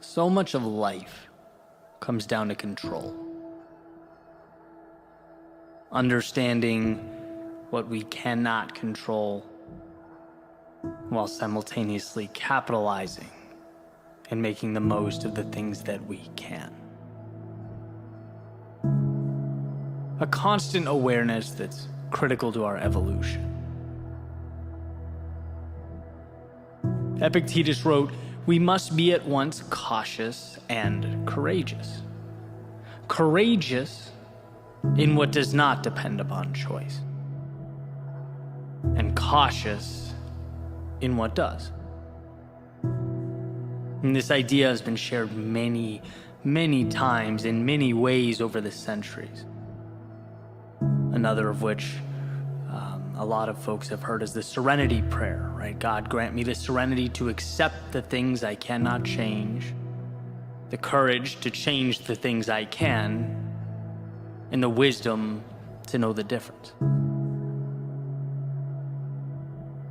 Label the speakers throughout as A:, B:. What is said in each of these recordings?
A: So much of life comes down to control. Understanding what we cannot control while simultaneously capitalizing and making the most of the things that we can. A constant awareness that's critical to our evolution. Epictetus wrote, "We must be at once cautious and courageous. Courageous in what does not depend upon choice, and cautious in what does." And this idea has been shared many, many times in many ways over the centuries. Another of which a lot of folks have heard is the serenity prayer, right? God, grant me the serenity to accept the things I cannot change, the courage to change the things I can, and the wisdom to know the difference.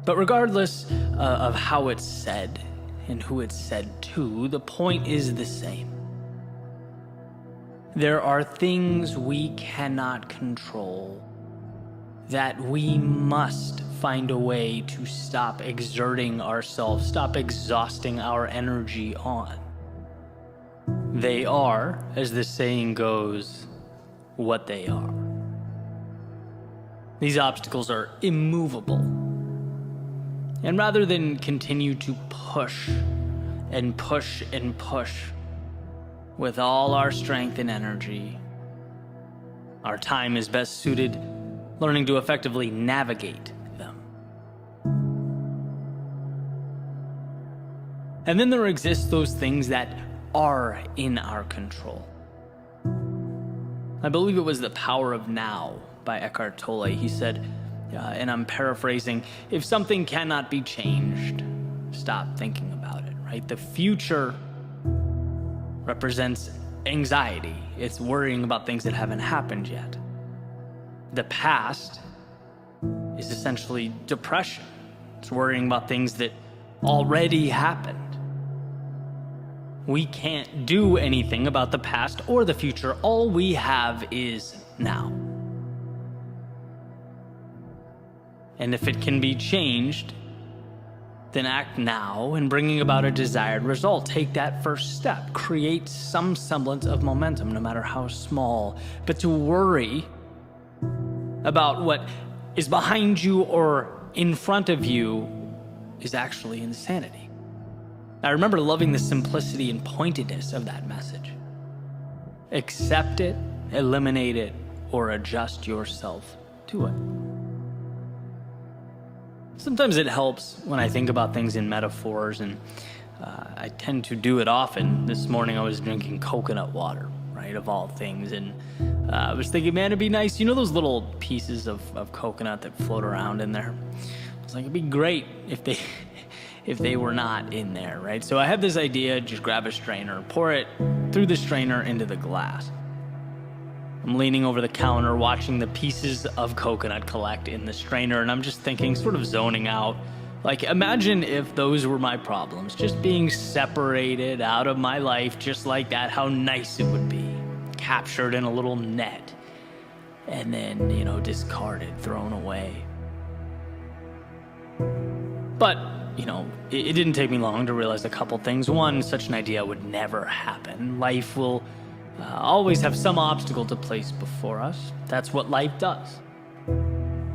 A: But regardless of how it's said and who it's said to, the point is the same. There are things we cannot control that we must find a way to stop exerting ourselves, stop exhausting our energy on. They are, as the saying goes, what they are. These obstacles are immovable. And rather than continue to push and push and push with all our strength and energy, our time is best suited learning to effectively navigate them. And then there exist those things that are in our control. I believe it was The Power of Now by Eckhart Tolle. He said, and I'm paraphrasing, if something cannot be changed, stop thinking about it, right? The future represents anxiety. It's worrying about things that haven't happened yet. The past is essentially depression. It's worrying about things that already happened. We can't do anything about the past or the future. All we have is now. And if it can be changed, then act now in bringing about a desired result. Take that first step. Create some semblance of momentum, no matter how small. But to worry about what is behind you or in front of you is actually insanity. I remember loving the simplicity and pointedness of that message. Accept it, eliminate it, or adjust yourself to it. Sometimes it helps when I think about things in metaphors, and I tend to do it often. This morning I was drinking coconut water, right, of all things, and I was thinking, man, it'd be nice, you know those little pieces of coconut that float around in there? I was like, it'd be great if they were not in there, right? So I have this idea, just grab a strainer, pour it through the strainer into the glass. I'm leaning over the counter, watching the pieces of coconut collect in the strainer, and I'm just thinking, sort of zoning out, like, imagine if those were my problems, just being separated out of my life just like that, how nice it would be. Captured in a little net, and then, discarded, thrown away. But, it didn't take me long to realize a couple things. One, such an idea would never happen. Life will always have some obstacle to place before us. That's what life does.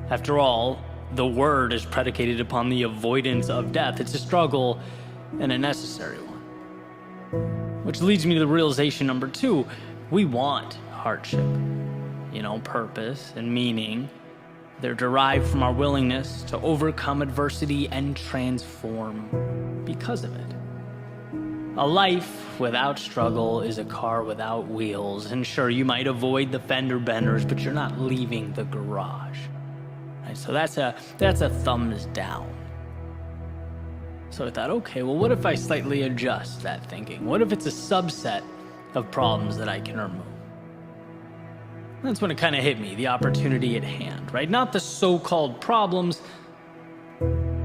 A: After all, the word is predicated upon the avoidance of death. It's a struggle and a necessary one. Which leads me to the realization number 2. We want hardship, purpose and meaning. They're derived from our willingness to overcome adversity and transform because of it. A life without struggle is a car without wheels. And sure, you might avoid the fender benders, but you're not leaving the garage. Right? So that's a thumbs down. So I thought, okay, well, what if I slightly adjust that thinking? What if it's a subset of problems that I can remove? That's when it kind of hit me, the opportunity at hand, right? Not the so-called problems,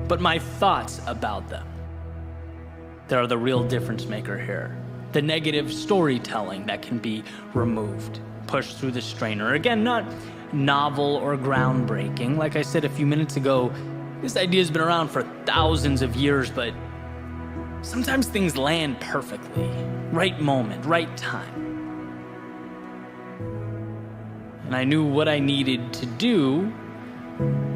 A: but my thoughts about them. They're the real difference maker here. the negative storytelling that can be removed, pushed through the strainer. Again, not novel or groundbreaking. Like I said a few minutes ago, this idea has been around for thousands of years, but sometimes things land perfectly. Right moment, right time. And I knew what I needed to do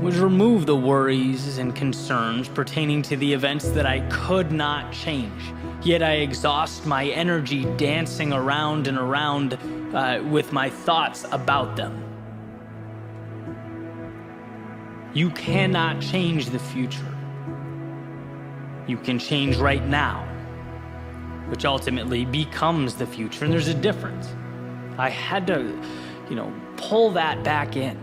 A: was remove the worries and concerns pertaining to the events that I could not change. Yet I exhaust my energy dancing around and around with my thoughts about them. You cannot change the future. You can change right now, which ultimately becomes the future, and there's a difference. I had to, pull that back in.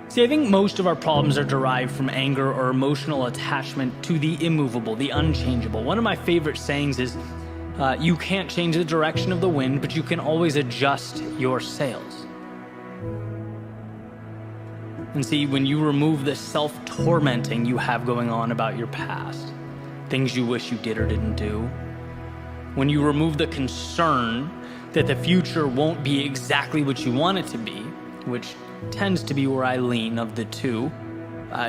A: See, I think most of our problems are derived from anger or emotional attachment to the immovable, the unchangeable. One of my favorite sayings is, you can't change the direction of the wind, but you can always adjust your sails. And see, when you remove the self-tormenting you have going on about your past, things you wish you did or didn't do, when you remove the concern that the future won't be exactly what you want it to be, which tends to be where I lean of the two,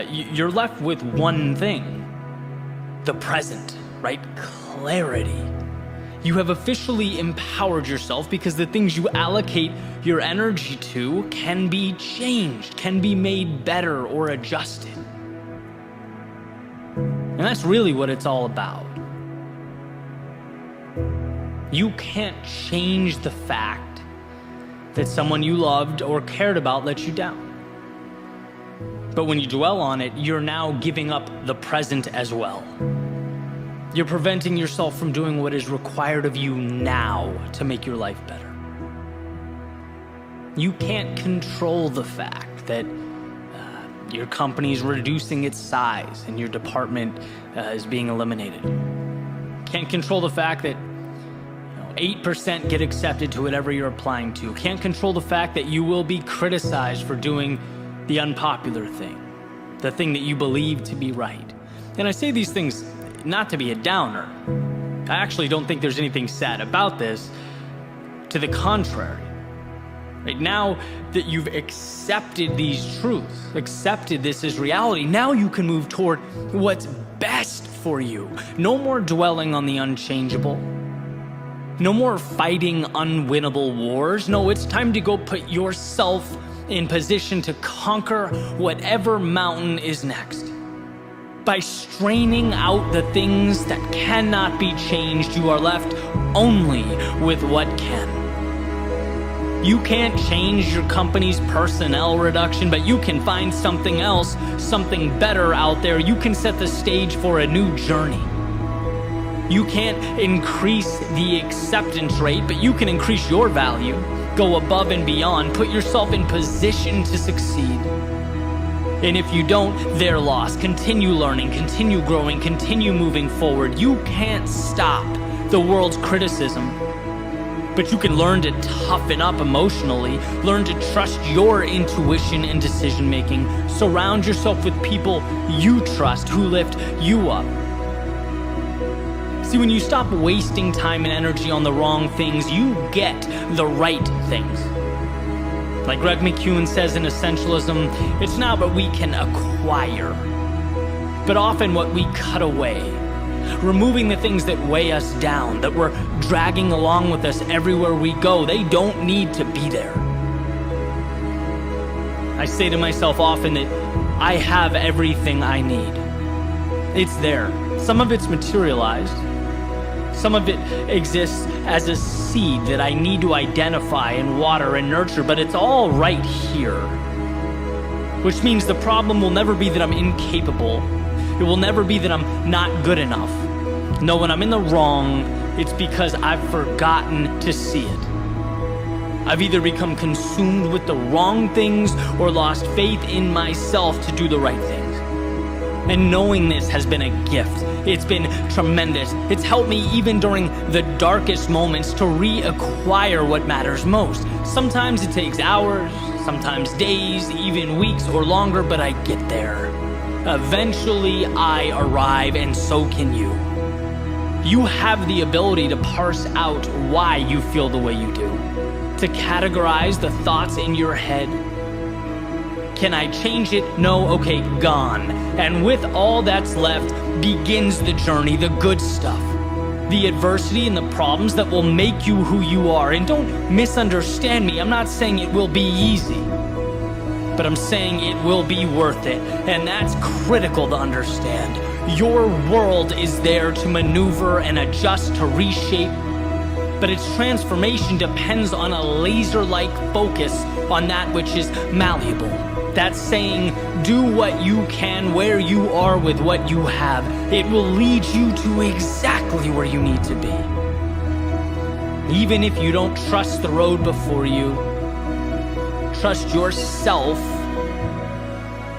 A: you're left with one thing: the present, right? Clarity. You have officially empowered yourself because the things you allocate your energy to can be changed, can be made better or adjusted. And that's really what it's all about. You can't change the fact that someone you loved or cared about let you down. But when you dwell on it, you're now giving up the present as well. You're preventing yourself from doing what is required of you now to make your life better. You can't control the fact that your company's reducing its size and your department is being eliminated. Can't control the fact that 8% get accepted to whatever you're applying to. Can't control the fact that you will be criticized for doing the unpopular thing, the thing that you believe to be right. And I say these things not to be a downer. I actually don't think there's anything sad about this. To the contrary. Right now that you've accepted these truths, accepted this as reality, now you can move toward what's best for you. No more dwelling on the unchangeable. No more fighting unwinnable wars. No, it's time to go put yourself in position to conquer whatever mountain is next. By straining out the things that cannot be changed, you are left only with what can. You can't change your company's personnel reduction, but you can find something else, something better out there. You can set the stage for a new journey. You can't increase the acceptance rate, but you can increase your value, go above and beyond, put yourself in position to succeed. And if you don't, they're lost. Continue learning, continue growing, continue moving forward. You can't stop the world's criticism, but you can learn to toughen up emotionally, learn to trust your intuition and decision making. Surround yourself with people you trust who lift you up. See, when you stop wasting time and energy on the wrong things, you get the right things. Like Greg McKeown says in Essentialism, it's not what we can acquire, but often what we cut away. Removing the things that weigh us down, that we're dragging along with us everywhere we go. They don't need to be there. I say to myself often that I have everything I need. It's there. Some of it's materialized. Some of it exists as a seed that I need to identify and water and nurture, but it's all right here. Which means the problem will never be that I'm incapable. It will never be that I'm not good enough. No, when I'm in the wrong, it's because I've forgotten to see it. I've either become consumed with the wrong things or lost faith in myself to do the right things. And knowing this has been a gift. It's been tremendous. It's helped me even during the darkest moments to reacquire what matters most. Sometimes it takes hours, sometimes days, even weeks or longer, but I get there. Eventually I arrive, and so can you. You have the ability to parse out why you feel the way you do, to categorize the thoughts in your head. Can I change it? No? Okay, gone. And with all that's left begins the journey, the good stuff. The adversity and the problems that will make you who you are. And don't misunderstand me, I'm not saying it will be easy, but I'm saying it will be worth it. And that's critical to understand. Your world is there to maneuver and adjust, to reshape, but its transformation depends on a laser-like focus on that which is malleable. That's saying, do what you can where you are with what you have. It will lead you to exactly where you need to be. Even if you don't trust the road before you, trust yourself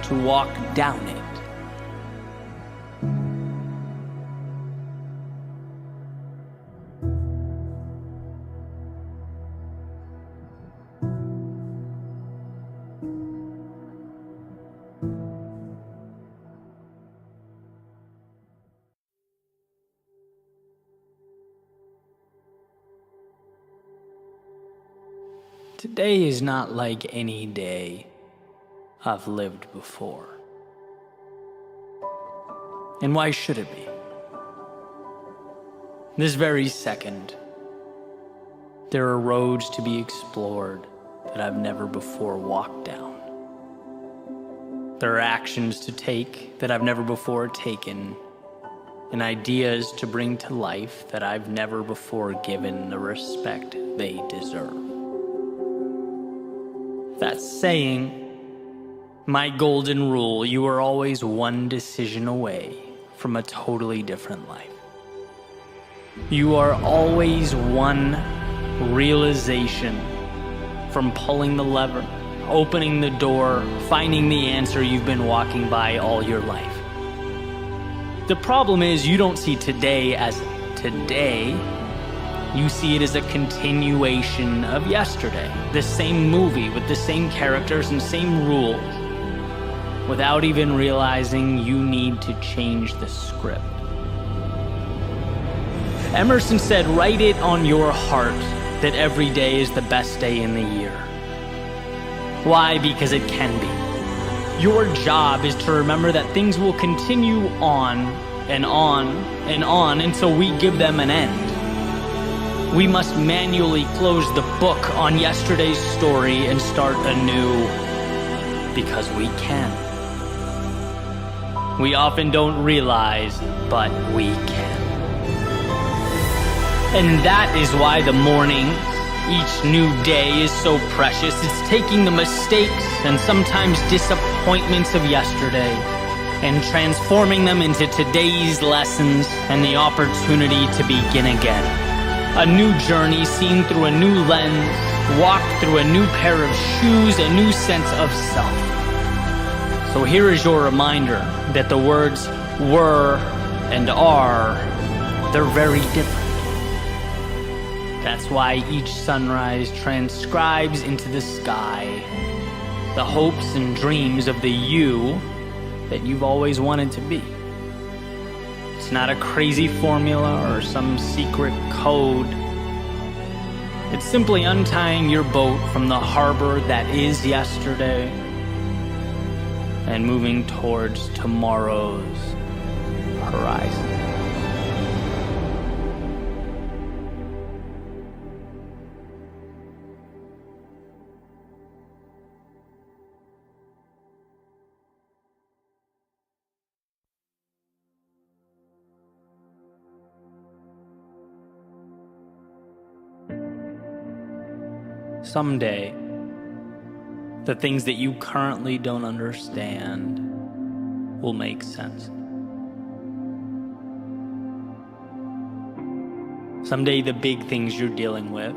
A: to walk down it. Today is not like any day I've lived before. And why should it be? This very second, there are roads to be explored that I've never before walked down. There are actions to take that I've never before taken, and ideas to bring to life that I've never before given the respect they deserve. That's saying, my golden rule, you are always one decision away from a totally different life. You are always one realization from pulling the lever, opening the door, finding the answer you've been walking by all your life. The problem is you don't see today as today. You see it as a continuation of yesterday, the same movie with the same characters and same rules, without even realizing you need to change the script. Emerson said, write it on your heart that every day is the best day in the year. Why? Because it can be. Your job is to remember that things will continue on and on and on until we give them an end. We must manually close the book on yesterday's story and start anew because we can. We often don't realize, but we can. And that is why the morning, each new day, is so precious. It's taking the mistakes and sometimes disappointments of yesterday and transforming them into today's lessons and the opportunity to begin again. A new journey seen through a new lens, walked through a new pair of shoes, a new sense of self. So here is your reminder that the words were and are, they're very different. That's why each sunrise transcribes into the sky the hopes and dreams of the you that you've always wanted to be. It's not a crazy formula or some secret code. It's simply untying your boat from the harbor that is yesterday and moving towards tomorrow's horizon. Someday, the things that you currently don't understand will make sense. Someday, the big things you're dealing with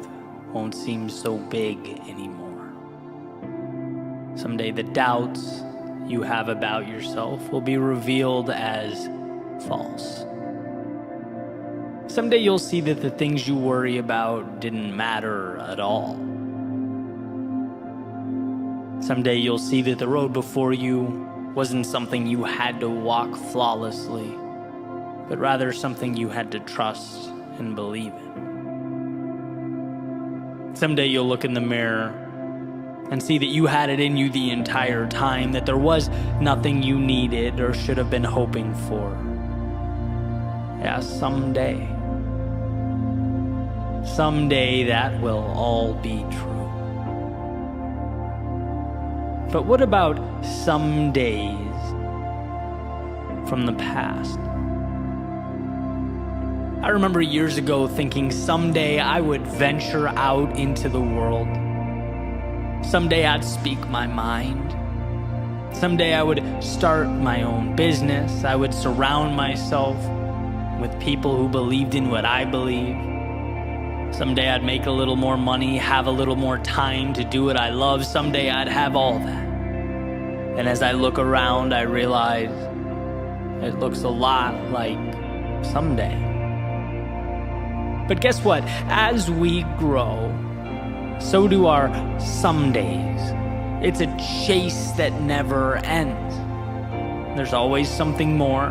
A: won't seem so big anymore. Someday, the doubts you have about yourself will be revealed as false. Someday, you'll see that the things you worry about didn't matter at all. Someday you'll see that the road before you wasn't something you had to walk flawlessly, but rather something you had to trust and believe in. Someday you'll look in the mirror and see that you had it in you the entire time, that there was nothing you needed or should have been hoping for. Yeah, someday. Someday that will all be true. But what about some days from the past? I remember years ago thinking someday I would venture out into the world. Someday I'd speak my mind. Someday I would start my own business. I would surround myself with people who believed in what I believe. Someday I'd make a little more money, have a little more time to do what I love. Someday I'd have all that. And as I look around, I realize it looks a lot like someday. But guess what? As we grow, so do our some days. It's a chase that never ends. There's always something more.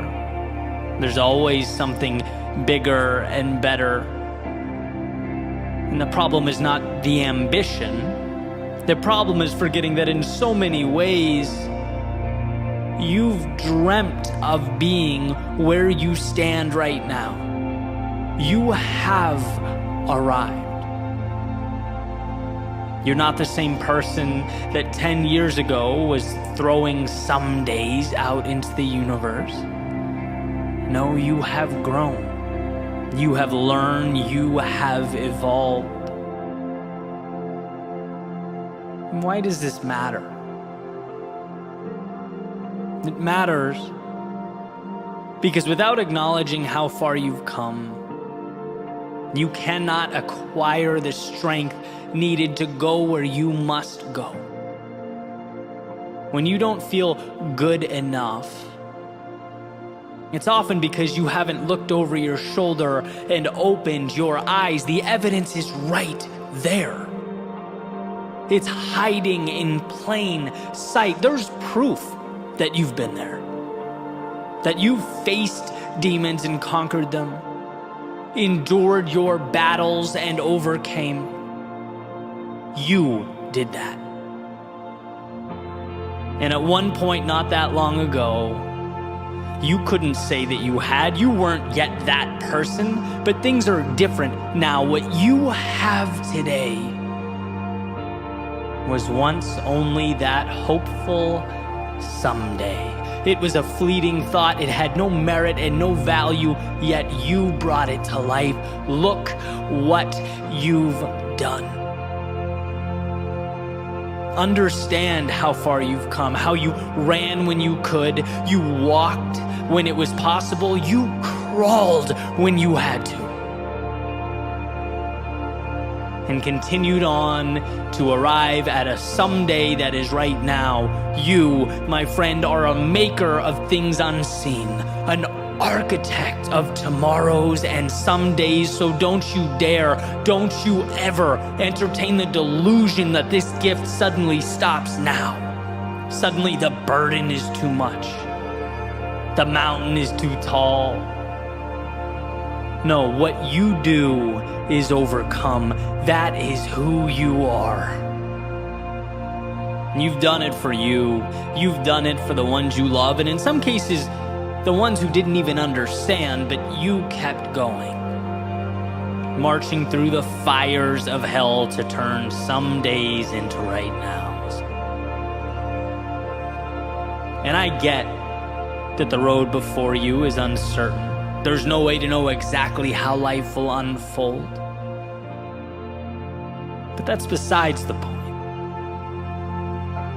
A: There's always something bigger and better. And the problem is not the ambition. The problem is forgetting that in so many ways, you've dreamt of being where you stand right now. You have arrived. You're not the same person that 10 years ago was throwing some days out into the universe. No, you have grown. You have learned. You have evolved. And why does this matter? It matters because without acknowledging how far you've come, you cannot acquire the strength needed to go where you must go. When you don't feel good enough, it's often because you haven't looked over your shoulder and opened your eyes. The evidence is right there. It's hiding in plain sight. There's proof that you've been there, that you've faced demons and conquered them, endured your battles and overcame. You did that. And at one point not that long ago, you couldn't say that you had. You weren't yet that person, but things are different now. What you have today was once only that hopeful someday. It was a fleeting thought. It had no merit and no value, yet you brought it to life. Look what you've done. Understand how far you've come, how you ran when you could, you walked when it was possible, you crawled when you had to, and continued on to arrive at a someday that is right now. You, my friend, are a maker of things unseen, an architect of tomorrows and some days. So don't you dare, don't you ever entertain the delusion that this gift suddenly stops now. Suddenly the burden is too much. The mountain is too tall. No, what you do is overcome. That is who you are. You've done it for you. You've done it for the ones you love, and in some cases, the ones who didn't even understand, but you kept going. Marching through the fires of hell to turn some days into right nows. And I get that the road before you is uncertain. There's no way to know exactly how life will unfold. But that's besides the point.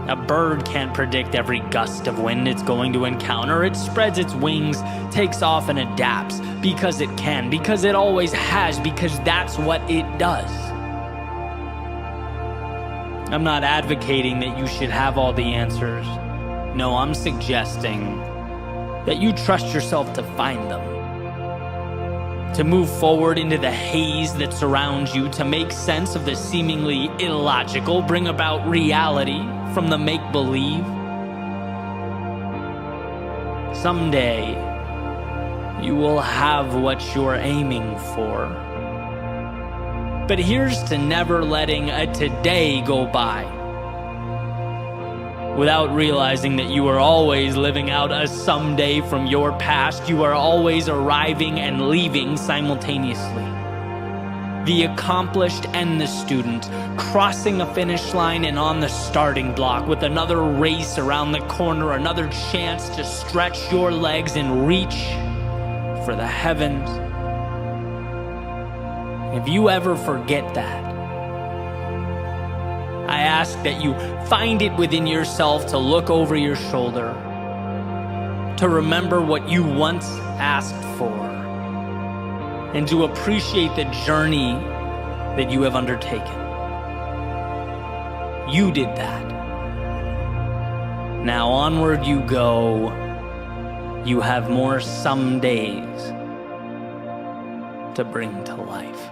A: A bird can't predict every gust of wind it's going to encounter. It spreads its wings, takes off, and adapts because it can, because it always has, because that's what it does. I'm not advocating that you should have all the answers. No, I'm suggesting that you trust yourself to find them. To move forward into the haze that surrounds you, to make sense of the seemingly illogical, bring about reality from the make-believe. Someday, you will have what you're aiming for. But here's to never letting a today go by without realizing that you are always living out a someday from your past. You are always arriving and leaving simultaneously. The accomplished and the student, crossing a finish line and on the starting block with another race around the corner, another chance to stretch your legs and reach for the heavens. If you ever forget that, I ask that you find it within yourself to look over your shoulder, to remember what you once asked for, and to appreciate the journey that you have undertaken. You did that. Now onward you go. You have more some days to bring to life.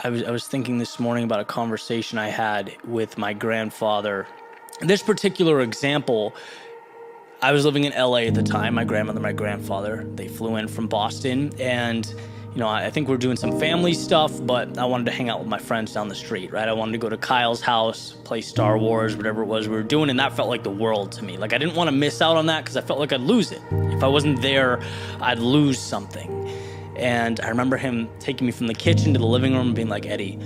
A: I was thinking this morning about a conversation I had with my grandfather. This particular example, I was living in LA at the time. My grandmother, my grandfather, they flew in from Boston, and I think we're doing some family stuff, but I wanted to hang out with my friends down the street, right? I wanted to go to Kyle's house, play Star Wars, whatever it was we were doing, and that felt like the world to me. Like I didn't want to miss out on that because I felt like I'd lose it. If I wasn't there, I'd lose something. And I remember him taking me from the kitchen to the living room and being like, Eddie,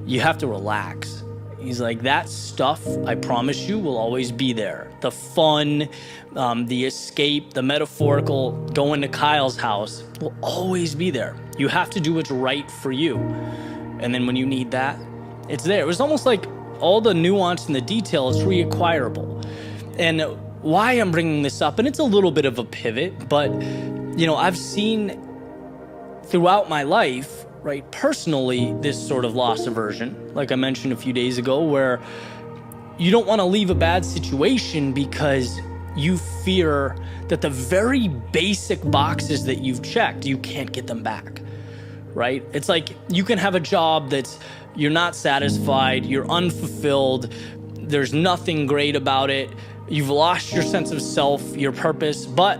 A: you have to relax. He's like, that stuff, I promise you, will always be there. The fun, the escape, the metaphorical going to Kyle's house will always be there. You have to do what's right for you. And then when you need that, it's there. It was almost like all the nuance and the detail is reacquirable. And why I'm bringing this up, and it's a little bit of a pivot, but I've seen throughout my life, right, personally, this sort of loss aversion, like I mentioned a few days ago, where you don't want to leave a bad situation because you fear that the very basic boxes that you've checked, you can't get them back, right? It's like you can have a job that's you're not satisfied, you're unfulfilled, there's nothing great about it, you've lost your sense of self, your purpose, but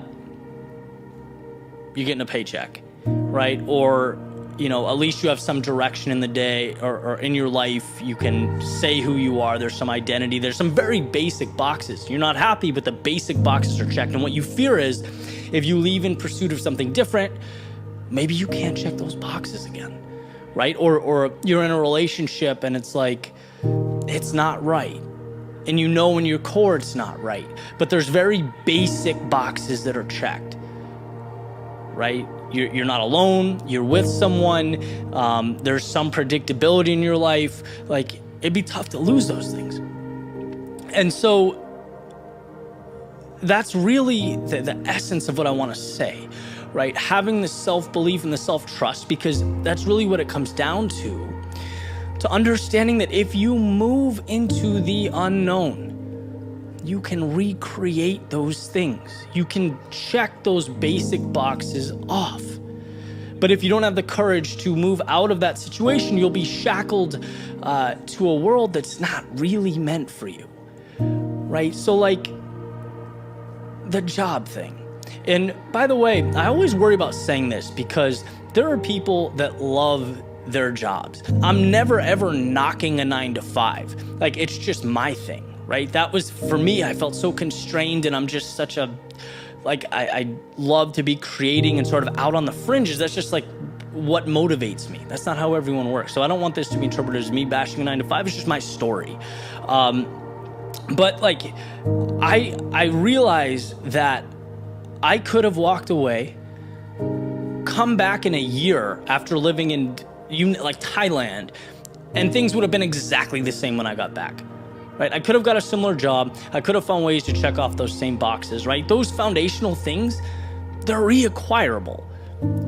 A: you're getting a paycheck. Right? Or, at least you have some direction in the day or in your life. You can say who you are. There's some identity. There's some very basic boxes. You're not happy, but the basic boxes are checked. And what you fear is if you leave in pursuit of something different, maybe you can't check those boxes again, right? Or you're in a relationship and it's like, it's not right. And in your core it's not right. But there's very basic boxes that are checked, right? You're not alone, you're with someone, there's some predictability in your life. Like, it'd be tough to lose those things. And so that's really the essence of what I want to say, right? Having the self-belief and the self-trust, because that's really what it comes down to understanding that if you move into the unknown, you can recreate those things. You can check those basic boxes off. But if you don't have the courage to move out of that situation, you'll be shackled to a world that's not really meant for you, right? So like the job thing. And by the way, I always worry about saying this because there are people that love their jobs. I'm never ever knocking a 9-to-5. Like, it's just my thing. Right? That was, for me, I felt so constrained, and I'm just such a, I love to be creating and sort of out on the fringes. That's just like what motivates me. That's not how everyone works. So I don't want this to be interpreted as me bashing a 9-to-5. It's just my story. But like, I realize that I could have walked away, come back in a year after living in like Thailand, and things would have been exactly the same when I got back. right? I could have got a similar job. I could have found ways to check off those same boxes, right? Those foundational things, they're reacquirable,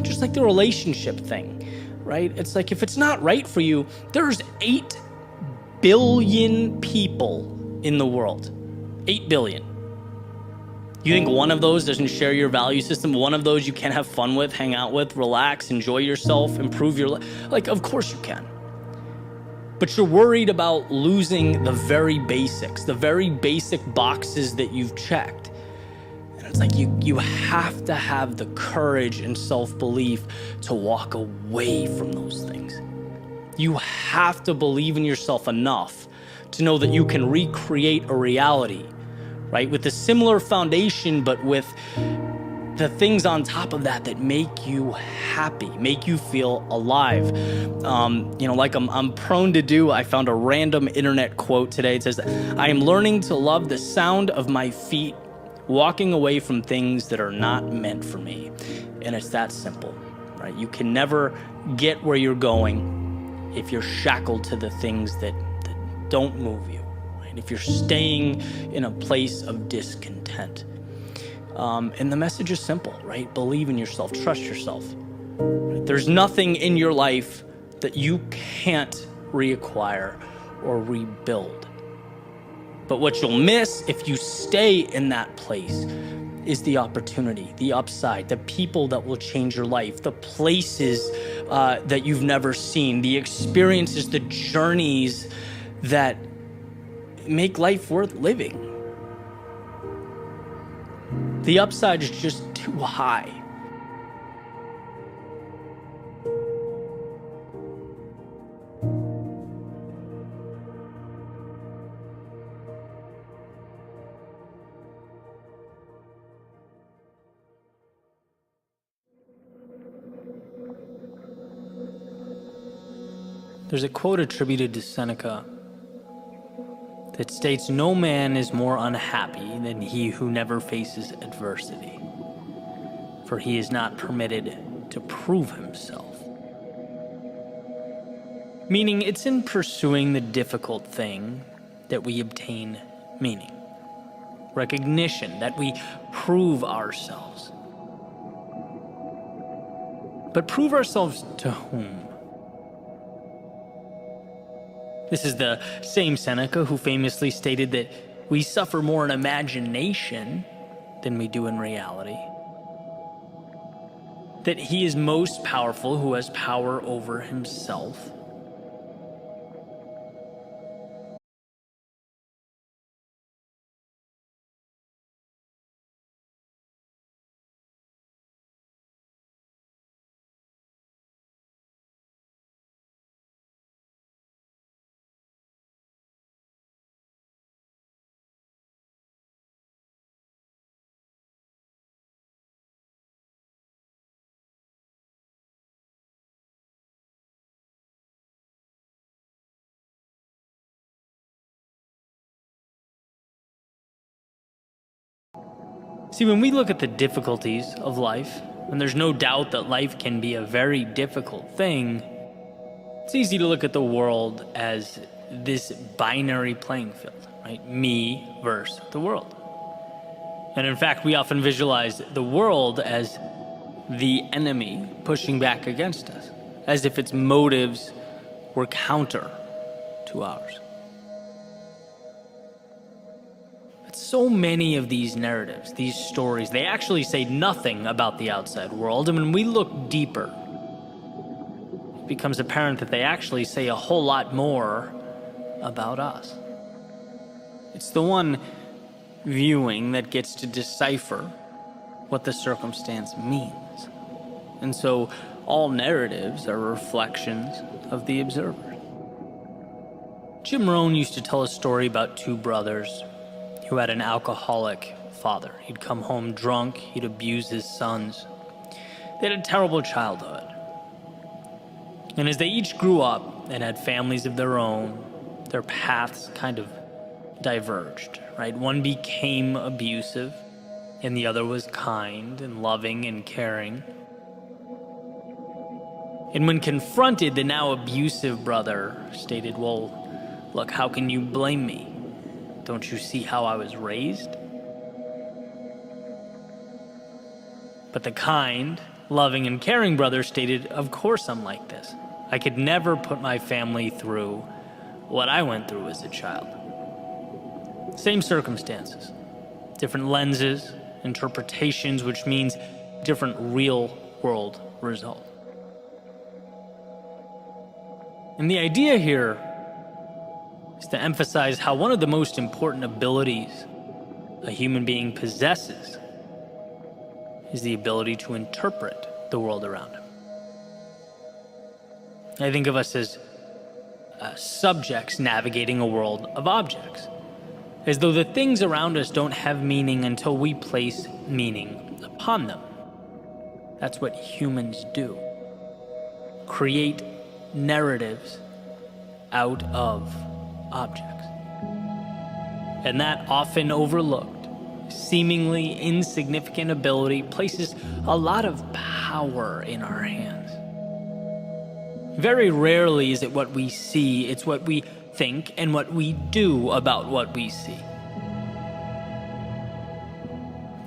A: just like the relationship thing, right? It's like, if it's not right for you, there's 8 billion people in the world. 8 billion. You think one of those doesn't share your value system? One of those you can have fun with, hang out with, relax, enjoy yourself, improve your life? Like, of course you can. But you're worried about losing the very basics, the very basic boxes that you've checked. And it's like, you have to have the courage and self-belief to walk away from those things. You have to believe in yourself enough to know that you can recreate a reality, right? With a similar foundation, but with the things on top of that that make you happy, make you feel alive. Like I'm prone to do, I found a random internet quote today. It says, "I am learning to love the sound of my feet walking away from things that are not meant for me." And it's that simple, right? You can never get where you're going if you're shackled to the things that don't move you, right? If you're staying in a place of discontent. And the message is simple, right? Believe in yourself, trust yourself. There's nothing in your life that you can't reacquire or rebuild. But what you'll miss if you stay in that place is the opportunity, the upside, the people that will change your life, the places that you've never seen, the experiences, the journeys that make life worth living. The upside is just too high. There's a quote attributed to Seneca that states, "No man is more unhappy than he who never faces adversity, for he is not permitted to prove himself." Meaning, it's in pursuing the difficult thing that we obtain meaning, recognition, that we prove ourselves. But prove ourselves to whom? This is the same Seneca who famously stated that we suffer more in imagination than we do in reality. That he is most powerful who has power over himself. See, when we look at the difficulties of life, and there's no doubt that life can be a very difficult thing, it's easy to look at the world as this binary playing field, right? Me versus the world. And in fact, we often visualize the world as the enemy pushing back against us, as if its motives were counter to ours. But so many of these narratives, these stories, they actually say nothing about the outside world. And when we look deeper, it becomes apparent that they actually say a whole lot more about us. It's the one viewing that gets to decipher what the circumstance means. And so all narratives are reflections of the observer. Jim Rohn used to tell a story about 2 brothers who had an alcoholic father. He'd come home drunk, he'd abuse his sons. They had a terrible childhood. And as they each grew up and had families of their own, their paths kind of diverged, right? One became abusive, and the other was kind and loving and caring. And when confronted, the now abusive brother stated, "Well, look, how can you blame me? Don't you see how I was raised? But the kind, loving, and caring brother stated, of course I'm like this. I could never put my family through what I went through as a child. Same circumstances, different lenses, interpretations, which means different real-world result. And the idea here is to emphasize how one of the most important abilities a human being possesses is the ability to interpret the world around him. I think of us as subjects navigating a world of objects, as though the things around us don't have meaning until we place meaning upon them. That's what humans do. Create narratives out of objects. And that often overlooked, seemingly insignificant ability places a lot of power in our hands. Very rarely is it what we see, it's what we think and what we do about what we see.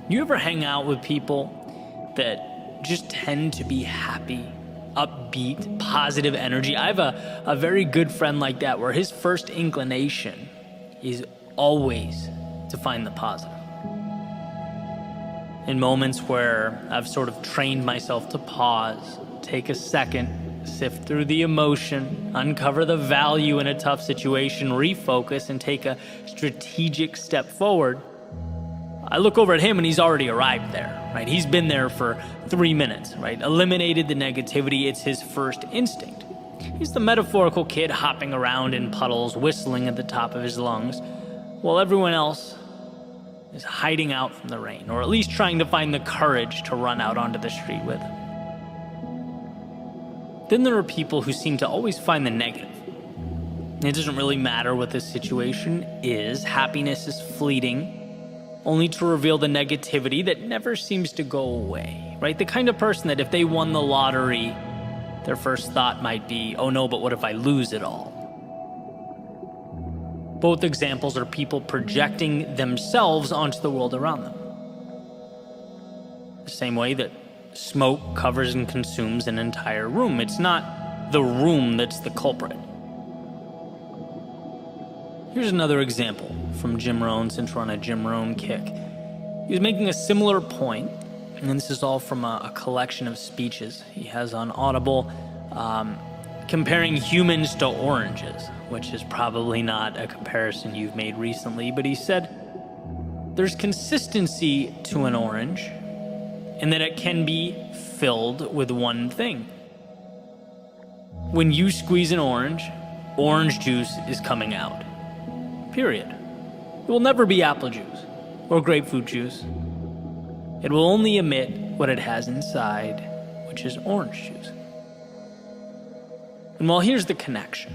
A: You ever hang out with people that just tend to be happy, upbeat, positive energy? I have a very good friend like that, where his first inclination is always to find the positive. In moments where I've sort of trained myself to pause, take a second, sift through the emotion, uncover the value in a tough situation, refocus, and take a strategic step forward, I look over at him and he's already arrived there, right? He's been there for 3 minutes, right? Eliminated the negativity. It's his first instinct. He's the metaphorical kid hopping around in puddles, whistling at the top of his lungs, while everyone else is hiding out from the rain, or at least trying to find the courage to run out onto the street with him. Then there are people who seem to always find the negative. It doesn't really matter what the situation is. Happiness is fleeting, only to reveal the negativity that never seems to go away, right? The kind of person that if they won the lottery, their first thought might be, oh no, but what if I lose it all? Both examples are people projecting themselves onto the world around them. The same way that smoke covers and consumes an entire room. It's not the room that's the culprit. Here's another example from Jim Rohn, since we're on a Jim Rohn kick. He was making a similar point, and this is all from a collection of speeches he has on Audible, comparing humans to oranges, which is probably not a comparison you've made recently, but he said, there's consistency to an orange in that it can be filled with one thing. When you squeeze an orange juice is coming out. Period. It will never be apple juice or grapefruit juice. It will only emit what it has inside, which is orange juice. And well, here's the connection.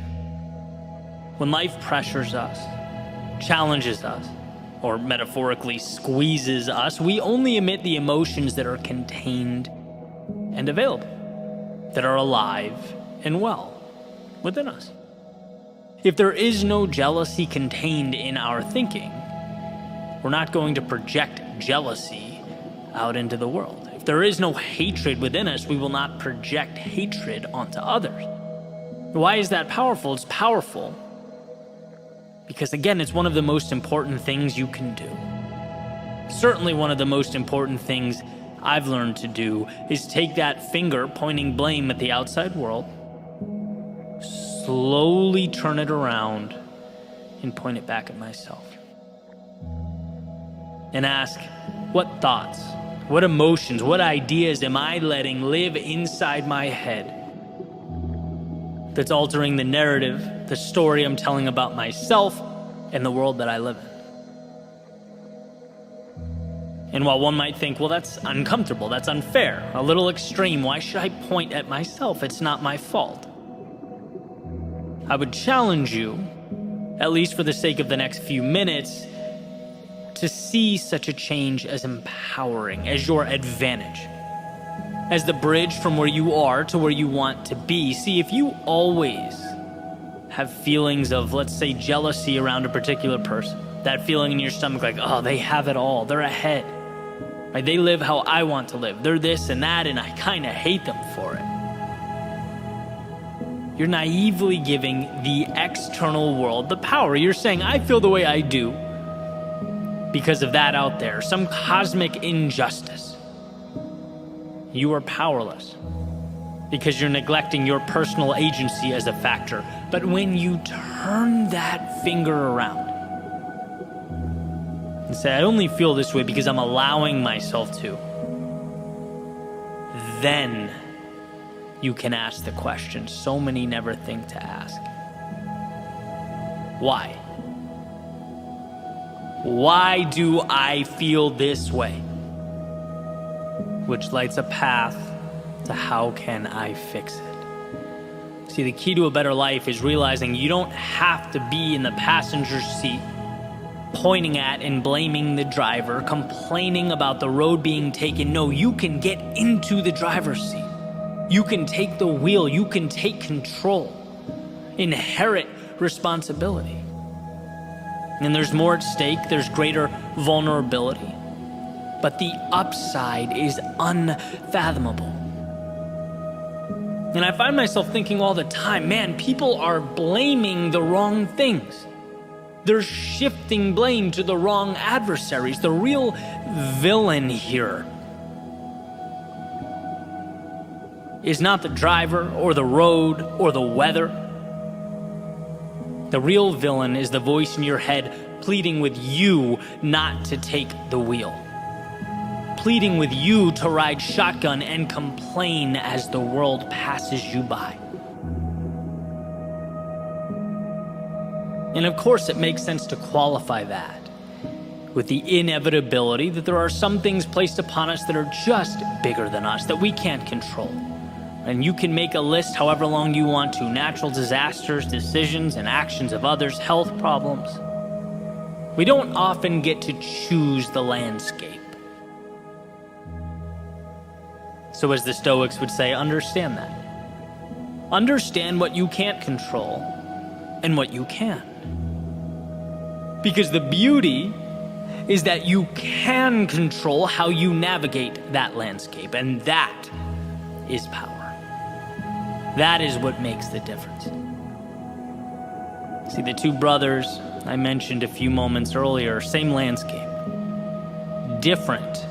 A: When life pressures us, challenges us, or metaphorically squeezes us, we only emit the emotions that are contained and available, that are alive and well within us. If there is no jealousy contained in our thinking, we're not going to project jealousy out into the world. If there is no hatred within us, we will not project hatred onto others. Why is that powerful? It's powerful because, again, it's one of the most important things you can do. Certainly one of the most important things I've learned to do is take that finger pointing blame at the outside world, slowly turn it around and point it back at myself. And ask, what thoughts, what emotions, what ideas am I letting live inside my head that's altering the narrative, the story I'm telling about myself and the world that I live in? And while one might think, well, that's uncomfortable, that's unfair, a little extreme, why should I point at myself? It's not my fault. I would challenge you, at least for the sake of the next few minutes, to see such a change as empowering, as your advantage, as the bridge from where you are to where you want to be. See, if you always have feelings of, let's say, jealousy around a particular person, that feeling in your stomach like, oh, they have it all. They're ahead. Right? They live how I want to live. They're this and that, and I kind of hate them for it. You're naively giving the external world the power. You're saying, I feel the way I do because of that out there, some cosmic injustice. You are powerless because you're neglecting your personal agency as a factor. But when you turn that finger around and say, I only feel this way because I'm allowing myself to, then you can ask the question so many never think to ask. Why? Why do I feel this way? Which lights a path to how can I fix it? See, the key to a better life is realizing you don't have to be in the passenger seat, pointing at and blaming the driver, complaining about the road being taken. No, you can get into the driver's seat. You can take the wheel. You can take control. Inherit responsibility. And there's more at stake. There's greater vulnerability. But the upside is unfathomable. And I find myself thinking all the time, man, people are blaming the wrong things. They're shifting blame to the wrong adversaries. The real villain here is not the driver or the road or the weather. The real villain is the voice in your head pleading with you not to take the wheel. Pleading with you to ride shotgun and complain as the world passes you by. And of course, it makes sense to qualify that with the inevitability that there are some things placed upon us that are just bigger than us, that we can't control. And you can make a list however long you want to. Natural disasters, decisions and actions of others, health problems. We don't often get to choose the landscape. So as the Stoics would say, understand that. Understand what you can't control and what you can. Because the beauty is that you can control how you navigate that landscape, and that is power. That is what makes the difference. See, the two brothers I mentioned a few moments earlier, same landscape, different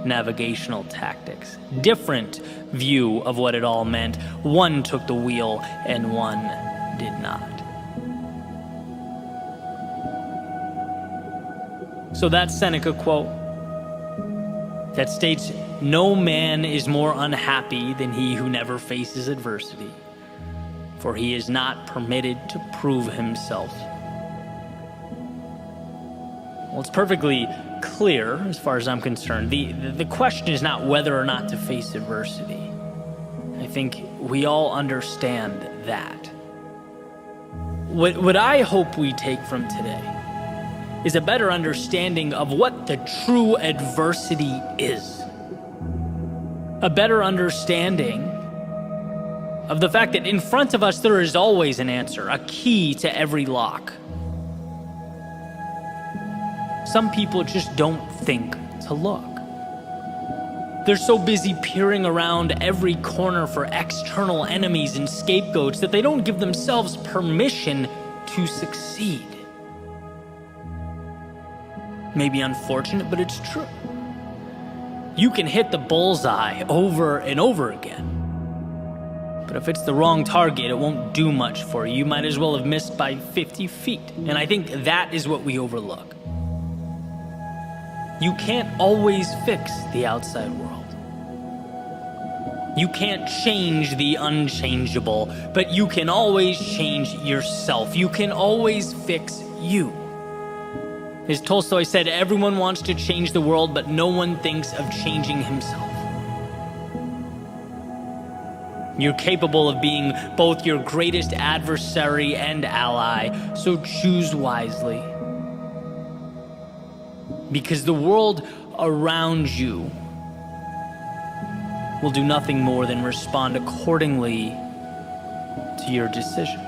A: navigational tactics, different view of what it all meant. One took the wheel and one did not. So that Seneca quote that states, no man is more unhappy than he who never faces adversity, for he is not permitted to prove himself. Well, it's perfectly clear, as far as I'm concerned. The question is not whether or not to face adversity. I think we all understand that. What I hope we take from today is a better understanding of what the true adversity is. A better understanding of the fact that in front of us there is always an answer, a key to every lock. Some people just don't think to look. They're so busy peering around every corner for external enemies and scapegoats that they don't give themselves permission to succeed. Maybe unfortunate, but it's true. You can hit the bullseye over and over again. But if it's the wrong target, it won't do much for you. You might as well have missed by 50 feet. And I think that is what we overlook. You can't always fix the outside world. You can't change the unchangeable, but you can always change yourself. You can always fix you. As Tolstoy said, everyone wants to change the world, but no one thinks of changing himself. You're capable of being both your greatest adversary and ally, so choose wisely. Because the world around you will do nothing more than respond accordingly to your decision.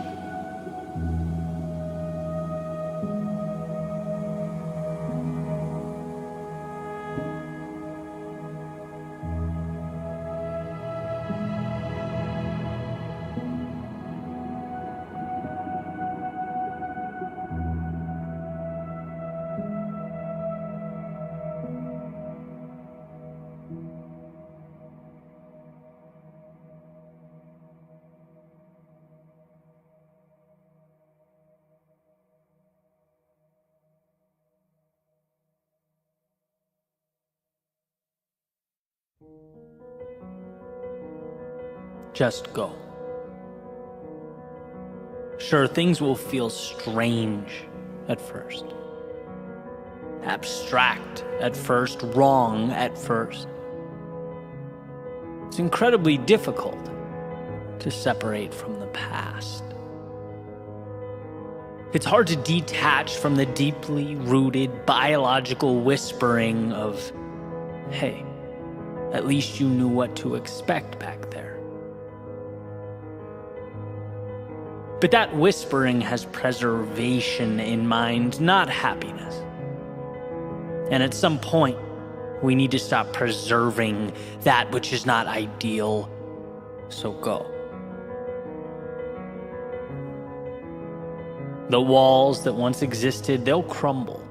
A: Just go. Sure, things will feel strange at first, abstract at first, wrong at first. It's incredibly difficult to separate from the past. It's hard to detach from the deeply rooted biological whispering of, hey, at least you knew what to expect back there. But that whispering has preservation in mind, not happiness. And at some point, we need to stop preserving that which is not ideal, so go. The walls that once existed, they'll crumble.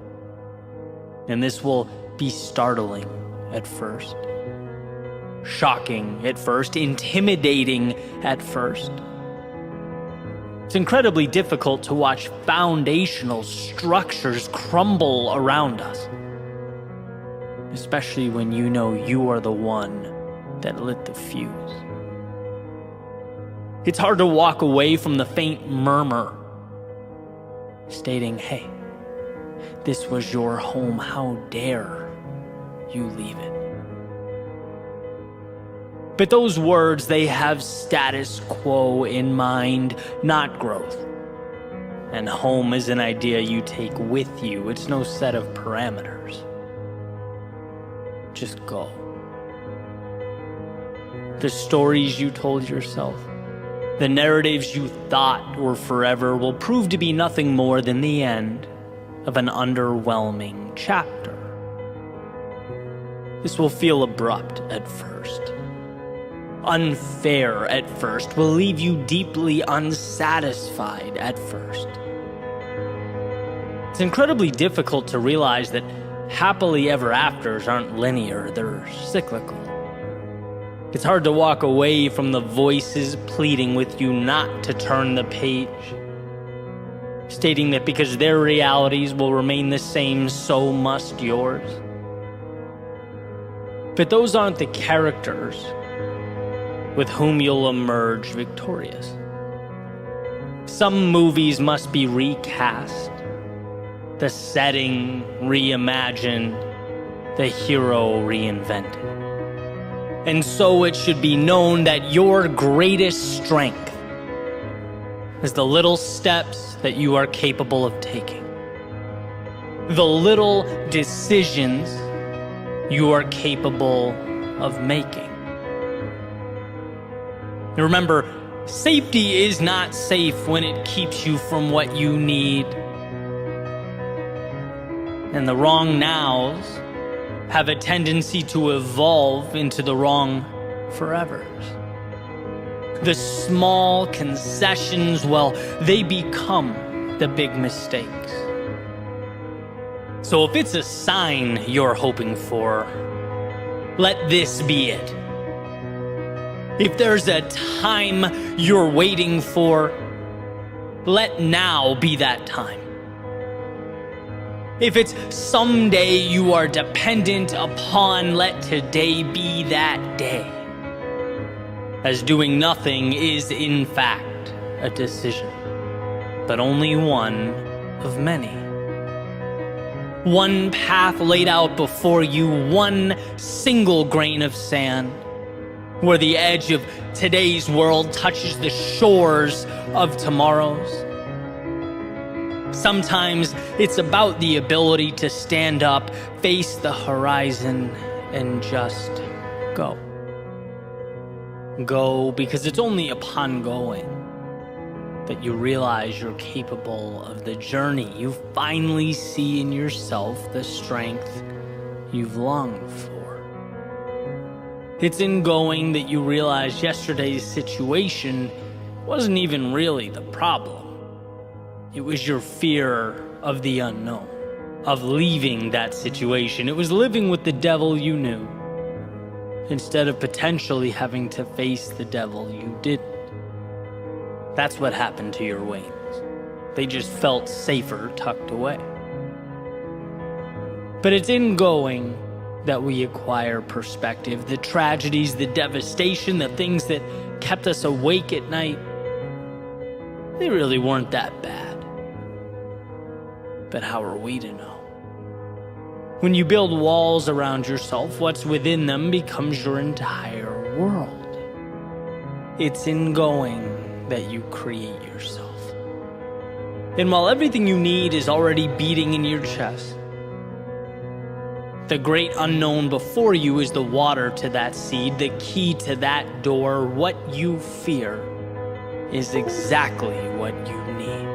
A: And this will be startling at first, shocking at first, intimidating at first. It's incredibly difficult to watch foundational structures crumble around us, especially when you know you are the one that lit the fuse. It's hard to walk away from the faint murmur stating, hey, this was your home, how dare you leave it? But those words, they have status quo in mind, not growth. And home is an idea you take with you. It's no set of parameters. Just go. The stories you told yourself, the narratives you thought were forever will prove to be nothing more than the end of an underwhelming chapter. This will feel abrupt at first, unfair at first, will leave you deeply unsatisfied at first. It's incredibly difficult to realize that happily ever afters aren't linear, they're cyclical. It's hard to walk away from the voices pleading with you not to turn the page, stating that because their realities will remain the same, so must yours. But those aren't the characters with whom you'll emerge victorious. Some movies must be recast, the setting reimagined, the hero reinvented. And so it should be known that your greatest strength is the little steps that you are capable of taking, the little decisions you are capable of making. Remember, safety is not safe when it keeps you from what you need. And the wrong nows have a tendency to evolve into the wrong forevers. The small concessions, well, they become the big mistakes. So if it's a sign you're hoping for, let this be it. If there's a time you're waiting for, let now be that time. If it's someday you are dependent upon, let today be that day. As doing nothing is in fact a decision, but only one of many. One path laid out before you, one single grain of sand, where the edge of today's world touches the shores of tomorrow's. Sometimes it's about the ability to stand up, face the horizon, and just go. Go because it's only upon going that you realize you're capable of the journey. You finally see in yourself the strength you've longed for. It's in going that you realize yesterday's situation wasn't even really the problem. It was your fear of the unknown, of leaving that situation. It was living with the devil you knew, instead of potentially having to face the devil you didn't. That's what happened to your wings. They just felt safer tucked away. But it's in going that we acquire perspective. The tragedies, the devastation, the things that kept us awake at night, they really weren't that bad. But how are we to know? When you build walls around yourself, what's within them becomes your entire world. It's in going that you create yourself. And while everything you need is already beating in your chest, the great unknown before you is the water to that seed, the key to that door. What you fear is exactly what you need.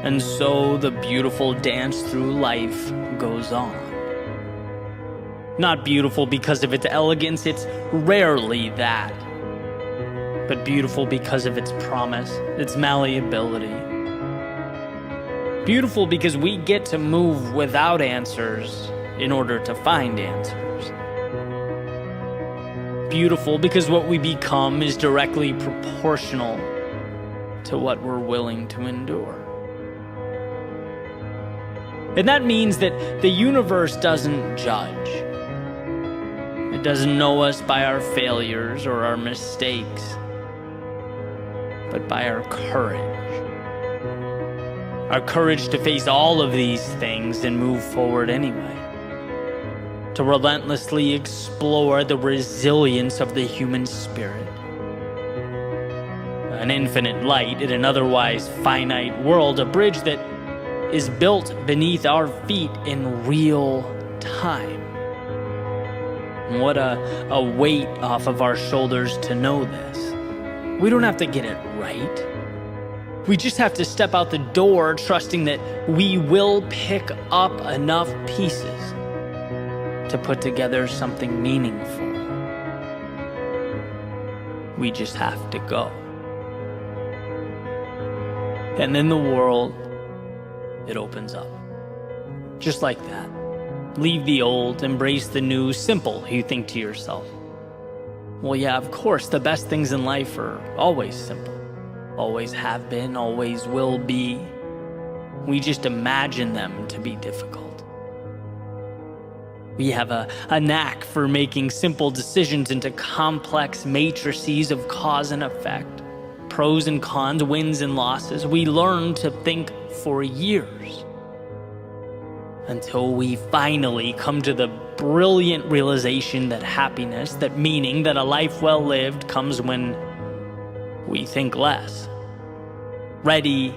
A: And so the beautiful dance through life goes on. Not beautiful because of its elegance, it's rarely that. But beautiful because of its promise, its malleability. Beautiful because we get to move without answers in order to find answers. Beautiful because what we become is directly proportional to what we're willing to endure. And that means that the universe doesn't judge. It doesn't know us by our failures or our mistakes, but by our courage. Our courage to face all of these things and move forward anyway. To relentlessly explore the resilience of the human spirit. An infinite light in an otherwise finite world, a bridge that is built beneath our feet in real time. What a weight off of our shoulders to know this. We don't have to get it right. We just have to step out the door trusting that we will pick up enough pieces to put together something meaningful. We just have to go. And then the world, it opens up. Just like that. Leave the old, embrace the new, simple, you think to yourself. Well, yeah, of course, the best things in life are always simple. Always have been, always will be. We just imagine them to be difficult. We have a knack for making simple decisions into complex matrices of cause and effect, pros and cons, wins and losses. We learn to think for years until we finally come to the brilliant realization that happiness, that meaning, that a life well lived comes when we think less. Ready,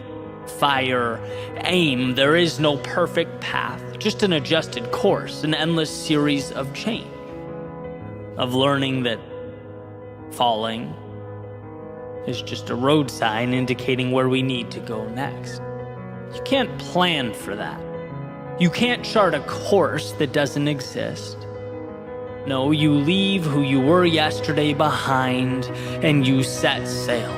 A: fire, aim. There is no perfect path, just an adjusted course, an endless series of change, of learning that falling is just a road sign indicating where we need to go next. You can't plan for that. You can't chart a course that doesn't exist. No, you leave who you were yesterday behind and you set sail.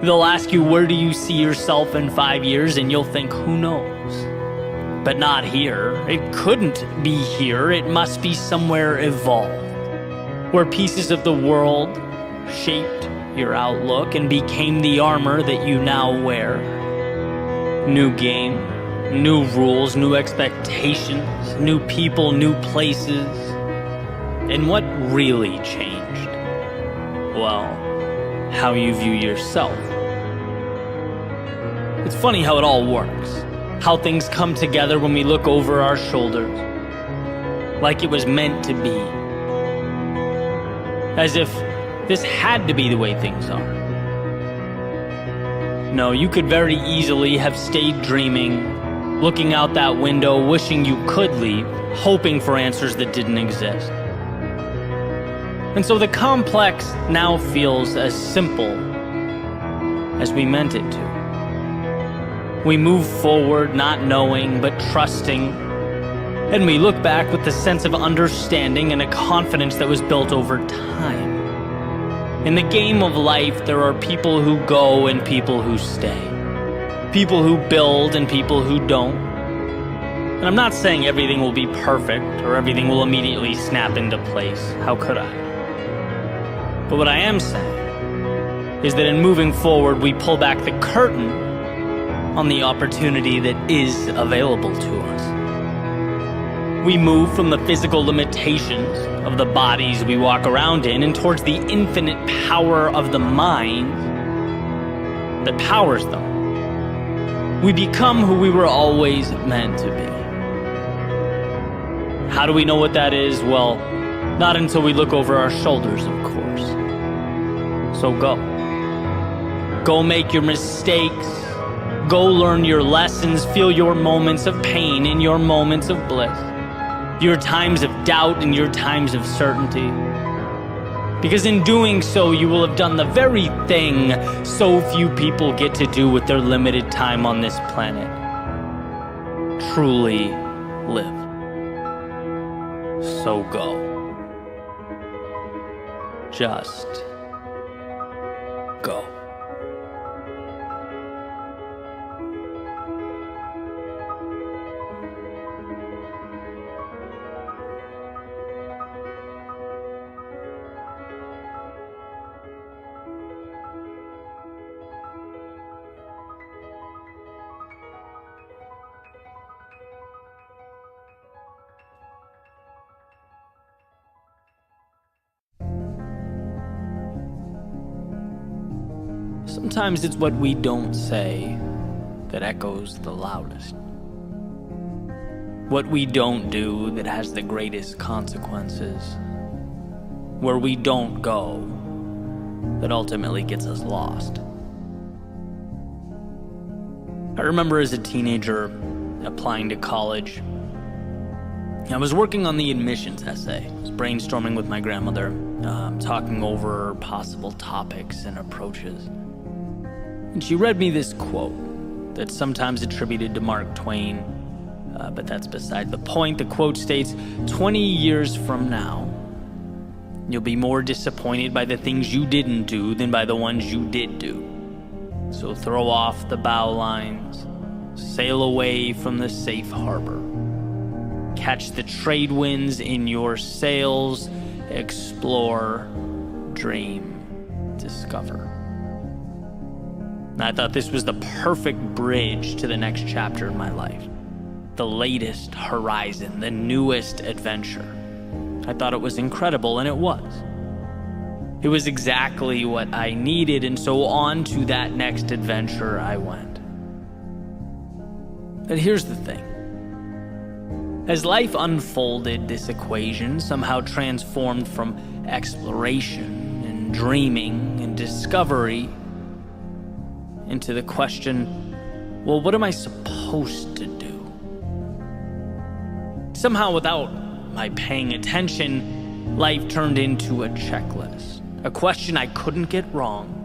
A: They'll ask you, where do you see yourself in 5 years? And you'll think, who knows? But not here. It couldn't be here. It must be somewhere evolved, where pieces of the world shaped your outlook and became the armor that you now wear. New game, new rules, new expectations, new people, new places. And what really changed? Well, how you view yourself. It's funny how it all works. How things come together when we look over our shoulders. Like it was meant to be. As if this had to be the way things are. No, you could very easily have stayed dreaming, looking out that window, wishing you could leave, hoping for answers that didn't exist. And so the complex now feels as simple as we meant it to. We move forward not knowing but trusting, and we look back with the sense of understanding and a confidence that was built over time. In the game of life, there are people who go and people who stay. People who build and people who don't. And I'm not saying everything will be perfect or everything will immediately snap into place. How could I? But what I am saying is that in moving forward, we pull back the curtain on the opportunity that is available to us. We move from the physical limitations of the bodies we walk around in and towards the infinite power of the mind that powers them. We become who we were always meant to be. How do we know what that is? Well, not until we look over our shoulders, of course. So go. Go make your mistakes. Go learn your lessons. Feel your moments of pain and your moments of bliss. Your times of doubt and your times of certainty. Because in doing so, you will have done the very thing so few people get to do with their limited time on this planet. Truly live. So go. Just go. Sometimes it's what we don't say that echoes the loudest. What we don't do that has the greatest consequences. Where we don't go that ultimately gets us lost. I remember as a teenager applying to college. I was working on the admissions essay. I was brainstorming with my grandmother, talking over possible topics and approaches. And she read me this quote that's sometimes attributed to Mark Twain, but that's beside the point. The quote states, 20 years from now, you'll be more disappointed by the things you didn't do than by the ones you did do. So throw off the bow lines, sail away from the safe harbor. Catch the trade winds in your sails, explore, dream, discover. And I thought this was the perfect bridge to the next chapter in my life. The latest horizon, the newest adventure. I thought it was incredible, and it was. It was exactly what I needed, and so on to that next adventure I went. But here's the thing. As life unfolded, this equation somehow transformed from exploration and dreaming and discovery into the question, well, what am I supposed to do? Somehow, without my paying attention, life turned into a checklist, a question I couldn't get wrong,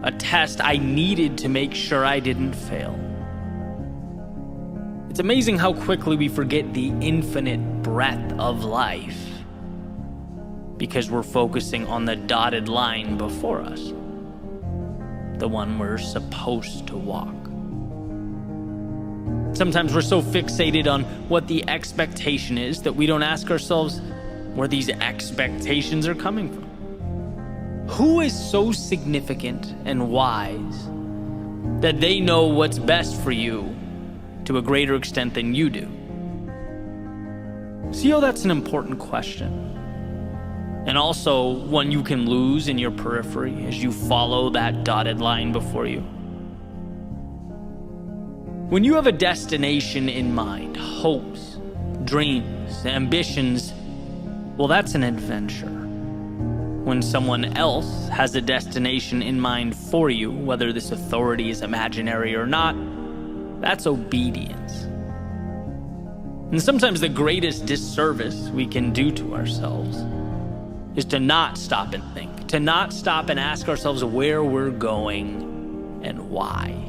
A: a test I needed to make sure I didn't fail. It's amazing how quickly we forget the infinite breadth of life because we're focusing on the dotted line before us, the one we're supposed to walk. Sometimes we're so fixated on what the expectation is that we don't ask ourselves where these expectations are coming from. Who is so significant and wise that they know what's best for you to a greater extent than you do? See how that's an important question, and also one you can lose in your periphery as you follow that dotted line before you. When you have a destination in mind, hopes, dreams, ambitions, well, that's an adventure. When someone else has a destination in mind for you, whether this authority is imaginary or not, that's obedience. And sometimes the greatest disservice we can do to ourselves is to not stop and think, to not stop and ask ourselves where we're going and why.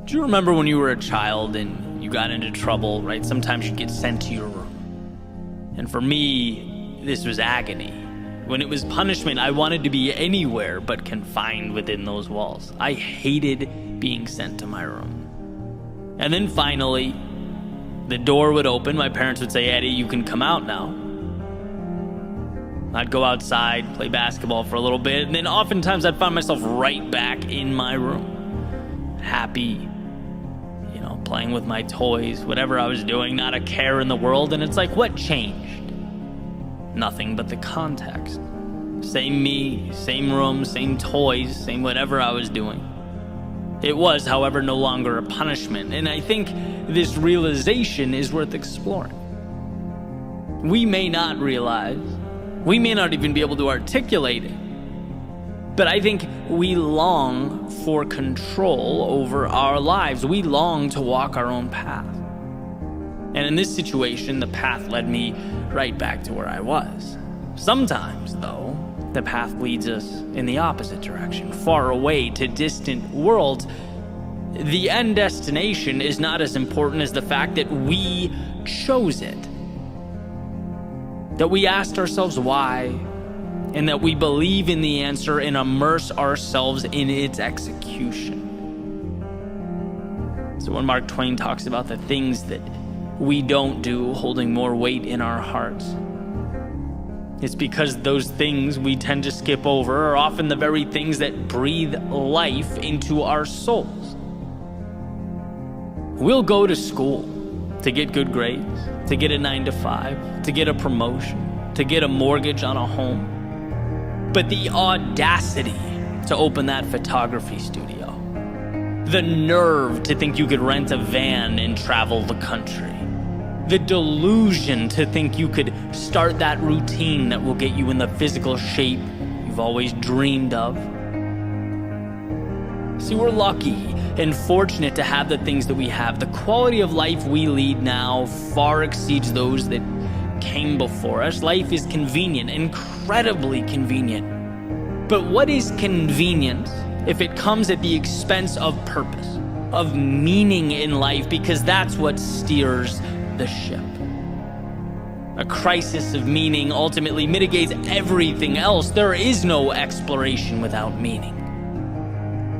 A: Do you remember when you were a child and you got into trouble, right? Sometimes you'd get sent to your room. And for me, this was agony. When it was punishment, I wanted to be anywhere but confined within those walls. I hated being sent to my room. And then finally, the door would open. My parents would say, Eddie, you can come out now. I'd go outside, play basketball for a little bit, and then oftentimes I'd find myself right back in my room. Happy, playing with my toys, whatever I was doing, not a care in the world. And it's like, what changed? Nothing but the context. Same me, same room, same toys, same whatever I was doing. It was, however, no longer a punishment. And I think this realization is worth exploring. We may not realize, we may not even be able to articulate it, but I think we long for control over our lives. We long to walk our own path. And in this situation, the path led me right back to where I was. Sometimes, though, the path leads us in the opposite direction, far away to distant worlds. The end destination is not as important as the fact that we chose it. That we asked ourselves why, and that we believe in the answer and immerse ourselves in its execution. So when Mark Twain talks about the things that we don't do holding more weight in our hearts, it's because those things we tend to skip over are often the very things that breathe life into our souls. We'll go to school to get good grades, to get a 9-to-5, to get a promotion, to get a mortgage on a home. But the audacity to open that photography studio, the nerve to think you could rent a van and travel the country, the delusion to think you could start that routine that will get you in the physical shape you've always dreamed of. See, we're lucky and fortunate to have the things that we have. The quality of life we lead now far exceeds those that came before us. Life is convenient, incredibly convenient. But what is convenience if it comes at the expense of purpose, of meaning in life? Because that's what steers the ship. A crisis of meaning ultimately mitigates everything else. There is no exploration without meaning.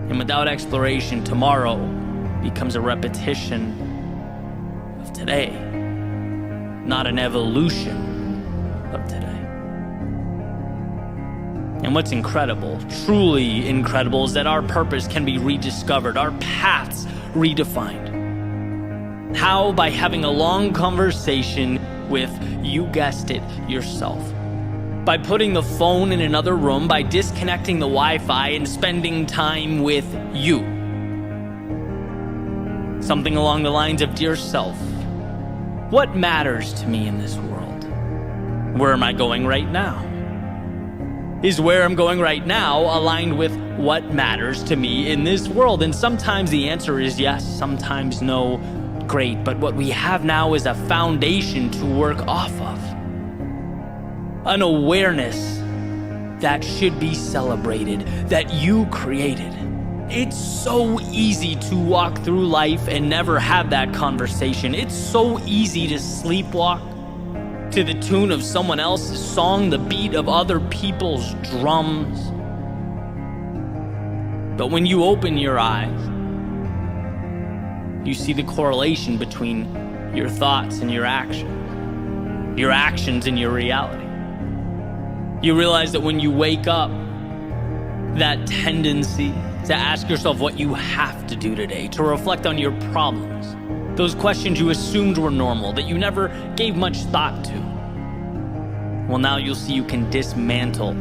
A: And without exploration, tomorrow becomes a repetition of today, not an evolution of today. And what's incredible, truly incredible, is that our purpose can be rediscovered, our paths redefined. How? By having a long conversation with, you guessed it, yourself. By putting the phone in another room, by disconnecting the Wi-Fi and spending time with you. Something along the lines of, dear self, what matters to me in this world? Where am I going right now? Is where I'm going right now aligned with what matters to me in this world? And sometimes the answer is yes, sometimes no. Great, but what we have now is a foundation to work off of. An awareness that should be celebrated, that you created. It's so easy to walk through life and never have that conversation. It's so easy to sleepwalk to the tune of someone else's song, the beat of other people's drums. But when you open your eyes, you see the correlation between your thoughts and your actions and your reality. You realize that when you wake up, that tendency to ask yourself what you have to do today, to reflect on your problems, those questions you assumed were normal, that you never gave much thought to. Well, now you'll see you can dismantle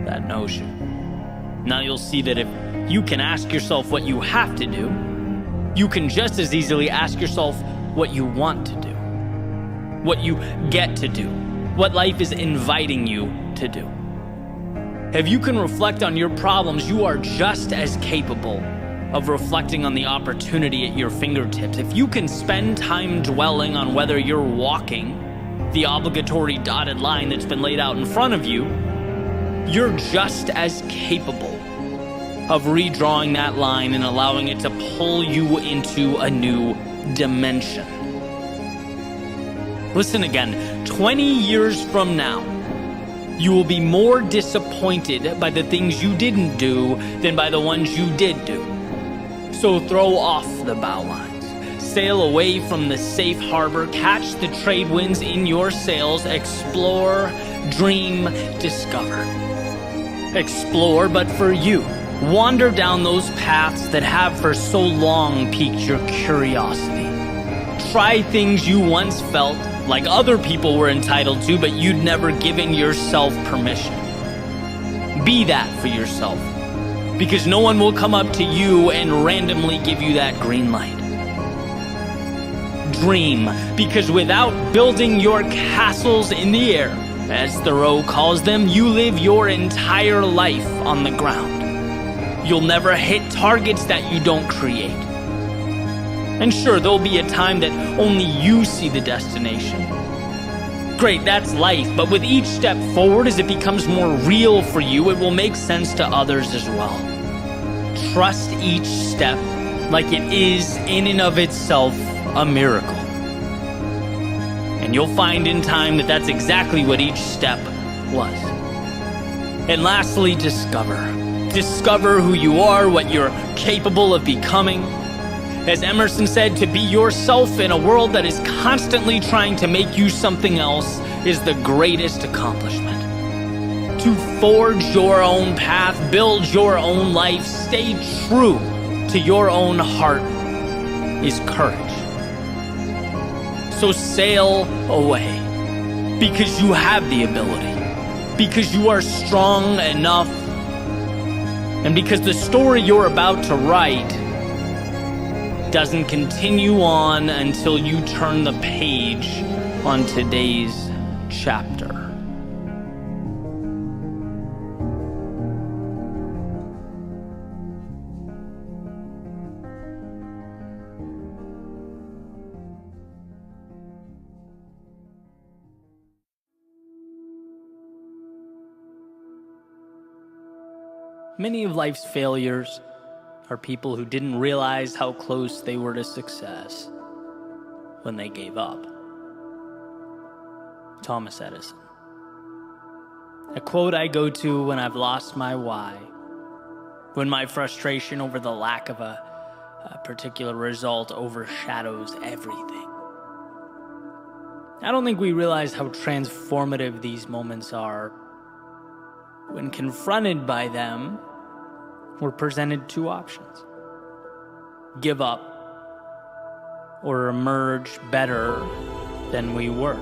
A: that notion. Now you'll see that if you can ask yourself what you have to do, you can just as easily ask yourself what you want to do, what you get to do, what life is inviting you to do. If you can reflect on your problems, you are just as capable of reflecting on the opportunity at your fingertips. If you can spend time dwelling on whether you're walking the obligatory dotted line that's been laid out in front of you, you're just as capable of redrawing that line and allowing it to pull you into a new dimension. Listen again, 20 years from now, you will be more disappointed by the things you didn't do than by the ones you did do. So throw off the bow lines, sail away from the safe harbor, catch the trade winds in your sails, explore, dream, discover. Explore, but for you. Wander down those paths that have for so long piqued your curiosity. Try things you once felt like other people were entitled to, but you'd never given yourself permission. Be that for yourself, because no one will come up to you and randomly give you that green light. Dream, because without building your castles in the air, as Thoreau calls them, you live your entire life on the ground. You'll never hit targets that you don't create. And sure, there'll be a time that only you see the destination. Great, that's life, but with each step forward, as it becomes more real for you, it will make sense to others as well. Trust each step like it is in and of itself a miracle. And you'll find in time that that's exactly what each step was. And lastly, discover. Discover who you are, what you're capable of becoming. As Emerson said, to be yourself in a world that is constantly trying to make you something else is the greatest accomplishment. To forge your own path, build your own life, stay true to your own heart is courage. So sail away, because you have the ability, because you are strong enough, and because the story you're about to write doesn't continue on until you turn the page on today's chapter. Many of life's failures are people who didn't realize how close they were to success when they gave up. Thomas Edison. A quote I go to when I've lost my why, when my frustration over the lack of a particular result overshadows everything. I don't think we realize how transformative these moments are. When confronted by them, we're presented two options: give up or emerge better than we were.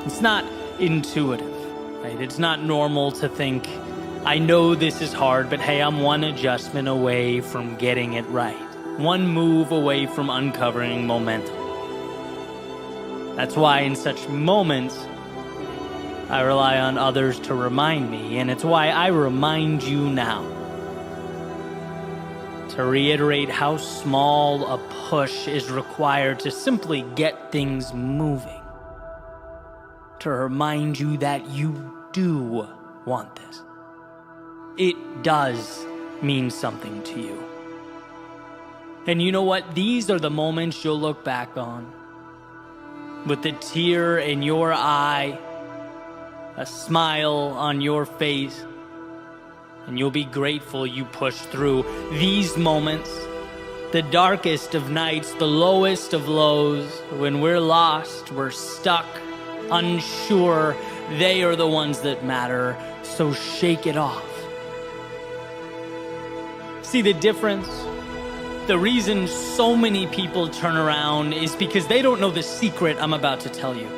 A: It's not intuitive, right? It's not normal to think, I know this is hard, but hey, I'm one adjustment away from getting it right. One move away from uncovering momentum. That's why in such moments, I rely on others to remind me, and it's why I remind you now. To reiterate how small a push is required to simply get things moving. To remind you that you do want this. It does mean something to you. And you know what? These are the moments you'll look back on with the tear in your eye, a smile on your face, and you'll be grateful you pushed through. These moments, the darkest of nights, the lowest of lows, when we're lost, we're stuck, unsure, they are the ones that matter, so shake it off. See the difference? The reason so many people turn around is because they don't know the secret I'm about to tell you.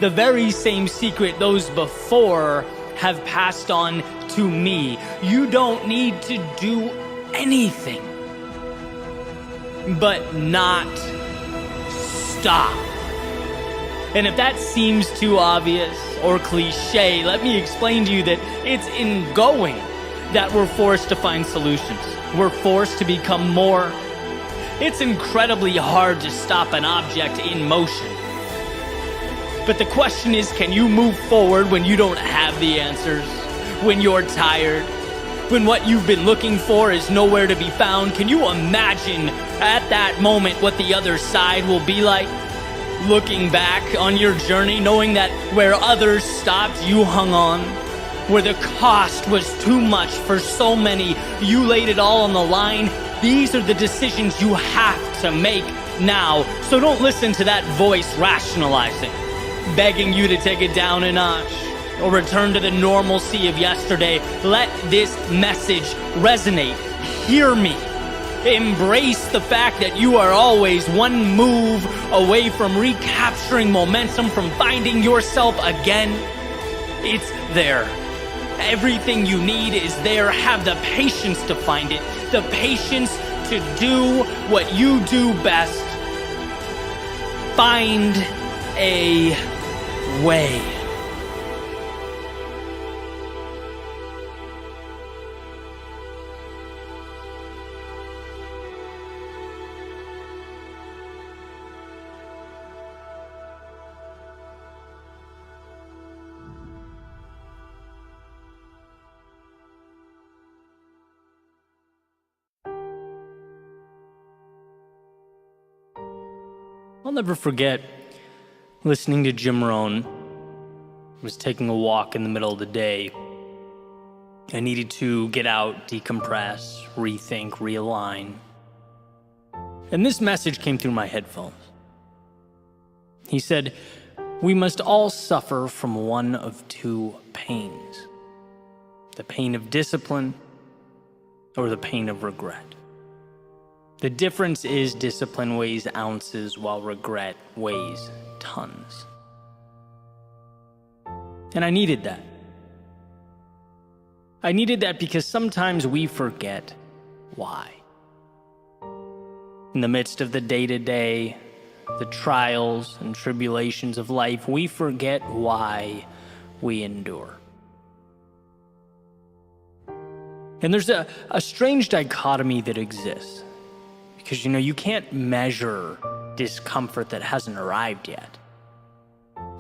A: The very same secret those before have passed on to me. You don't need to do anything but not stop. And if that seems too obvious or cliche, let me explain to you that it's in going that we're forced to find solutions. We're forced to become more. It's incredibly hard to stop an object in motion. But the question is, can you move forward when you don't have the answers? When you're tired? When what you've been looking for is nowhere to be found? Can you imagine at that moment what the other side will be like? Looking back on your journey, knowing that where others stopped, you hung on. Where the cost was too much for so many, you laid it all on the line. These are the decisions you have to make now. So don't listen to that voice rationalizing, begging you to take it down a notch. or return to the normalcy of yesterday. Let this message resonate. Hear me. Embrace the fact that you are always one move away from recapturing momentum, from finding yourself again. It's there. Everything you need is there. Have the patience to find it, the patience to do what you do best. Find a way. I'll never forget listening to Jim Rohn. I was taking a walk in the middle of the day. I needed to get out, decompress, rethink, realign. And this message came through my headphones. He said, "We must all suffer from one of two pains: the pain of discipline or the pain of regret. The difference is discipline weighs ounces while regret weighs tons." And I needed that. I needed that because sometimes we forget why. In the midst of the day-to-day, the trials and tribulations of life, we forget why we endure. And there's a strange dichotomy that exists. Because, you can't measure discomfort that hasn't arrived yet.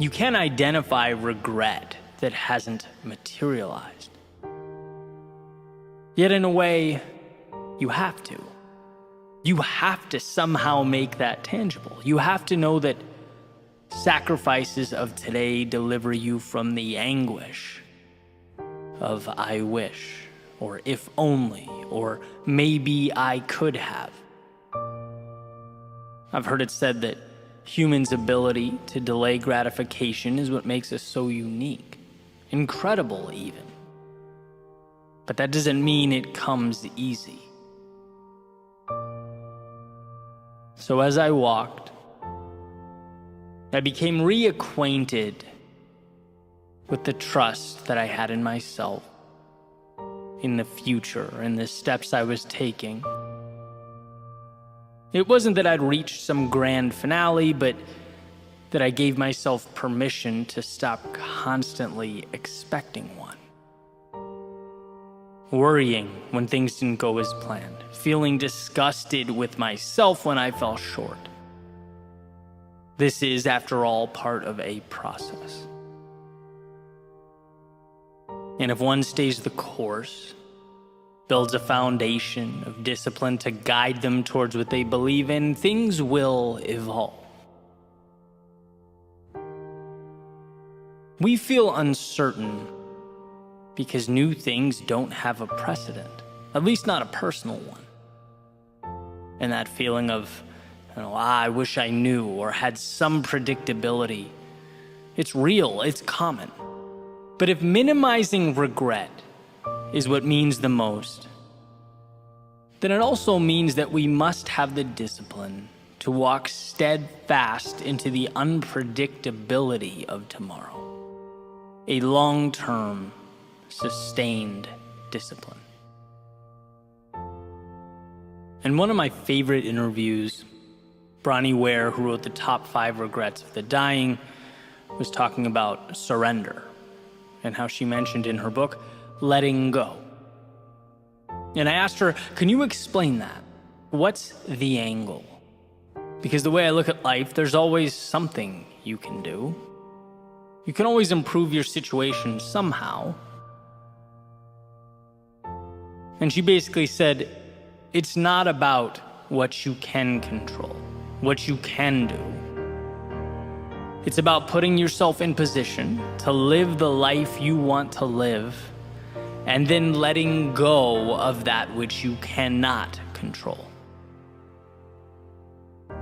A: You can't identify regret that hasn't materialized. Yet in a way, you have to. You have to somehow make that tangible. You have to know that sacrifices of today deliver you from the anguish of "I wish," or "if only," or "maybe I could have." I've heard it said that humans' ability to delay gratification is what makes us so unique, incredible even. But that doesn't mean it comes easy. So as I walked, I became reacquainted with the trust that I had in myself, in the future, and the steps I was taking. It wasn't that I'd reached some grand finale, but that I gave myself permission to stop constantly expecting one. Worrying when things didn't go as planned, feeling disgusted with myself when I fell short. This is, after all, part of a process. And if one stays the course, builds a foundation of discipline to guide them towards what they believe in, things will evolve. We feel uncertain because new things don't have a precedent, at least not a personal one. And that feeling of, I wish I knew or had some predictability, it's real, it's common. But if minimizing regret is what means the most, then it also means that we must have the discipline to walk steadfast into the unpredictability of tomorrow. A long-term, sustained discipline. In one of my favorite interviews, Bronnie Ware, who wrote the top 5 regrets of the dying, was talking about surrender and how she mentioned in her book, letting go. And I asked her, can you explain that? What's the angle? Because the way I look at life, there's always something you can do. You can always improve your situation somehow. And she basically said, it's not about what you can control, what you can do. It's about putting yourself in position to live the life you want to live, and then letting go of that which you cannot control.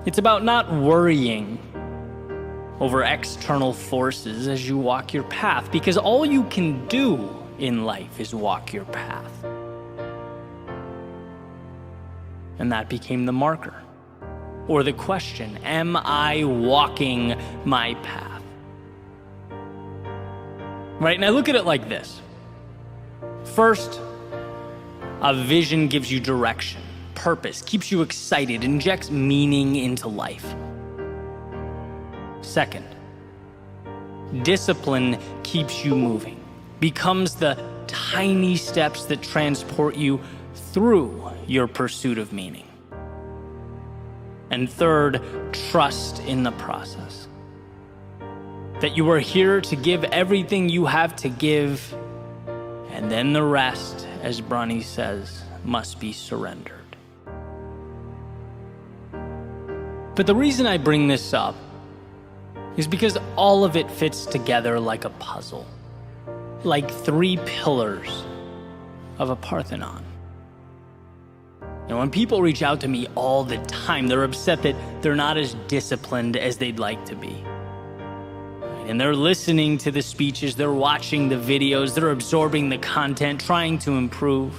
A: It's about not worrying over external forces as you walk your path, because all you can do in life is walk your path. And that became the marker, or the question: am I walking my path? Right? And I look at it like this. First, a vision gives you direction, purpose, keeps you excited, injects meaning into life. Second, discipline keeps you moving, becomes the tiny steps that transport you through your pursuit of meaning. And third, trust in the process. That you are here to give everything you have to give, and then the rest, as Bronnie says, must be surrendered. But the reason I bring this up is because all of it fits together like a puzzle, like 3 pillars of a Parthenon. And when people reach out to me all the time, they're upset that they're not as disciplined as they'd like to be. And they're listening to the speeches, they're watching the videos, they're absorbing the content, trying to improve.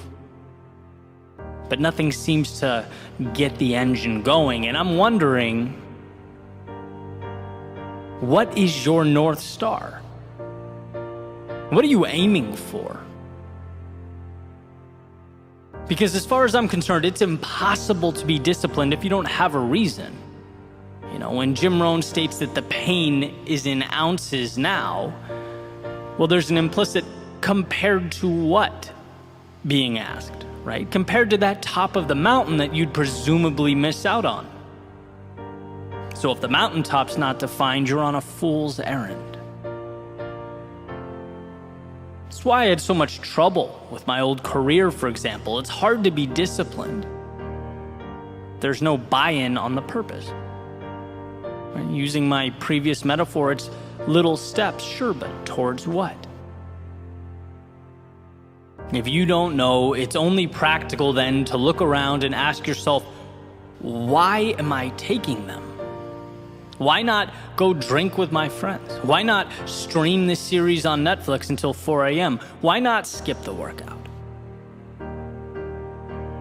A: But nothing seems to get the engine going. And I'm wondering, what is your North Star? What are you aiming for? Because as far as I'm concerned, it's impossible to be disciplined if you don't have a reason. You know, when Jim Rohn states that the pain is in ounces now, well, there's an implicit compared to what being asked, right? Compared to that top of the mountain that you'd presumably miss out on. So if the mountaintop's not defined, you're on a fool's errand. That's why I had so much trouble with my old career, for example. It's hard to be disciplined. There's no buy-in on the purpose. Right? Using my previous metaphor, it's little steps, sure, but towards what? If you don't know, it's only practical then to look around and ask yourself, why am I taking them? Why not go drink with my friends? Why not stream this series on Netflix until 4 a.m.? Why not skip the workout?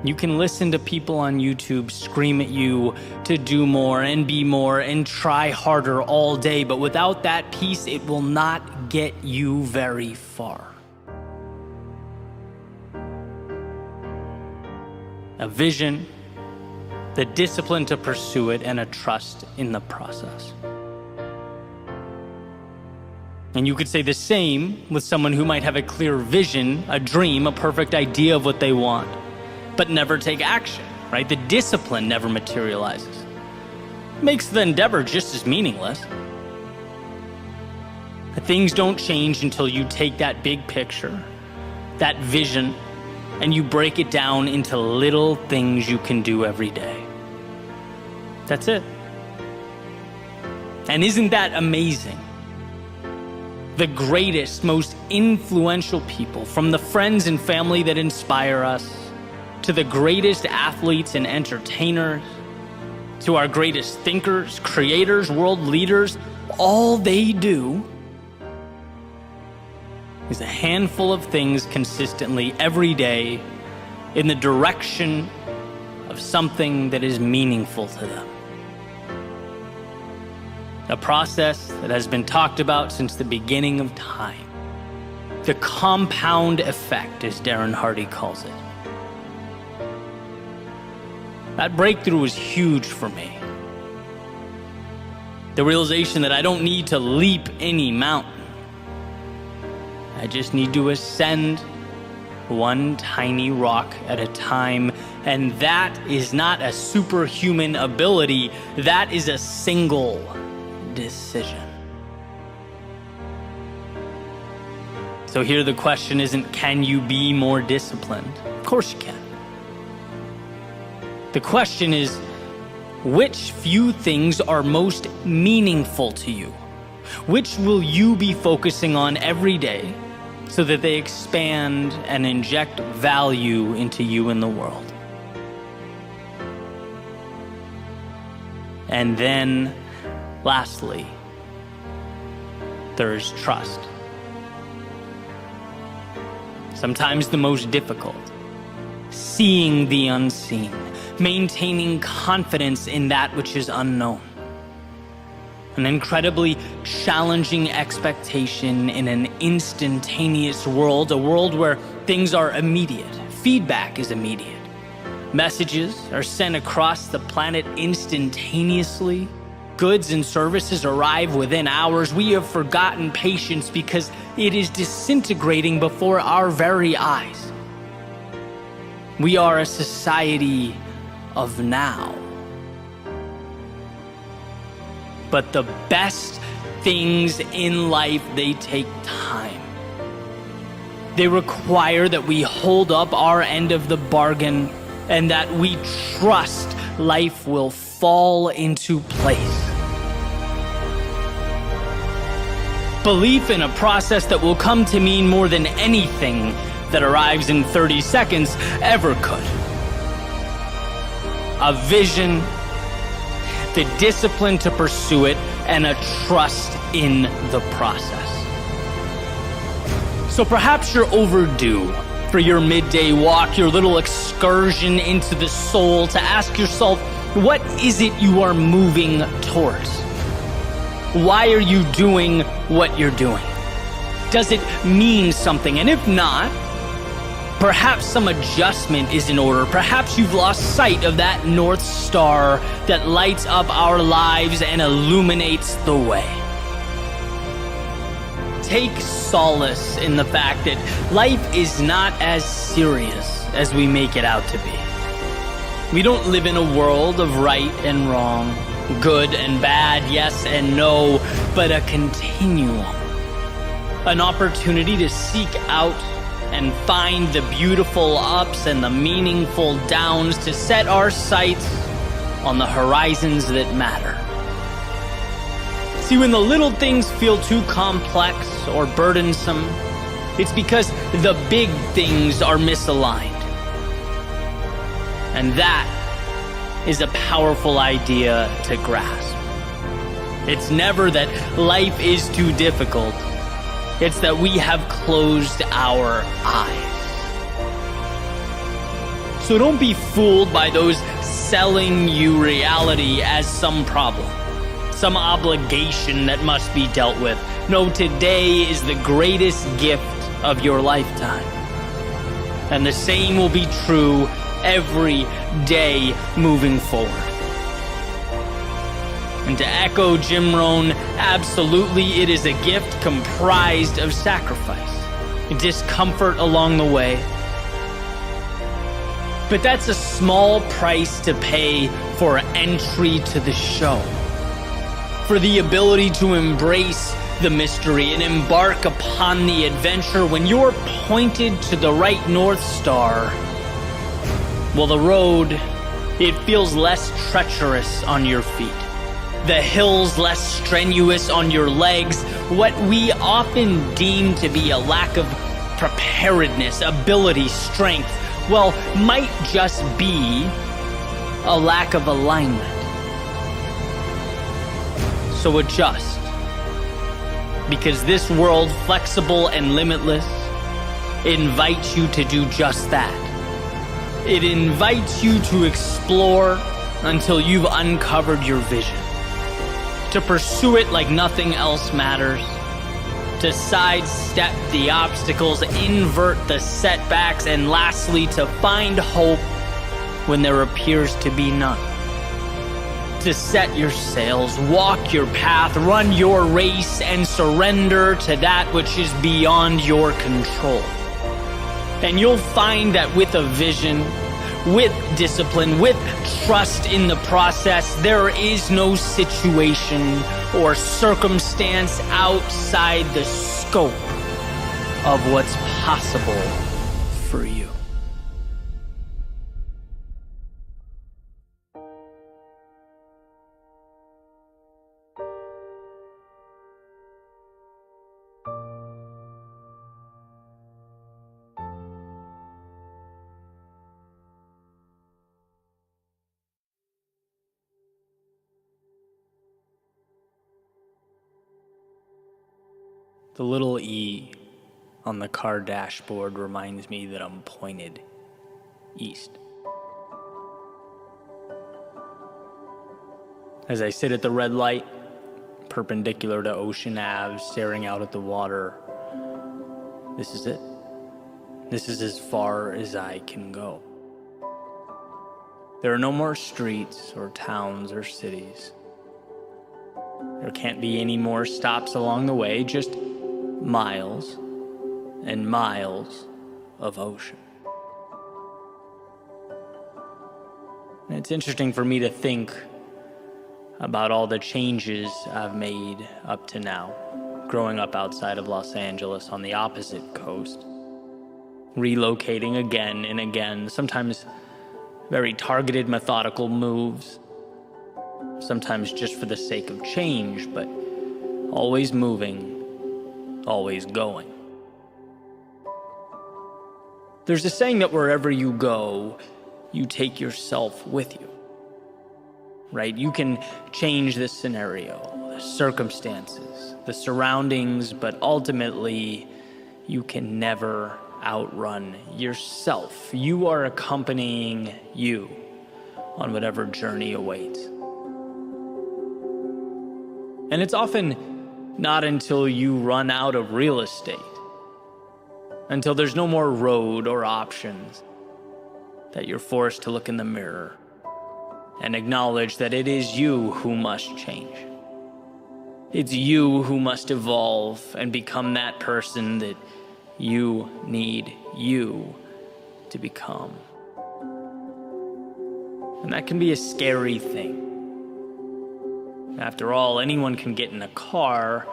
A: You can listen to people on YouTube scream at you to do more and be more and try harder all day, but without that piece, it will not get you very far. A vision, the discipline to pursue it, and a trust in the process. And you could say the same with someone who might have a clear vision, a dream, a perfect idea of what they want, but never take action, right? The discipline never materializes. Makes the endeavor just as meaningless. Things don't change until you take that big picture, that vision, and you break it down into little things you can do every day. That's it. And isn't that amazing? The greatest, most influential people, from the friends and family that inspire us, to the greatest athletes and entertainers, to our greatest thinkers, creators, world leaders, all they do is a handful of things consistently every day in the direction of something that is meaningful to them. A process that has been talked about since the beginning of time. The compound effect, as Darren Hardy calls it. That breakthrough was huge for me. The realization that I don't need to leap any mountain. I just need to ascend one tiny rock at a time, and that is not a superhuman ability, that is a single decision. So here the question isn't, can you be more disciplined? Of course you can. The question is, which few things are most meaningful to you? Which will you be focusing on every day so that they expand and inject value into you and the world? And then, lastly, there's trust. Sometimes the most difficult. Seeing the unseen, maintaining confidence in that which is unknown. An incredibly challenging expectation in an instantaneous world, a world where things are immediate, feedback is immediate. Messages are sent across the planet instantaneously. Goods and services arrive within hours. We have forgotten patience because it is disintegrating before our very eyes. We are a society of now. But the best things in life, they take time. They require that we hold up our end of the bargain and that we trust life will fall into place. Belief in a process that will come to mean more than anything that arrives in 30 seconds ever could. A vision, the discipline to pursue it, and a trust in the process. So perhaps you're overdue for your midday walk, your little excursion into the soul, to ask yourself, what is it you are moving towards? Why are you doing what you're doing? Does it mean something? And if not, perhaps some adjustment is in order. Perhaps you've lost sight of that North Star that lights up our lives and illuminates the way. Take solace in the fact that life is not as serious as we make it out to be. We don't live in a world of right and wrong, good and bad, yes and no, but a continuum. An opportunity to seek out and find the beautiful ups and the meaningful downs, to set our sights on the horizons that matter. See, when the little things feel too complex or burdensome, it's because the big things are misaligned. And that is a powerful idea to grasp. It's never that life is too difficult. It's that we have closed our eyes. So don't be fooled by those selling you reality as some problem, some obligation that must be dealt with. No, today is the greatest gift of your lifetime. And the same will be true every day moving forward. And to echo Jim Rohn, absolutely it is a gift comprised of sacrifice, discomfort along the way. But that's a small price to pay for entry to the show. For the ability to embrace the mystery and embark upon the adventure when you're pointed to the right North Star. Well, the road, it feels less treacherous on your feet. The hills less strenuous on your legs. What we often deem to be a lack of preparedness, ability, strength, well, might just be a lack of alignment. So adjust. Because this world, flexible and limitless, invites you to do just that. It invites you to explore until you've uncovered your vision. To pursue it like nothing else matters. To sidestep the obstacles, invert the setbacks, and lastly, to find hope when there appears to be none. To set your sails, walk your path, run your race, and surrender to that which is beyond your control. And you'll find that with a vision, with discipline, with trust in the process, there is no situation or circumstance outside the scope of what's possible for you. The little E on the car dashboard reminds me that I'm pointed east. As I sit at the red light, perpendicular to Ocean Ave, staring out at the water, this is it. This is as far as I can go. There are no more streets or towns or cities. There can't be any more stops along the way, just miles and miles of ocean. And it's interesting for me to think about all the changes I've made up to now, growing up outside of Los Angeles on the opposite coast, relocating again and again, sometimes very targeted, methodical moves, sometimes just for the sake of change, but always moving, always going. There's a saying that wherever you go, you take yourself with you, right? You can change the scenario, the circumstances, the surroundings, but ultimately, you can never outrun yourself. You are accompanying you on whatever journey awaits. And it's often not until you run out of real estate, until there's no more road or options, that you're forced to look in the mirror and acknowledge that it is you who must change. It's you who must evolve and become that person that you need you to become. And that can be a scary thing. After all, anyone can get in a car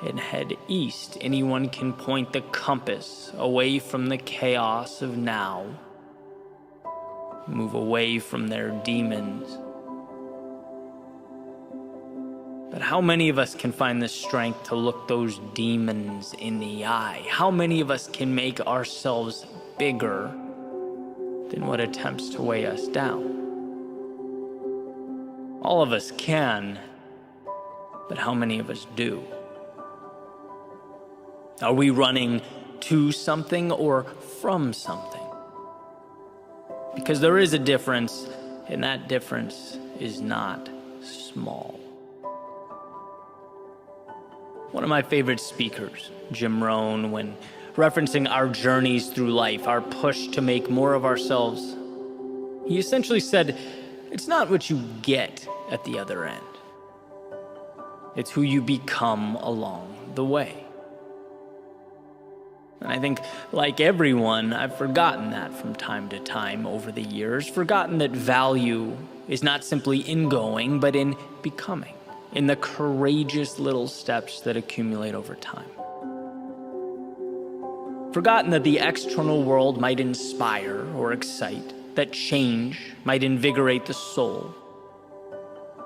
A: and head east. Anyone can point the compass away from the chaos of now, move away from their demons. But how many of us can find the strength to look those demons in the eye? How many of us can make ourselves bigger than what attempts to weigh us down? All of us can, but how many of us do? Are we running to something or from something? Because there is a difference, and that difference is not small. One of my favorite speakers, Jim Rohn, when referencing our journeys through life, our push to make more of ourselves, he essentially said, it's not what you get at the other end. It's who you become along the way. And I think, like everyone, I've forgotten that from time to time over the years, forgotten that value is not simply in going, but in becoming, in the courageous little steps that accumulate over time. Forgotten that the external world might inspire or excite, that change might invigorate the soul,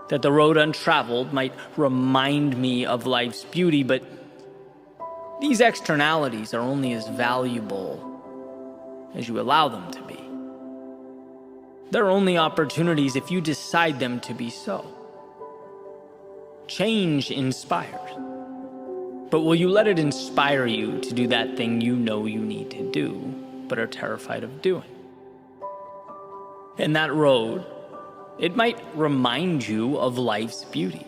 A: that the road untraveled might remind me of life's beauty, but these externalities are only as valuable as you allow them to be. They're only opportunities if you decide them to be so. Change inspires, but will you let it inspire you to do that thing you know you need to do, but are terrified of doing? And that road, it might remind you of life's beauty.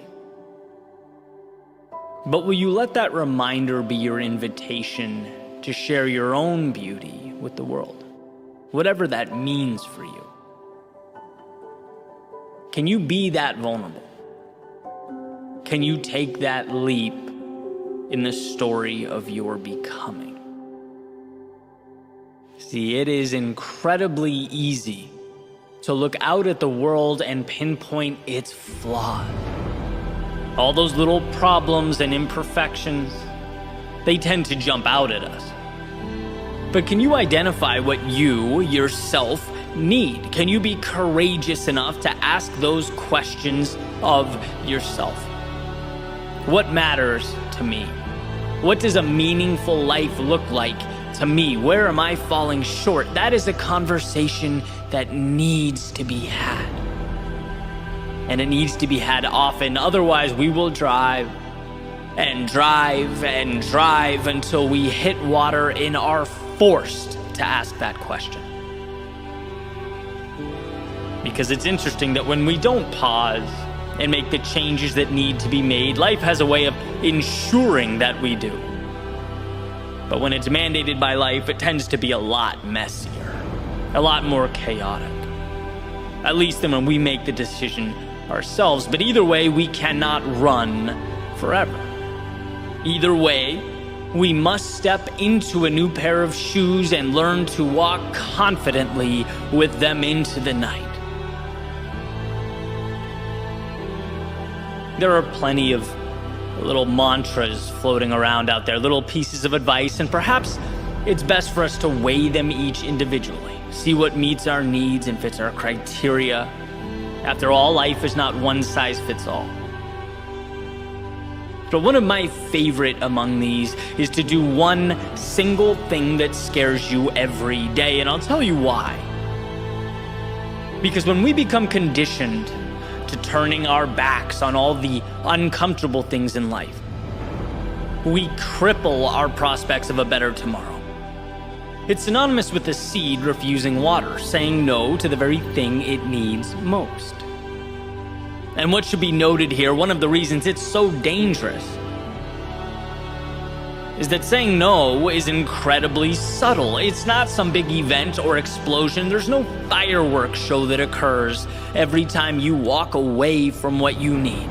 A: But will you let that reminder be your invitation to share your own beauty with the world, whatever that means for you? Can you be that vulnerable? Can you take that leap in the story of your becoming? See, it is incredibly easy to look out at the world and pinpoint its flaws. All those little problems and imperfections, they tend to jump out at us. But can you identify what you, yourself, need? Can you be courageous enough to ask those questions of yourself? What matters to me? What does a meaningful life look like to me? Where am I falling short? That is a conversation that needs to be had. And it needs to be had often. Otherwise, we will drive and drive until we hit water and are forced to ask that question. Because it's interesting that when we don't pause and make the changes that need to be made, life has a way of ensuring that we do. But when it's mandated by life, it tends to be a lot messier, a lot more chaotic. At least than when we make the decision ourselves. But either way, we cannot run forever. Either way, we must step into a new pair of shoes and learn to walk confidently with them into the night. There are plenty of little mantras floating around out there, little pieces of advice, and perhaps it's best for us to weigh them each individually, see what meets our needs and fits our criteria. After all, life is not one size fits all. But one of my favorite among these is to do one single thing that scares you every day, and I'll tell you why. Because when we become conditioned to turning our backs on all the uncomfortable things in life, we cripple our prospects of a better tomorrow. It's synonymous with the seed refusing water, saying no to the very thing it needs most. And what should be noted here, one of the reasons it's so dangerous, is that saying no is incredibly subtle. It's not some big event or explosion. There's no fireworks show that occurs every time you walk away from what you need.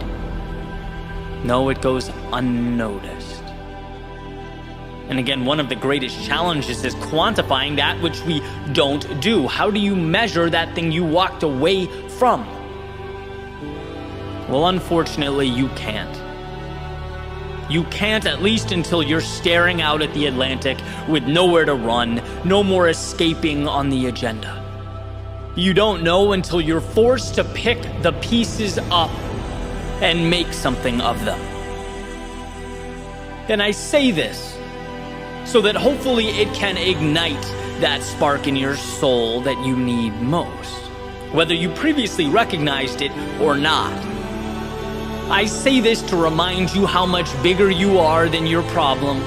A: No, it goes unnoticed. And again, one of the greatest challenges is quantifying that which we don't do. How do you measure that thing you walked away from? Well, unfortunately, you can't. You can't, at least until you're staring out at the Atlantic with nowhere to run, no more escaping on the agenda. You don't know until you're forced to pick the pieces up and make something of them. And I say this so that hopefully it can ignite that spark in your soul that you need most, whether you previously recognized it or not. I say this to remind you how much bigger you are than your problems,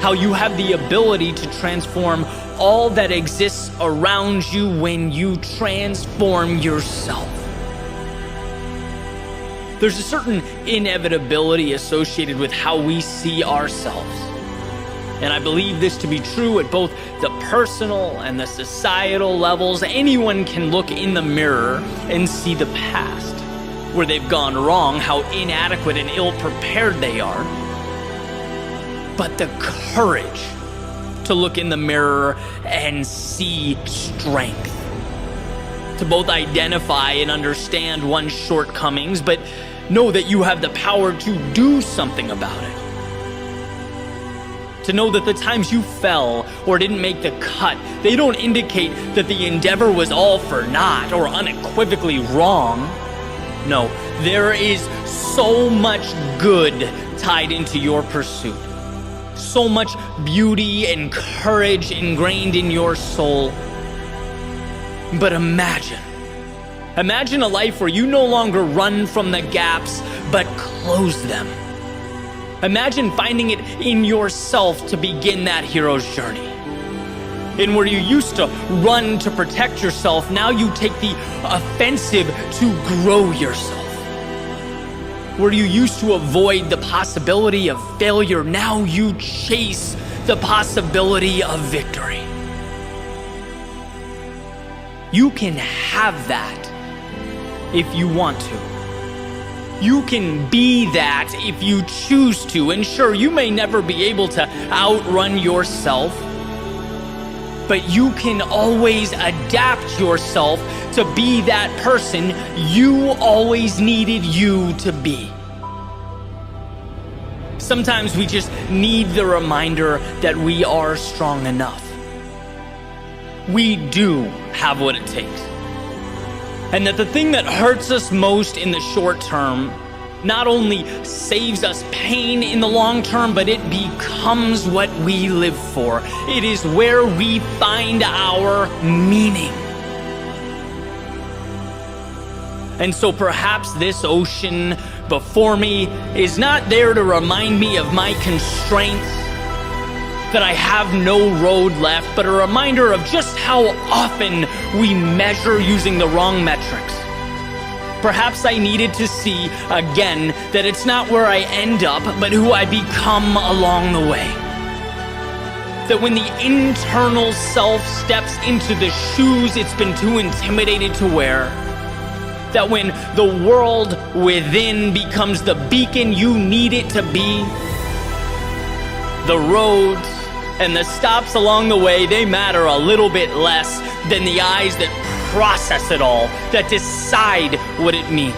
A: how you have the ability to transform all that exists around you when you transform yourself. There's a certain inevitability associated with how we see ourselves. And I believe this to be true at both the personal and the societal levels. Anyone can look in the mirror and see the past, where they've gone wrong, how inadequate and ill-prepared they are. But the courage to look in the mirror and see strength, to both identify and understand one's shortcomings, but know that you have the power to do something about it. To know that the times you fell or didn't make the cut, they don't indicate that the endeavor was all for naught or unequivocally wrong. No, there is so much good tied into your pursuit. So much beauty and courage ingrained in your soul. But imagine a life where you no longer run from the gaps, but close them. Imagine finding it in yourself to begin that hero's journey. And where you used to run to protect yourself, now you take the offensive to grow yourself. Where you used to avoid the possibility of failure, now you chase the possibility of victory. You can have that if you want to. You can be that if you choose to. And sure, you may never be able to outrun yourself, but you can always adapt yourself to be that person you always needed you to be. Sometimes we just need the reminder that we are strong enough. We do have what it takes. And that the thing that hurts us most in the short term not only saves us pain in the long term, but it becomes what we live for. It is where we find our meaning. And so perhaps this ocean before me is not there to remind me of my constraints, that I have no road left, but a reminder of just how often we measure using the wrong metrics. Perhaps I needed to see again that it's not where I end up, but who I become along the way. That when the internal self steps into the shoes it's been too intimidated to wear, that when the world within becomes the beacon you need it to be, the roads and the stops along the way, they matter a little bit less than the eyes that process it all, that decide what it means,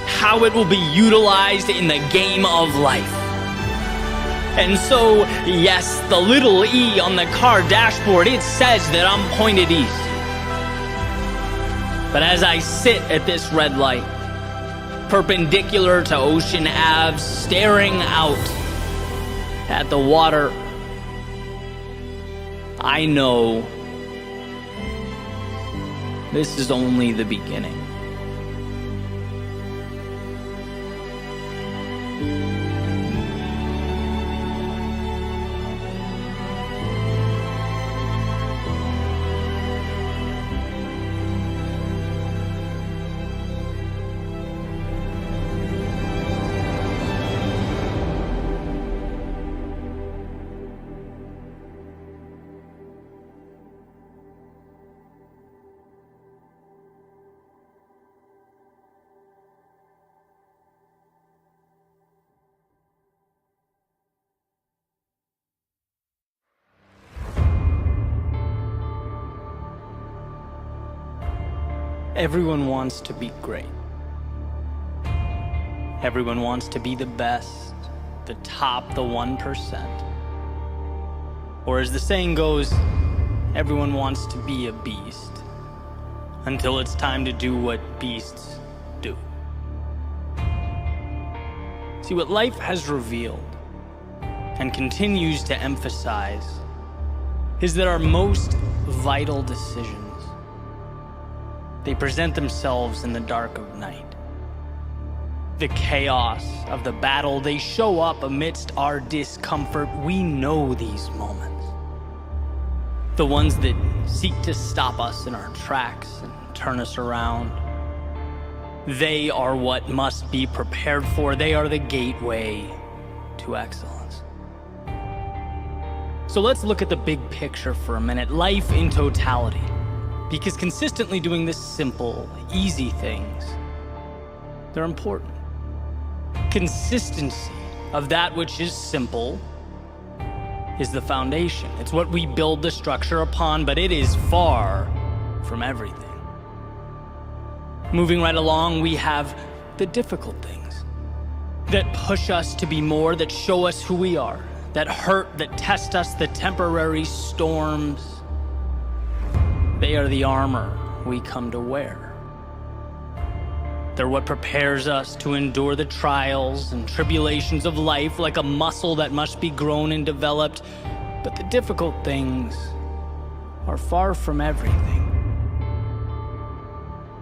A: how it will be utilized in the game of life. And so, yes, the little E on the car dashboard, it says that I'm pointed east. But as I sit at this red light, perpendicular to Ocean Ave, staring out at the water, I know this is only the beginning. Everyone wants to be great. Everyone wants to be the best, the top, the 1%. Or as the saying goes, everyone wants to be a beast until it's time to do what beasts do. See, what life has revealed and continues to emphasize is that our most vital decisions, they present themselves in the dark of night. The chaos of the battle, they show up amidst our discomfort. We know these moments. The ones that seek to stop us in our tracks and turn us around. They are what must be prepared for. They are the gateway to excellence. So let's look at the big picture for a minute. Life in totality. Because consistently doing the simple, easy things, they're important. Consistency of that which is simple is the foundation. It's what we build the structure upon, but it is far from everything. Moving right along, we have the difficult things that push us to be more, that show us who we are, that hurt, that test us, the temporary storms. They are the armor we come to wear. They're what prepares us to endure the trials and tribulations of life like a muscle that must be grown and developed. But the difficult things are far from everything.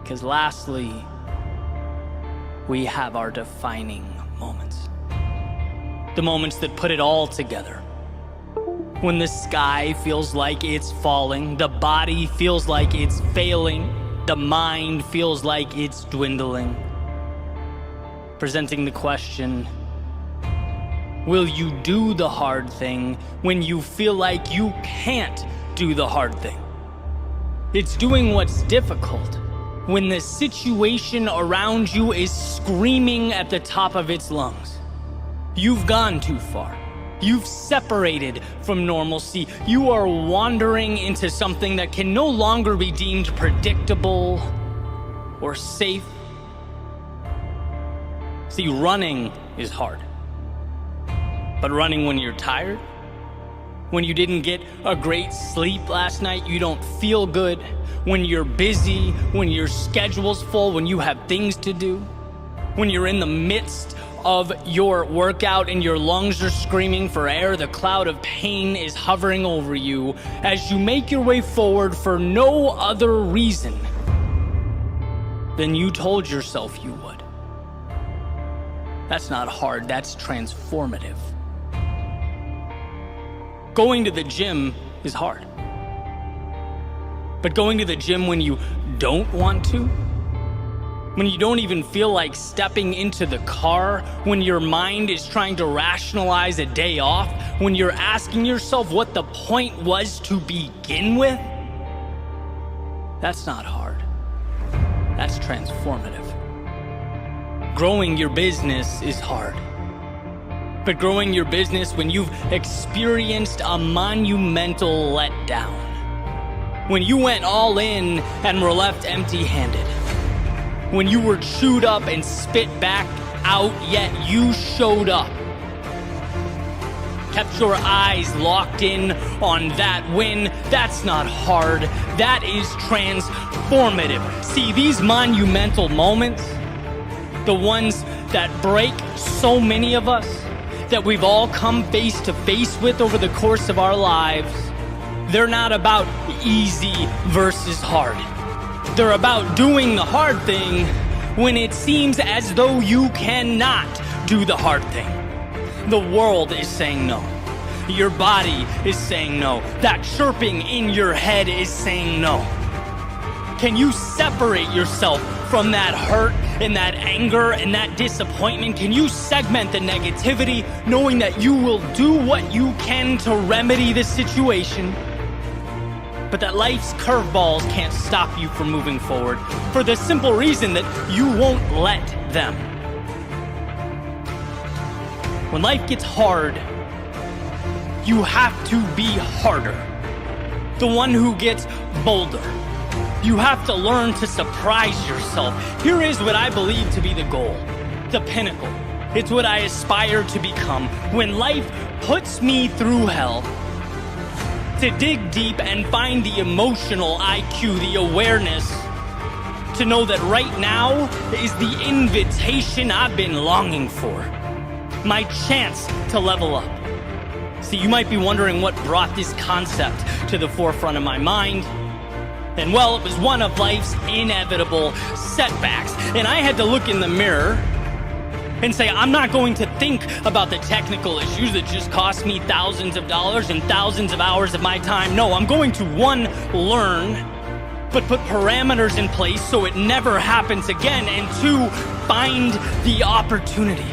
A: Because lastly, we have our defining moments. The moments that put it all together. When the sky feels like it's falling, the body feels like it's failing, the mind feels like it's dwindling. Presenting the question, will you do the hard thing when you feel like you can't do the hard thing? It's doing what's difficult when the situation around you is screaming at the top of its lungs. You've gone too far. You've separated from normalcy. You are wandering into something that can no longer be deemed predictable or safe. See, running is hard. But running when you're tired, when you didn't get a great sleep last night, you don't feel good, when you're busy, when your schedule's full, when you have things to do, when you're in the midst of your workout and your lungs are screaming for air, the cloud of pain is hovering over you as you make your way forward for no other reason than you told yourself you would. That's not hard, that's transformative. Going to the gym is hard. But going to the gym when you don't want to, when you don't even feel like stepping into the car, when your mind is trying to rationalize a day off, when you're asking yourself what the point was to begin with, that's not hard. That's transformative. Growing your business is hard. But growing your business when you've experienced a monumental letdown, when you went all in and were left empty-handed, when you were chewed up and spit back out, yet you showed up, kept your eyes locked in on that win, that's not hard, that is transformative. See, these monumental moments, the ones that break so many of us, that we've all come face to face with over the course of our lives, they're not about easy versus hard. They're about doing the hard thing when it seems as though you cannot do the hard thing. The world is saying no. Your body is saying no. That chirping in your head is saying no. Can you separate yourself from that hurt and that anger and that disappointment? Can you segment the negativity, knowing that you will do what you can to remedy the situation, but that life's curveballs can't stop you from moving forward for the simple reason that you won't let them? When life gets hard, you have to be harder. The one who gets bolder. You have to learn to surprise yourself. Here is what I believe to be the goal, the pinnacle. It's what I aspire to become. When life puts me through hell, to dig deep and find the emotional IQ, the awareness, to know that right now is the invitation I've been longing for. My chance to level up. See, you might be wondering what brought this concept to the forefront of my mind. And well, it was one of life's inevitable setbacks. And I had to look in the mirror and say, I'm not going to think about the technical issues that just cost me thousands of dollars and thousands of hours of my time. No, I'm going to, one, learn, but put parameters in place so it never happens again. And two, find the opportunity.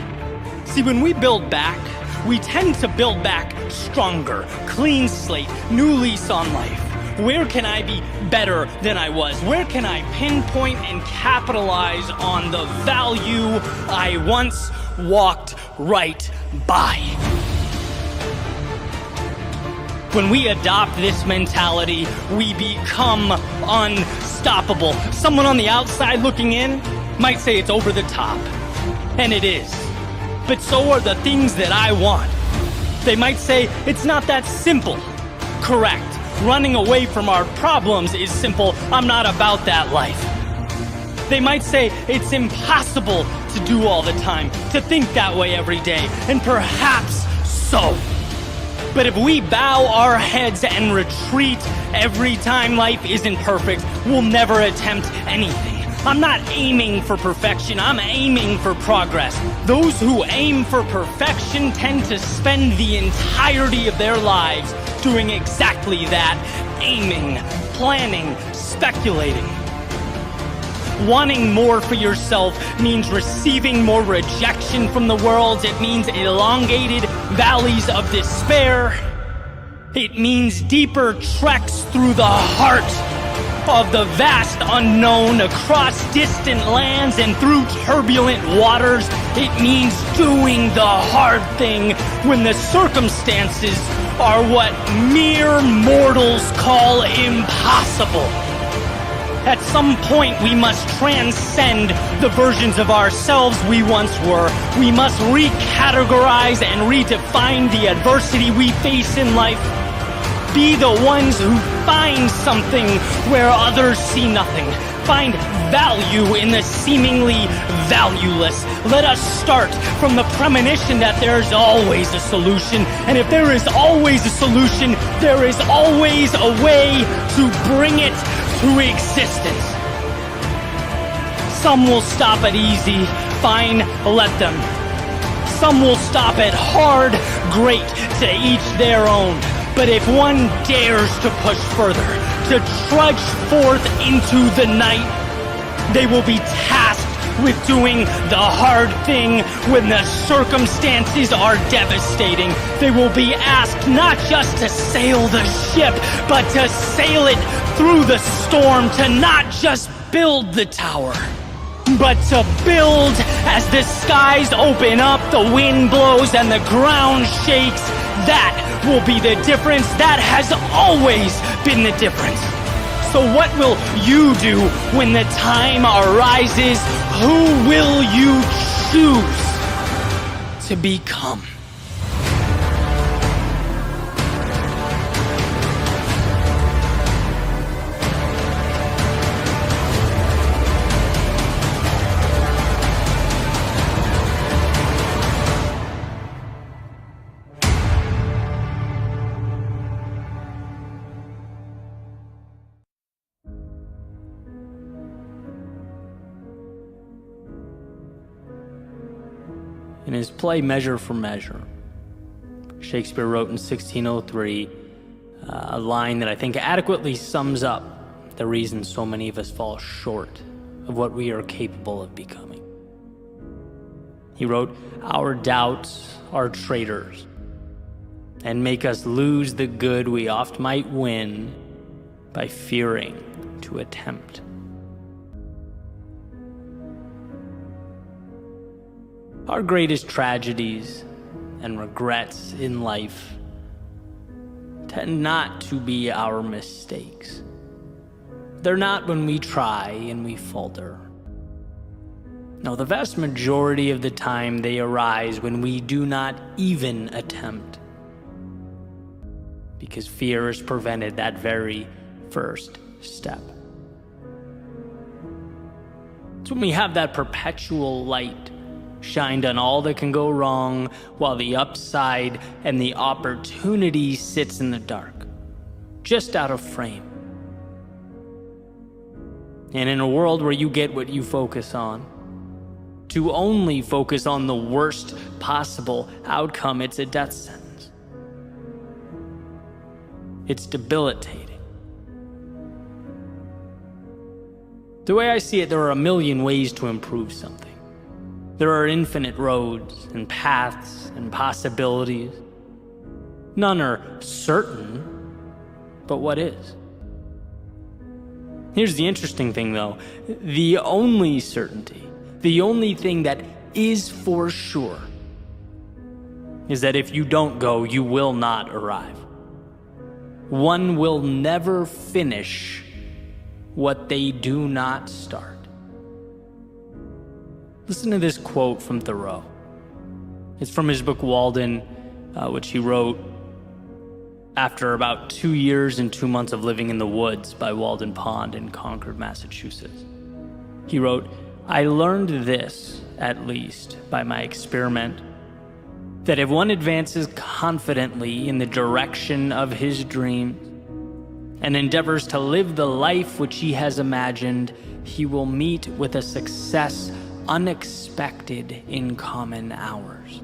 A: See, when we build back, we tend to build back stronger, clean slate, new lease on life. Where can I be better than I was? Where can I pinpoint and capitalize on the value I once walked right by? When we adopt this mentality, we become unstoppable. Someone on the outside looking in might say it's over the top, and it is. But so are the things that I want. They might say it's not that simple. Correct. Running away from our problems is simple. I'm not about that life. They might say it's impossible to do all the time, to think that way every day, and perhaps so. But if we bow our heads and retreat every time life isn't perfect, we'll never attempt anything. I'm not aiming for perfection, I'm aiming for progress. Those who aim for perfection tend to spend the entirety of their lives doing exactly that, aiming, planning, speculating. Wanting more for yourself means receiving more rejection from the world. It means elongated valleys of despair. It means deeper treks through the heart of the vast unknown, across distant lands and through turbulent waters. It means doing the hard thing when the circumstances are what mere mortals call impossible. At some point, we must transcend the versions of ourselves we once were. We must recategorize and redefine the adversity we face in life. Be the ones who find something where others see nothing. Find value in the seemingly valueless. Let us start from the premonition that there is always a solution. And if there is always a solution, there is always a way to bring it to existence. Some will stop at easy, fine, let them. Some will stop at hard, great, to each their own. But if one dares to push further, to trudge forth into the night, they will be tasked with doing the hard thing when the circumstances are devastating. They will be asked not just to sail the ship, but to sail it through the storm, to not just build the tower, but to build as the skies open up, the wind blows, and the ground shakes. That will be the difference. That has always been the difference. So what will you do when the time arises? Who will you choose to become? In his play Measure for Measure, Shakespeare wrote in 1603 a line that I think adequately sums up the reason so many of us fall short of what we are capable of becoming. He wrote, "Our doubts are traitors, and make us lose the good we oft might win by fearing to attempt." Our greatest tragedies and regrets in life tend not to be our mistakes. They're not when we try and we falter. No, the vast majority of the time they arise when we do not even attempt, because fear has prevented that very first step. It's when we have that perpetual light shined on all that can go wrong, while the upside and the opportunity sits in the dark, just out of frame. And in a world where you get what you focus on, to only focus on the worst possible outcome, it's a death sentence. It's debilitating. The way I see it, there are a million ways to improve something. There are infinite roads and paths and possibilities. None are certain, but what is? Here's the interesting thing, though. The only certainty, the only thing that is for sure, is that if you don't go, you will not arrive. One will never finish what they do not start. Listen to this quote from Thoreau. It's from his book Walden, which he wrote after about 2 years and 2 months of living in the woods by Walden Pond in Concord, Massachusetts. He wrote, "I learned this, at least, by my experiment, that if one advances confidently in the direction of his dreams and endeavors to live the life which he has imagined, he will meet with a success unexpected in common hours.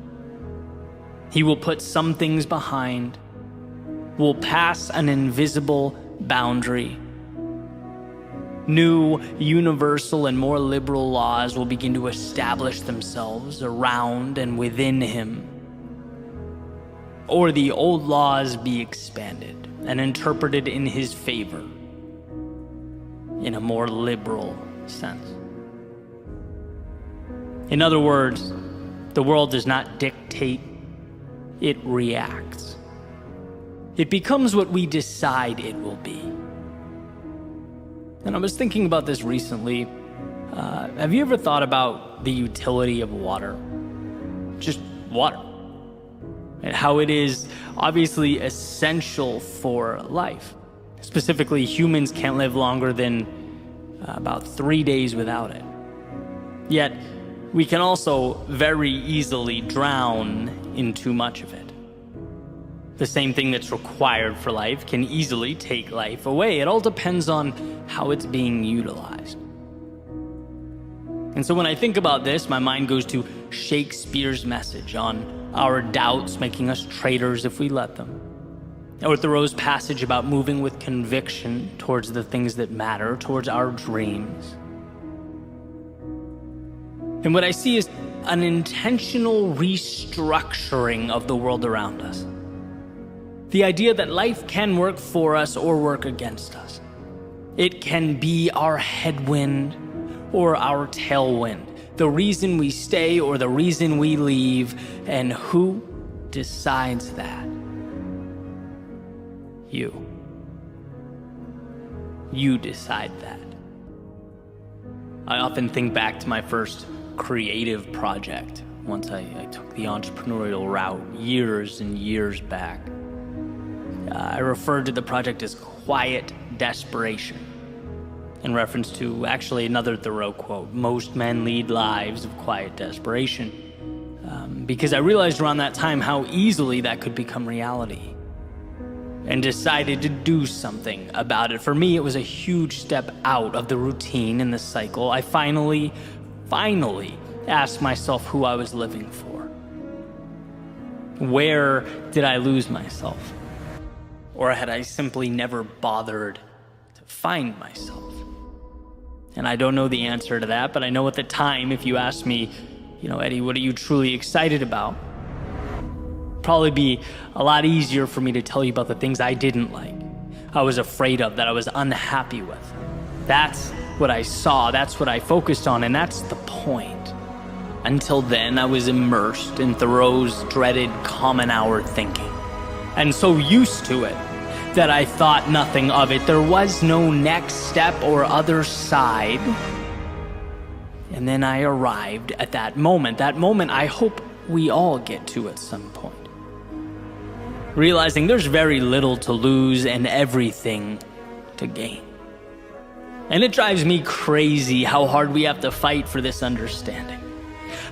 A: He will put some things behind, will pass an invisible boundary. New, universal, and more liberal laws will begin to establish themselves around and within him. Or the old laws be expanded and interpreted in his favor in a more liberal sense." In other words, the world does not dictate, it reacts. It becomes what we decide it will be. And I was thinking about this recently. Have you ever thought about the utility of water? Just water. And how it is obviously essential for life. Specifically, humans can't live longer than about 3 days without it. Yet, we can also very easily drown in too much of it. The same thing that's required for life can easily take life away. It all depends on how it's being utilized. And so when I think about this, my mind goes to Shakespeare's message on our doubts making us traitors if we let them, or Thoreau's passage about moving with conviction towards the things that matter, towards our dreams. And what I see is an intentional restructuring of the world around us. The idea that life can work for us or work against us. It can be our headwind or our tailwind, the reason we stay or the reason we leave, and who decides that? You. You decide that. I often think back to my first creative project once I took the entrepreneurial route years and years back. I referred to the project as Quiet Desperation, in reference to actually another Thoreau quote, "Most men lead lives of quiet desperation," because I realized around that time how easily that could become reality, and decided to do something about it. For me, it was a huge step out of the routine and the cycle. I finally asked myself who I was living for. Where did I lose myself? Or had I simply never bothered to find myself? And I don't know the answer to that, but I know at the time, if you asked me, Eddie, what are you truly excited about? Probably be a lot easier for me to tell you about the things I didn't like, I was afraid of, that I was unhappy with. That's what I saw, that's what I focused on, and that's the point. Until then, I was immersed in Thoreau's dreaded common hour thinking, and so used to it that I thought nothing of it. There was no next step or other side. And then I arrived at that moment I hope we all get to at some point. Realizing there's very little to lose and everything to gain. And it drives me crazy how hard we have to fight for this understanding.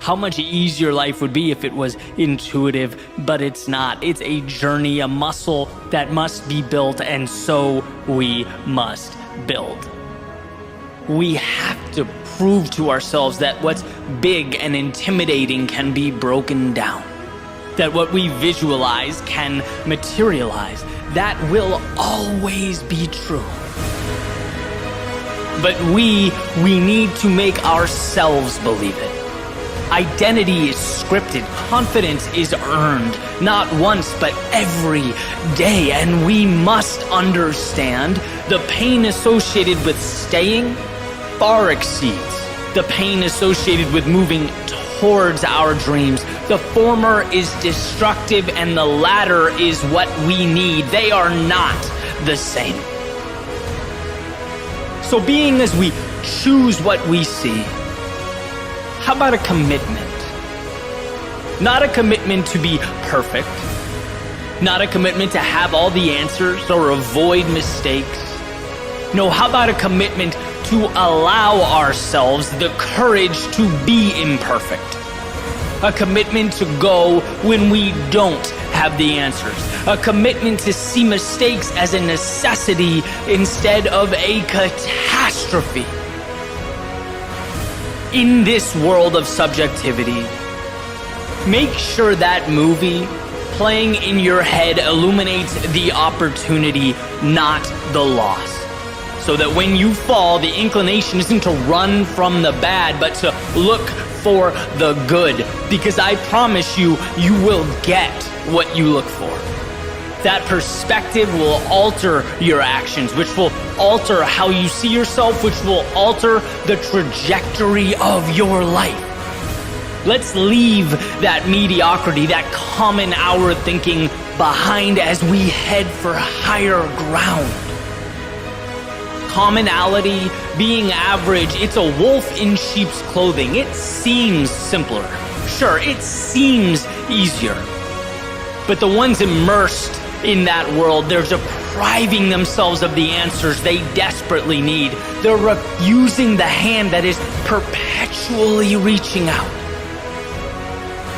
A: How much easier life would be if it was intuitive, but it's not. It's a journey, a muscle that must be built, and so we must build. We have to prove to ourselves that what's big and intimidating can be broken down. That what we visualize can materialize. That will always be true. But we need to make ourselves believe it. Identity is scripted, confidence is earned, not once, but every day. And we must understand the pain associated with staying far exceeds the pain associated with moving towards our dreams. The former is destructive and the latter is what we need. They are not the same. So being as we choose what we see, how about a commitment? Not a commitment to be perfect. Not a commitment to have all the answers or avoid mistakes. No, how about a commitment to allow ourselves the courage to be imperfect? A commitment to go when we don't have the answers. A commitment to see mistakes as a necessity instead of a catastrophe. In this world of subjectivity, make sure that movie playing in your head illuminates the opportunity, not the loss. So that when you fall, the inclination isn't to run from the bad, but to look for the good. Because I promise you, you will get what you look for. That perspective will alter your actions, which will alter how you see yourself, which will alter the trajectory of your life. Let's leave that mediocrity, that common hour thinking behind as we head for higher ground. Commonality, being average, it's a wolf in sheep's clothing. It seems simpler. Sure, it seems easier. But the ones immersed in that world, they're depriving themselves of the answers they desperately need. They're refusing the hand that is perpetually reaching out.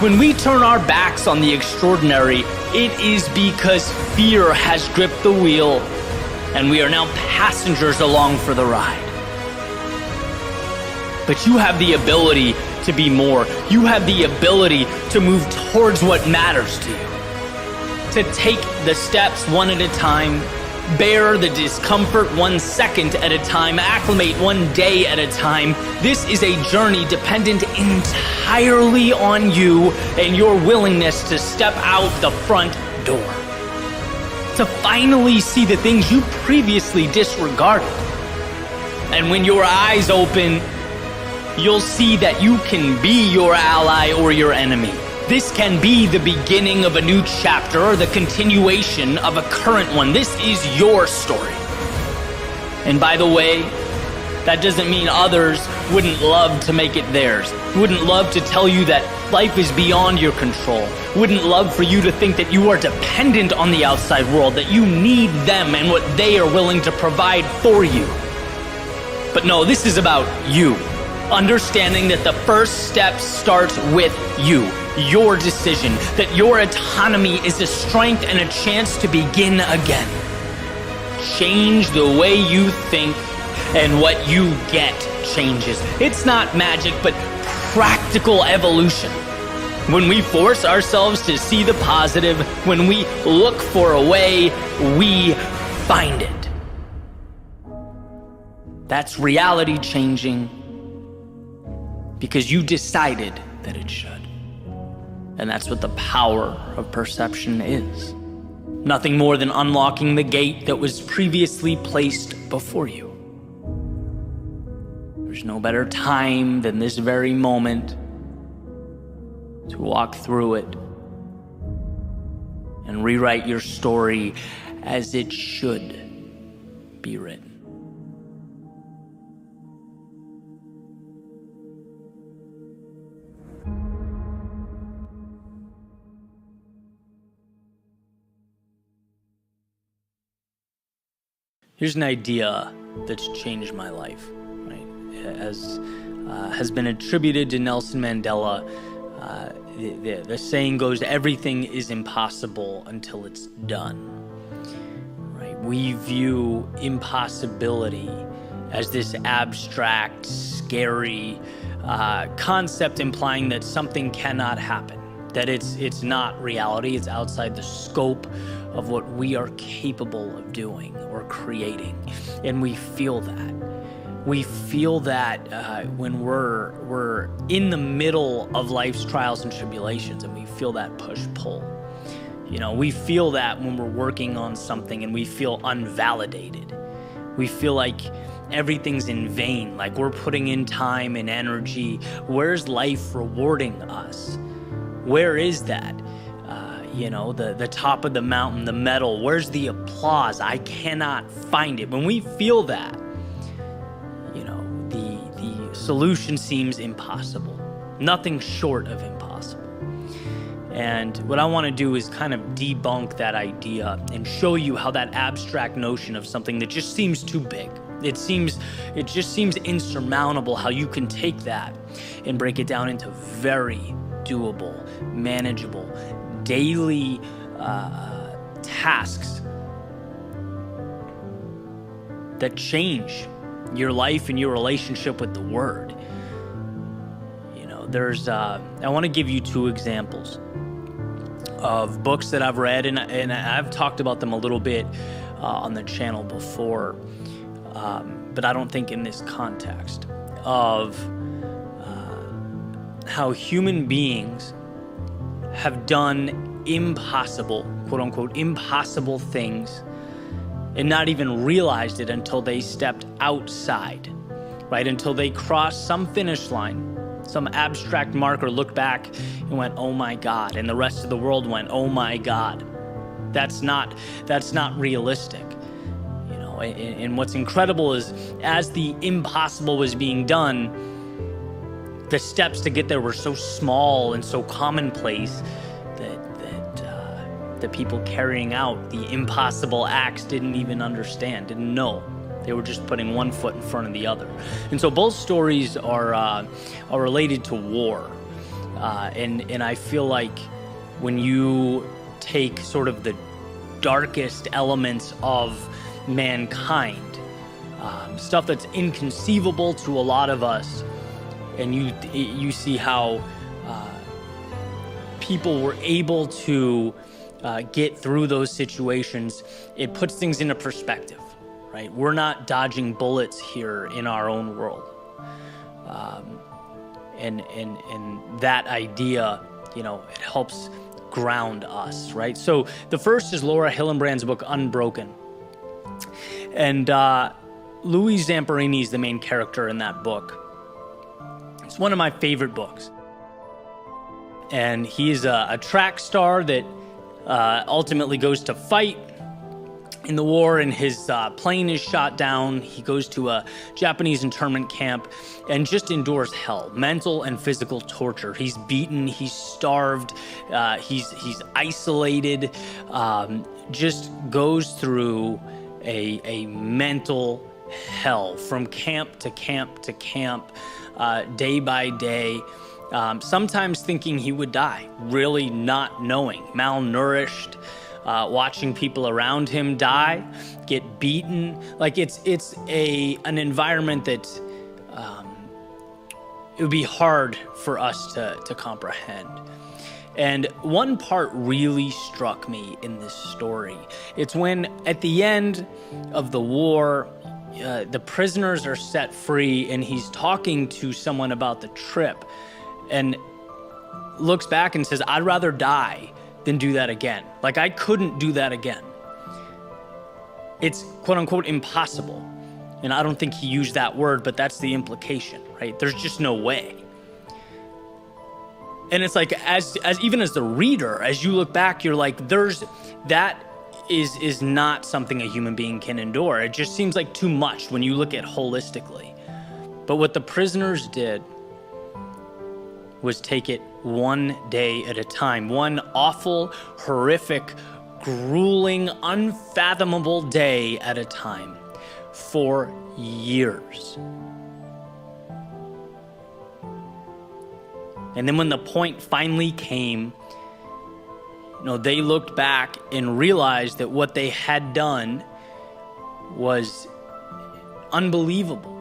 A: When we turn our backs on the extraordinary, it is because fear has gripped the wheel and we are now passengers along for the ride. But you have the ability to be more. You have the ability to move towards what matters to you. To take the steps one at a time, bear the discomfort 1 second at a time, acclimate 1 day at a time. This is a journey dependent entirely on you and your willingness to step out the front door. To finally see the things you previously disregarded. And when your eyes open, you'll see that you can be your ally or your enemy. This can be the beginning of a new chapter or the continuation of a current one. This is your story. And by the way, that doesn't mean others wouldn't love to make it theirs. Wouldn't love to tell you that life is beyond your control. Wouldn't love for you to think that you are dependent on the outside world, that you need them and what they are willing to provide for you. But no, this is about you. Understanding that the first step starts with you, your decision, that your autonomy is a strength and a chance to begin again. Change the way you think, and what you get changes. It's not magic, but practical evolution. When we force ourselves to see the positive, when we look for a way, we find it. That's reality changing because you decided that it should. And that's what the power of perception is. Nothing more than unlocking the gate that was previously placed before you. There's no better time than this very moment to walk through it and rewrite your story as it should be written. Here's an idea that's changed my life, right? As has been attributed to Nelson Mandela, the saying goes, everything is impossible until it's done, right? We view impossibility as this abstract, scary concept implying that something cannot happen, that it's not reality, it's outside the scope of what we are capable of doing or creating. And we feel that. We feel that when we're in the middle of life's trials and tribulations, and we feel that push-pull. You know, we feel that when we're working on something and we feel unvalidated. We feel like everything's in vain, like we're putting in time and energy. Where's life rewarding us? Where is that? The top of the mountain, the medal, where's the applause? I cannot find it. When we feel that, the solution seems impossible. Nothing short of impossible. And what I want to do is kind of debunk that idea and show you how that abstract notion of something that just seems too big, it just seems insurmountable, how you can take that and break it down into very doable, manageable, daily tasks that change your life and your relationship with the Word. I want to give you 2 examples of books that I've read, and I've talked about them a little bit on the channel before, but I don't think in this context of how human beings have done impossible, quote unquote, impossible things and not even realized it until they stepped outside, right? Until they crossed some finish line, some abstract marker, looked back and went, oh my God. And the rest of the world went, oh my God. That's not realistic. And what's incredible is as the impossible was being done, the steps to get there were so small and so commonplace that the people carrying out the impossible acts didn't even understand, didn't know. They were just putting one foot in front of the other. And so both stories are related to war. And I feel like when you take sort of the darkest elements of mankind, stuff that's inconceivable to a lot of us, and you see how people were able to get through those situations, it puts things into perspective, right? We're not dodging bullets here in our own world. And that idea, it helps ground us, right? So the first is Laura Hillenbrand's book, Unbroken. And Louis Zamperini is the main character in that book. It's one of my favorite books. And he's a track star that ultimately goes to fight in the war, and his plane is shot down. He goes to a Japanese internment camp and just endures hell, mental and physical torture. He's beaten, he's starved, he's isolated, just goes through a mental hell from camp to camp to camp, day by day. Sometimes thinking he would die, really not knowing, malnourished, watching people around him die, get beaten. Like it's an environment that it would be hard for us to comprehend. And one part really struck me in this story. It's when at the end of the war, the prisoners are set free, and he's talking to someone about the trip, and looks back and says, "I'd rather die than do that again. Like, I couldn't do that again. It's quote unquote impossible." And I don't think he used that word, but that's the implication, right? There's just no way. And it's like, as even as the reader, as you look back, you're like, that is not something a human being can endure. It just seems like too much when you look at holistically. But what the prisoners did was take it one day at a time, one awful, horrific, grueling, unfathomable day at a time, for years. And then when the point finally came, they looked back and realized that what they had done was unbelievable.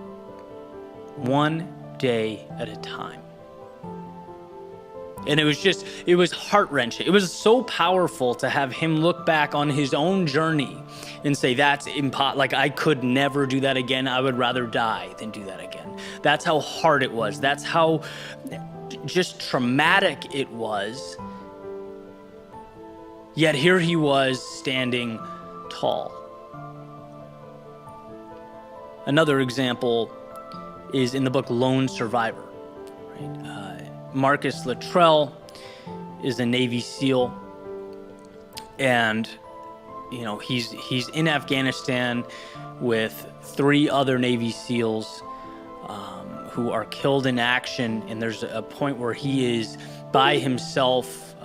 A: One day at a time. And it was heart-wrenching. It was so powerful to have him look back on his own journey and say, that's impossible. Like, I could never do that again. I would rather die than do that again. That's how hard it was. That's how just traumatic it was. Yet here he was standing tall. Another example is in the book Lone Survivor. Right? Marcus Luttrell is a Navy SEAL, and he's in Afghanistan with 3 other Navy SEALs who are killed in action. And there's a point where he is by himself,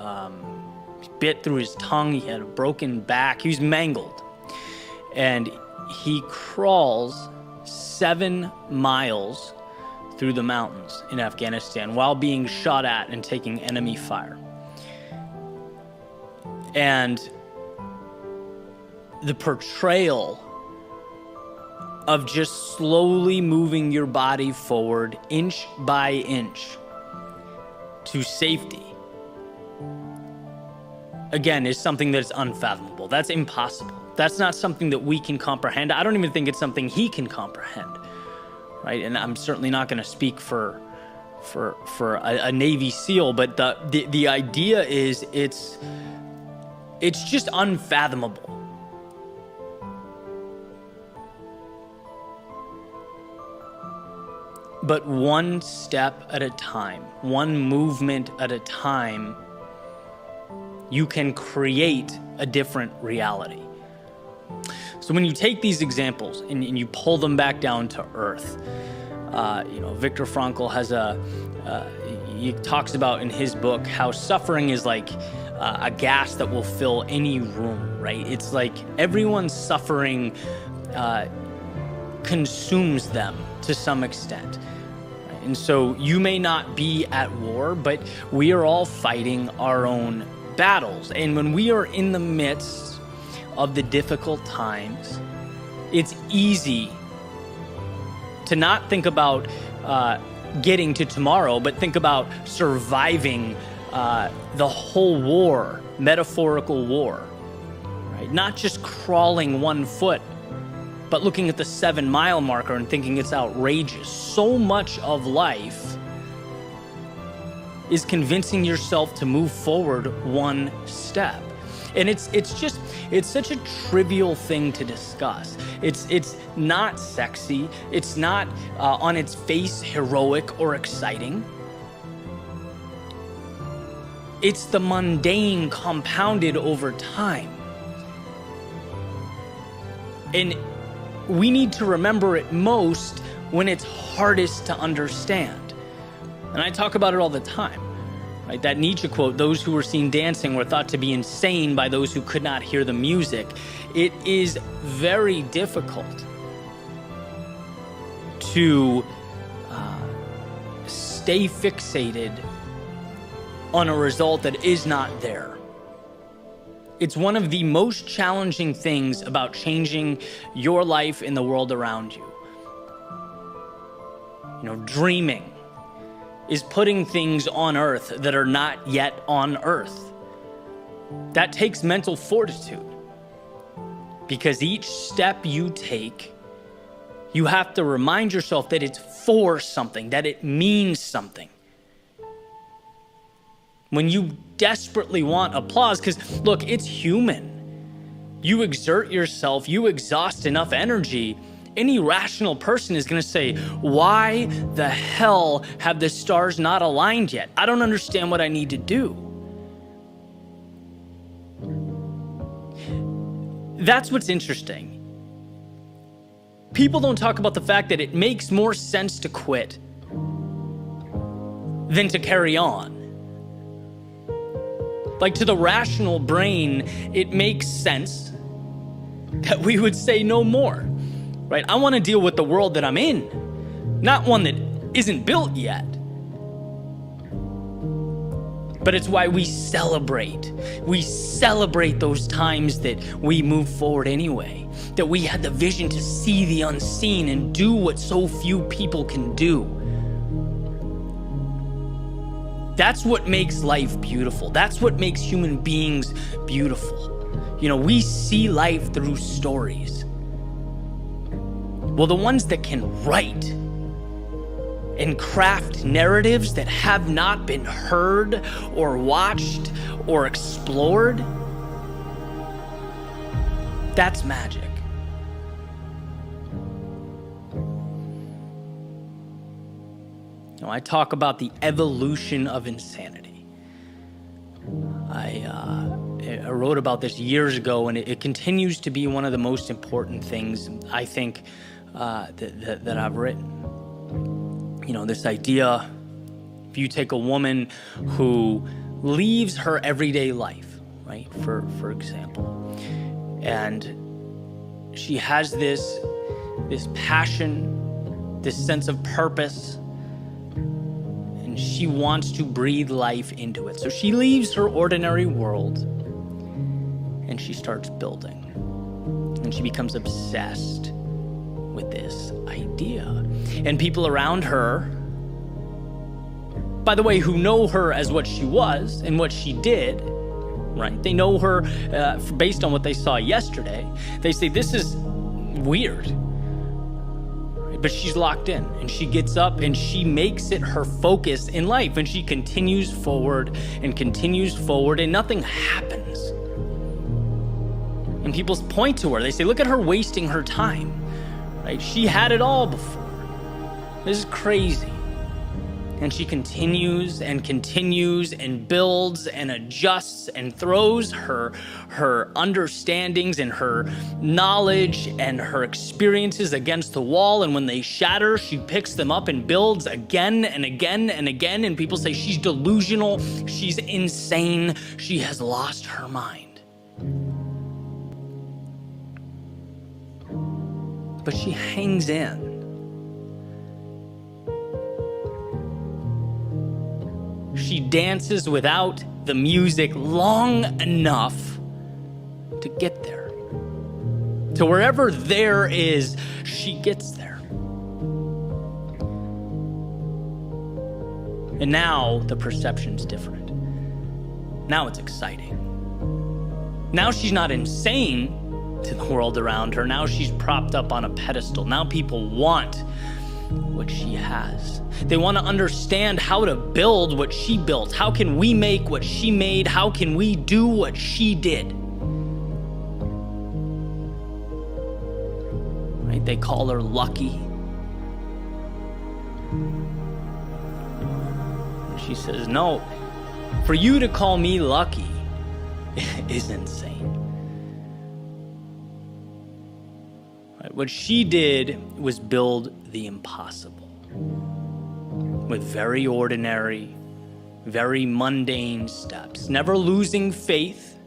A: bit through his tongue, he had a broken back, he was mangled, and he crawls 7 miles through the mountains in Afghanistan while being shot at and taking enemy fire. And the portrayal of just slowly moving your body forward inch by inch to safety, again, is something that's unfathomable. That's impossible. That's not something that we can comprehend. I don't even think it's something he can comprehend. Right? And I'm certainly not going to speak for a Navy SEAL, but the idea is it's just unfathomable. But one step at a time, one movement at a time, you can create a different reality. So when you take these examples and you pull them back down to earth, Viktor Frankl has he talks about in his book how suffering is like a gas that will fill any room, right? It's like everyone's suffering consumes them to some extent. Right? And so you may not be at war, but we are all fighting our own battles. And when we are in the midst of the difficult times, it's easy to not think about getting to tomorrow, but think about surviving the whole war, metaphorical war, right? Not just crawling 1 foot, but looking at the 7-mile marker and thinking it's outrageous. So much of life is convincing yourself to move forward 1 step. And it's such a trivial thing to discuss. It's not sexy. It's not on its face heroic or exciting. It's the mundane compounded over time. And we need to remember it most when it's hardest to understand. And I talk about it all the time. Right, that Nietzsche quote, "Those who were seen dancing were thought to be insane by those who could not hear the music." It is very difficult to stay fixated on a result that is not there. It's one of the most challenging things about changing your life in the world around you. You know, dreaming is putting things on earth that are not yet on earth. That takes mental fortitude, because each step you take, you have to remind yourself that it's for something, that it means something. When you desperately want applause, because look, it's human. You exert yourself, you exhaust enough energy, any rational person is going to say, why the hell have the stars not aligned yet? I don't understand what I need to do. That's what's interesting. People don't talk about the fact that it makes more sense to quit than to carry on. Like, to the rational brain, it makes sense that we would say no more. Right? I want to deal with the world that I'm in, not one that isn't built yet. But it's why we celebrate. We celebrate those times that we move forward anyway, that we had the vision to see the unseen and do what so few people can do. That's what makes life beautiful. That's what makes human beings beautiful. You know, we see life through stories. Well, the ones that can write and craft narratives that have not been heard or watched or explored, that's magic. You know, I talk about the evolution of insanity. I wrote about this years ago, and it continues to be one of the most important things, I think, that I've written. You know, this idea, if you take a woman who leaves her everyday life, right, for example, and she has this passion, this sense of purpose, and she wants to breathe life into it. So she leaves her ordinary world and she starts building, and she becomes obsessed with this idea. And people around her, by the way, who know her as what she was and what she did, right? They know her based on what they saw yesterday. They say, this is weird. But she's locked in, and she gets up and she makes it her focus in life, and she continues forward, and nothing happens. And people point to her. They say, look at her wasting her time. Right? She had it all before. This is crazy. And she continues and builds and adjusts and throws her understandings and her knowledge and her experiences against the wall. And when they shatter, she picks them up and builds again and again and again. And people say she's delusional, she's insane, she has lost her mind. But she hangs in. She dances without the music long enough to get there. To wherever there is, she gets there. And now the perception's different. Now it's exciting. Now she's not insane to the world around her. Now she's propped up on a pedestal. Now people want what she has. They want to understand how to build what she built. How can we make what she made? How can we do what she did? Right? They call her lucky. And she says, no, for you to call me lucky is insane. Right? What she did was build the impossible with very ordinary, very mundane steps, never losing faith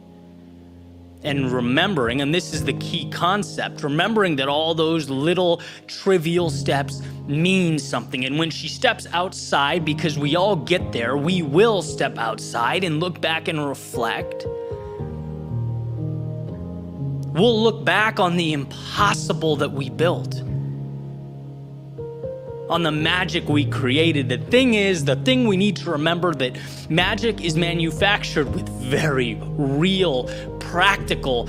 A: and remembering, and this is the key concept, remembering that all those little trivial steps mean something. And when she steps outside, because we all get there, we will step outside and look back and reflect. We'll look back on the impossible that we built, on the magic we created. The thing we need to remember that magic is manufactured with very real, practical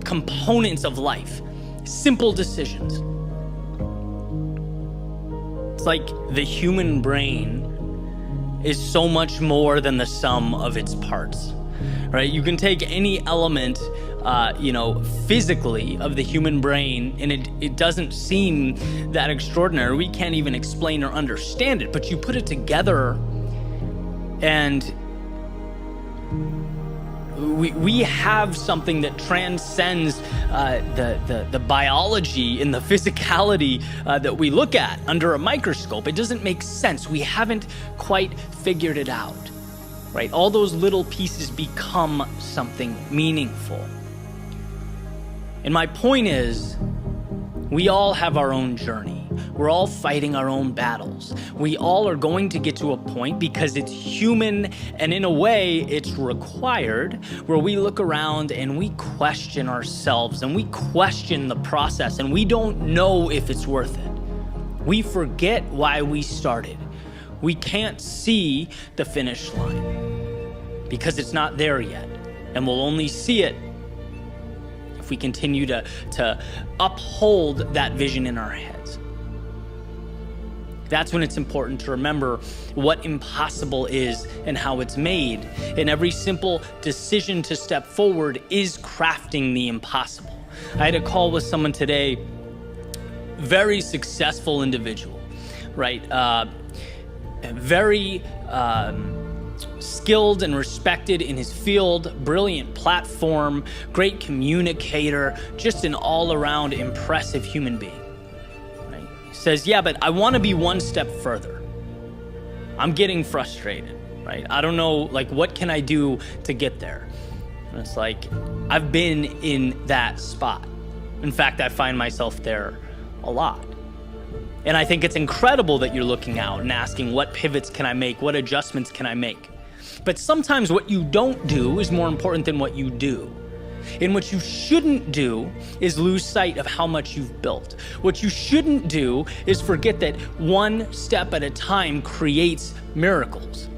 A: components of life, simple decisions. It's like the human brain is so much more than the sum of its parts, right? You can take any element physically of the human brain, and it doesn't seem that extraordinary. We can't even explain or understand it, but you put it together and we have something that transcends the biology and the physicality that we look at under a microscope. It doesn't make sense. We haven't quite figured it out, right? All those little pieces become something meaningful. And my point is, we all have our own journey. We're all fighting our own battles. We all are going to get to a point, because it's human and in a way it's required, where we look around and we question ourselves and we question the process and we don't know if it's worth it. We forget why we started. We can't see the finish line because it's not there yet, and we'll only see it if we continue to uphold that vision in our heads. That's when it's important to remember what impossible is and how it's made. And every simple decision to step forward is crafting the impossible. I had a call with someone today, very successful individual, right? Very skilled and respected in his field, brilliant platform, great communicator, just an all-around impressive human being. Right? He says, yeah, but I want to be one step further. I'm getting frustrated, right? I don't know, what can I do to get there? And it's like, I've been in that spot. In fact, I find myself there a lot. And I think it's incredible that you're looking out and asking, what pivots can I make? What adjustments can I make? But sometimes what you don't do is more important than what you do. And what you shouldn't do is lose sight of how much you've built. What you shouldn't do is forget that one step at a time creates miracles.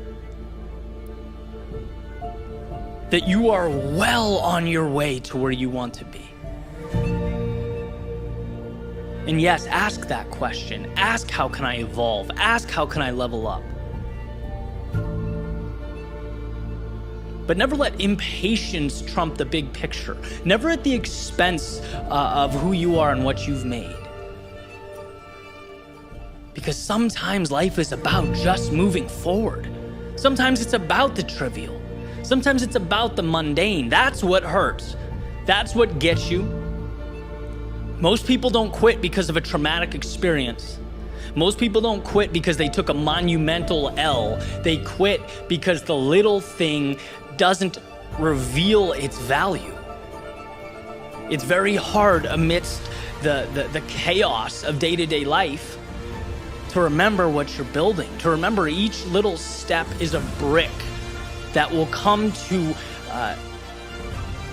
A: That you are well on your way to where you want to be. And yes, ask that question. Ask, how can I evolve? Ask, how can I level up? But never let impatience trump the big picture. Never at the expense of who you are and what you've made. Because sometimes life is about just moving forward. Sometimes it's about the trivial. Sometimes it's about the mundane. That's what hurts. That's what gets you. Most people don't quit because of a traumatic experience. Most people don't quit because they took a monumental L. They quit because the little thing doesn't reveal its value. It's very hard amidst the chaos of day-to-day life to remember what you're building, to remember each little step is a brick that will come to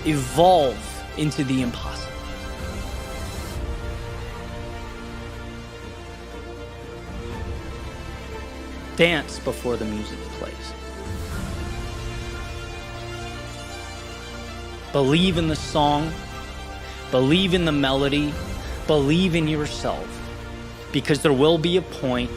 A: evolve into the impossible. Dance before the music plays. Believe in the song, believe in the melody, believe in yourself, because there will be a point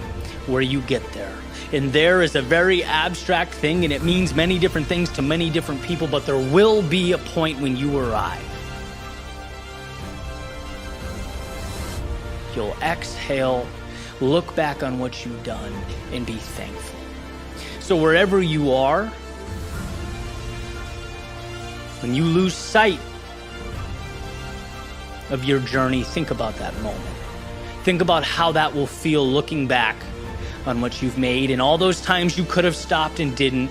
A: where you get there. And there is a very abstract thing, and it means many different things to many different people, but there will be a point when you arrive. You'll exhale, look back on what you've done, and be thankful. So wherever you are, when you lose sight of your journey, think about that moment. Think about how that will feel looking back on what you've made, and all those times you could have stopped and didn't.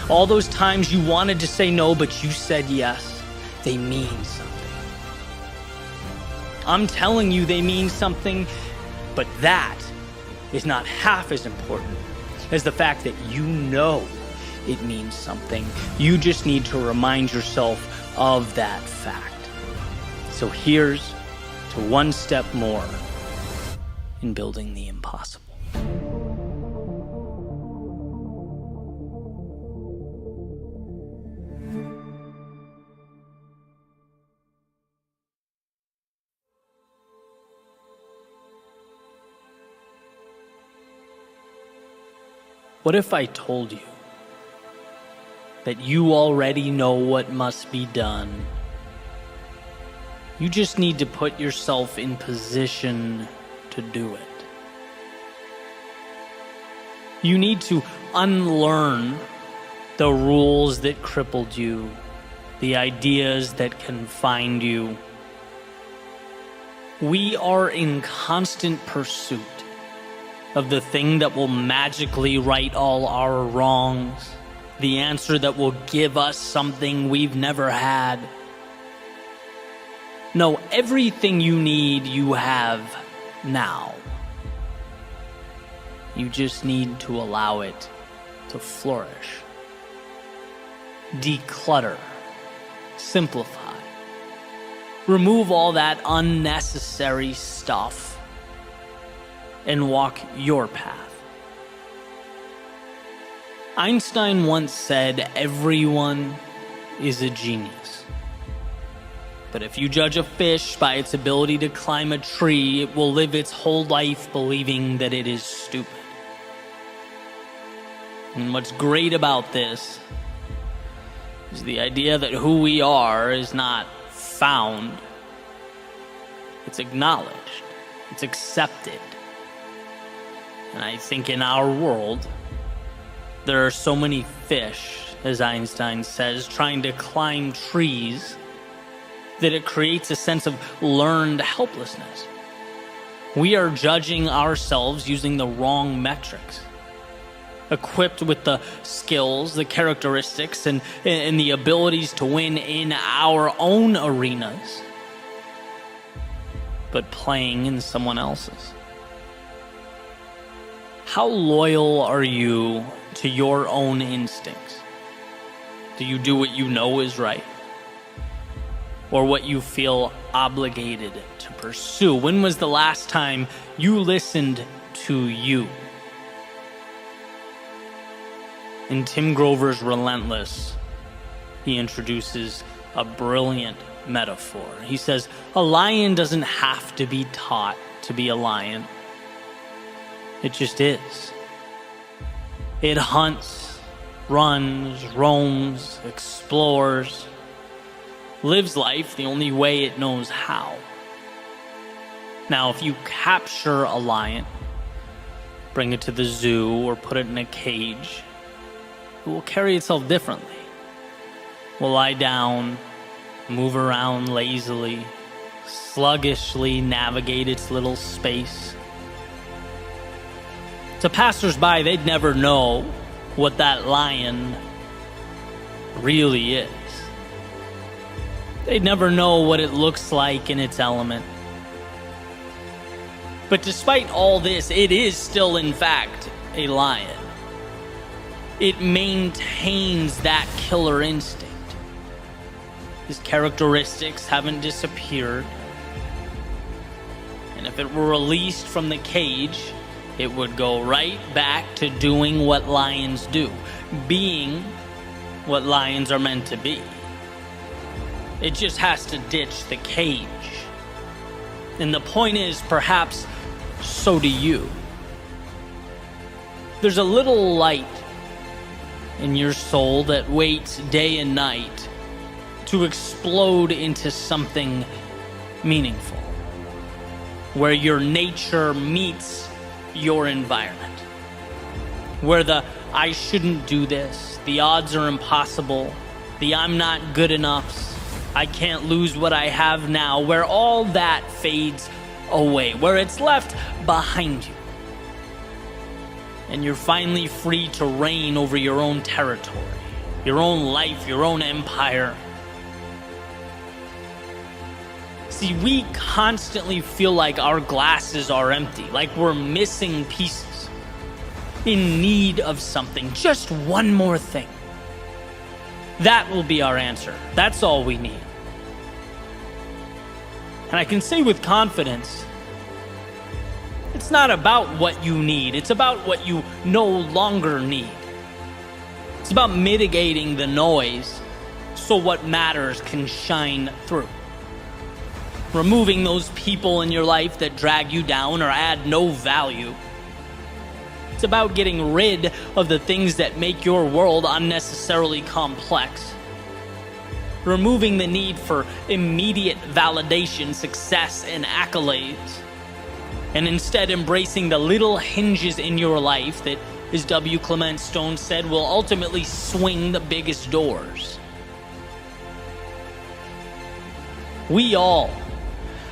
A: All those times you wanted to say no, but you said yes. They mean something. I'm telling you they mean something, but that is not half as important as the fact that you know it means something. You just need to remind yourself of that fact. So here's to one step more in building the impossible. What if I told you that you already know what must be done? You just need to put yourself in position to do it. You need to unlearn the rules that crippled you, the ideas that confined you. We are in constant pursuit of the thing that will magically right all our wrongs, the answer that will give us something we've never had. No, everything you need, you have now. You just need to allow it to flourish. Declutter. Simplify. Remove all that unnecessary stuff and walk your path. Einstein once said, everyone is a genius. But if you judge a fish by its ability to climb a tree, it will live its whole life believing that it is stupid. And what's great about this is the idea that who we are is not found. It's acknowledged. It's accepted. And I think in our world, there are so many fish, as Einstein says, trying to climb trees that it creates a sense of learned helplessness. We are judging ourselves using the wrong metrics. Equipped with the skills, the characteristics, and the abilities to win in our own arenas, but playing in someone else's. How loyal are you to your own instincts? Do you do what you know is right? Or what you feel obligated to pursue? When was the last time you listened to you? In Tim Grover's Relentless, he introduces a brilliant metaphor. He says, a lion doesn't have to be taught to be a lion. It just is. It hunts, runs, roams, explores, lives life the only way it knows how. Now, if you capture a lion, bring it to the zoo, or put it in a cage, it will carry itself differently. It will lie down, move around lazily, sluggishly navigate its little space. To passersby, they'd never know what that lion really is. They'd never know what it looks like in its element. But despite all this, it is still, in fact, a lion. It maintains that killer instinct. His characteristics haven't disappeared. And if it were released from the cage it would go right back to doing what lions do, being what lions are meant to be. It just has to ditch the cage. And the point is, perhaps so do you. There's a little light in your soul that waits day and night to explode into something meaningful, where your nature meets your environment, where the "I shouldn't do this," the "odds are impossible," the "I'm not good enough," "I can't lose what I have now," where all that fades away, where it's left behind you. And you're finally free to reign over your own territory, your own life, your own empire. See, we constantly feel like our glasses are empty, like we're missing pieces, in need of something, just one more thing. That will be our answer. That's all we need. And I can say with confidence, it's not about what you need. It's about what you no longer need. It's about mitigating the noise so what matters can shine through. Removing those people in your life that drag you down or add no value. It's about getting rid of the things that make your world unnecessarily complex. Removing the need for immediate validation, success, and accolades. And instead embracing the little hinges in your life that, as W. Clement Stone said, will ultimately swing the biggest doors. We all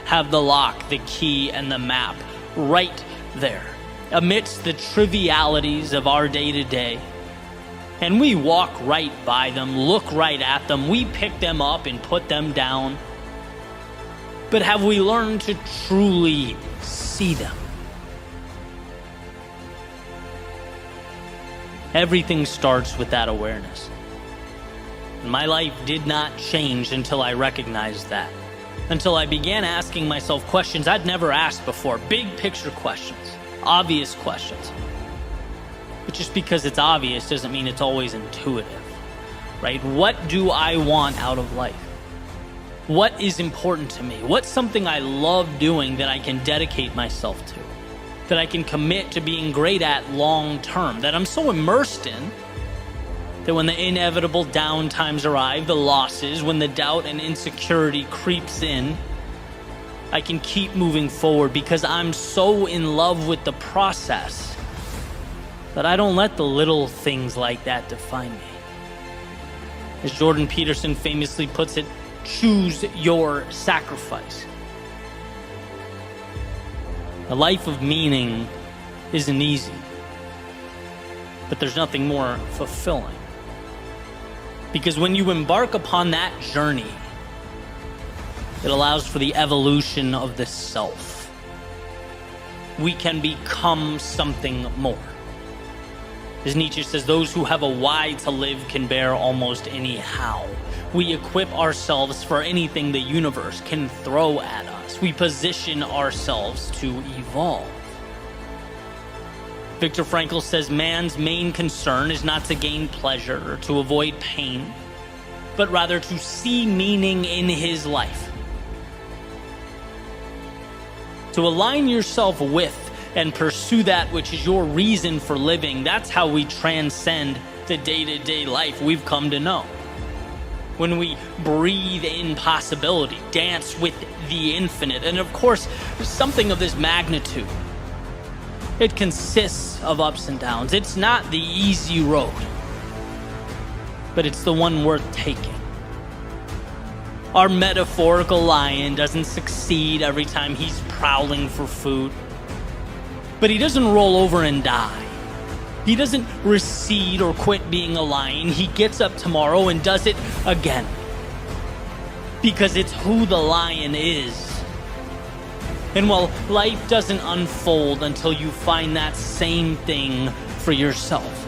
A: have the lock, the key, and the map right there, amidst the trivialities of our day-to-day. And we walk right by them, look right at them, we pick them up and put them down. But have we learned to truly see them? Everything starts with that awareness. My life did not change until I recognized that. Until I began asking myself questions I'd never asked before. Big picture questions. Obvious questions. But just because it's obvious doesn't mean it's always intuitive, right? What do I want out of life? What is important to me? What's something I love doing that I can dedicate myself to? That I can commit to being great at long term? That I'm so immersed in that when the inevitable down times arrive, the losses, when the doubt and insecurity creeps in, I can keep moving forward because I'm so in love with the process that I don't let the little things like that define me. As Jordan Peterson famously puts it, choose your sacrifice. A life of meaning isn't easy, but there's nothing more fulfilling. Because when you embark upon that journey, it allows for the evolution of the self. We can become something more. As Nietzsche says, those who have a why to live can bear almost any how. We equip ourselves for anything the universe can throw at us. We position ourselves to evolve. Viktor Frankl says man's main concern is not to gain pleasure or to avoid pain, but rather to see meaning in his life. To align yourself with and pursue that which is your reason for living, that's how we transcend the day-to-day life we've come to know. When we breathe in possibility, dance with the infinite, and of course, something of this magnitude, it consists of ups and downs. It's not the easy road, but it's the one worth taking. Our metaphorical lion doesn't succeed every time he's prowling for food, but he doesn't roll over and die. He doesn't recede or quit being a lion. He gets up tomorrow and does it again, because it's who the lion is. And while life doesn't unfold until you find that same thing for yourself.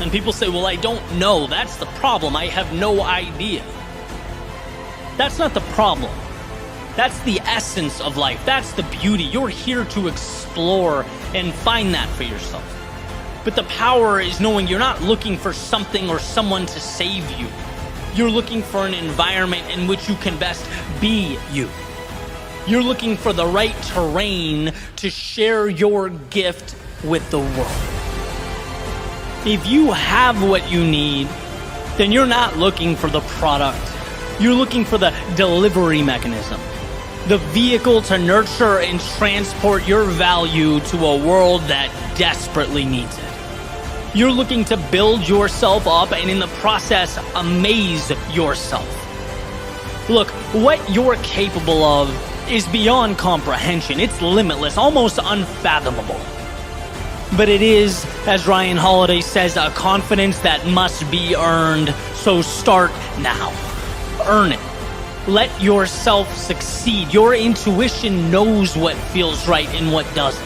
A: And people say, well, I don't know. That's the problem. I have no idea. That's not the problem. That's the essence of life. That's the beauty. You're here to explore and find that for yourself. But the power is knowing you're not looking for something or someone to save you. You're looking for an environment in which you can best be you. You're looking for the right terrain to share your gift with the world. If you have what you need, then you're not looking for the product. You're looking for the delivery mechanism, the vehicle to nurture and transport your value to a world that desperately needs it. You're looking to build yourself up and in the process, amaze yourself. Look, what you're capable of is beyond comprehension. It's limitless, almost unfathomable. But it is, as Ryan Holiday says, a confidence that must be earned. So start now. Earn it. Let yourself succeed. Your intuition knows what feels right and what doesn't.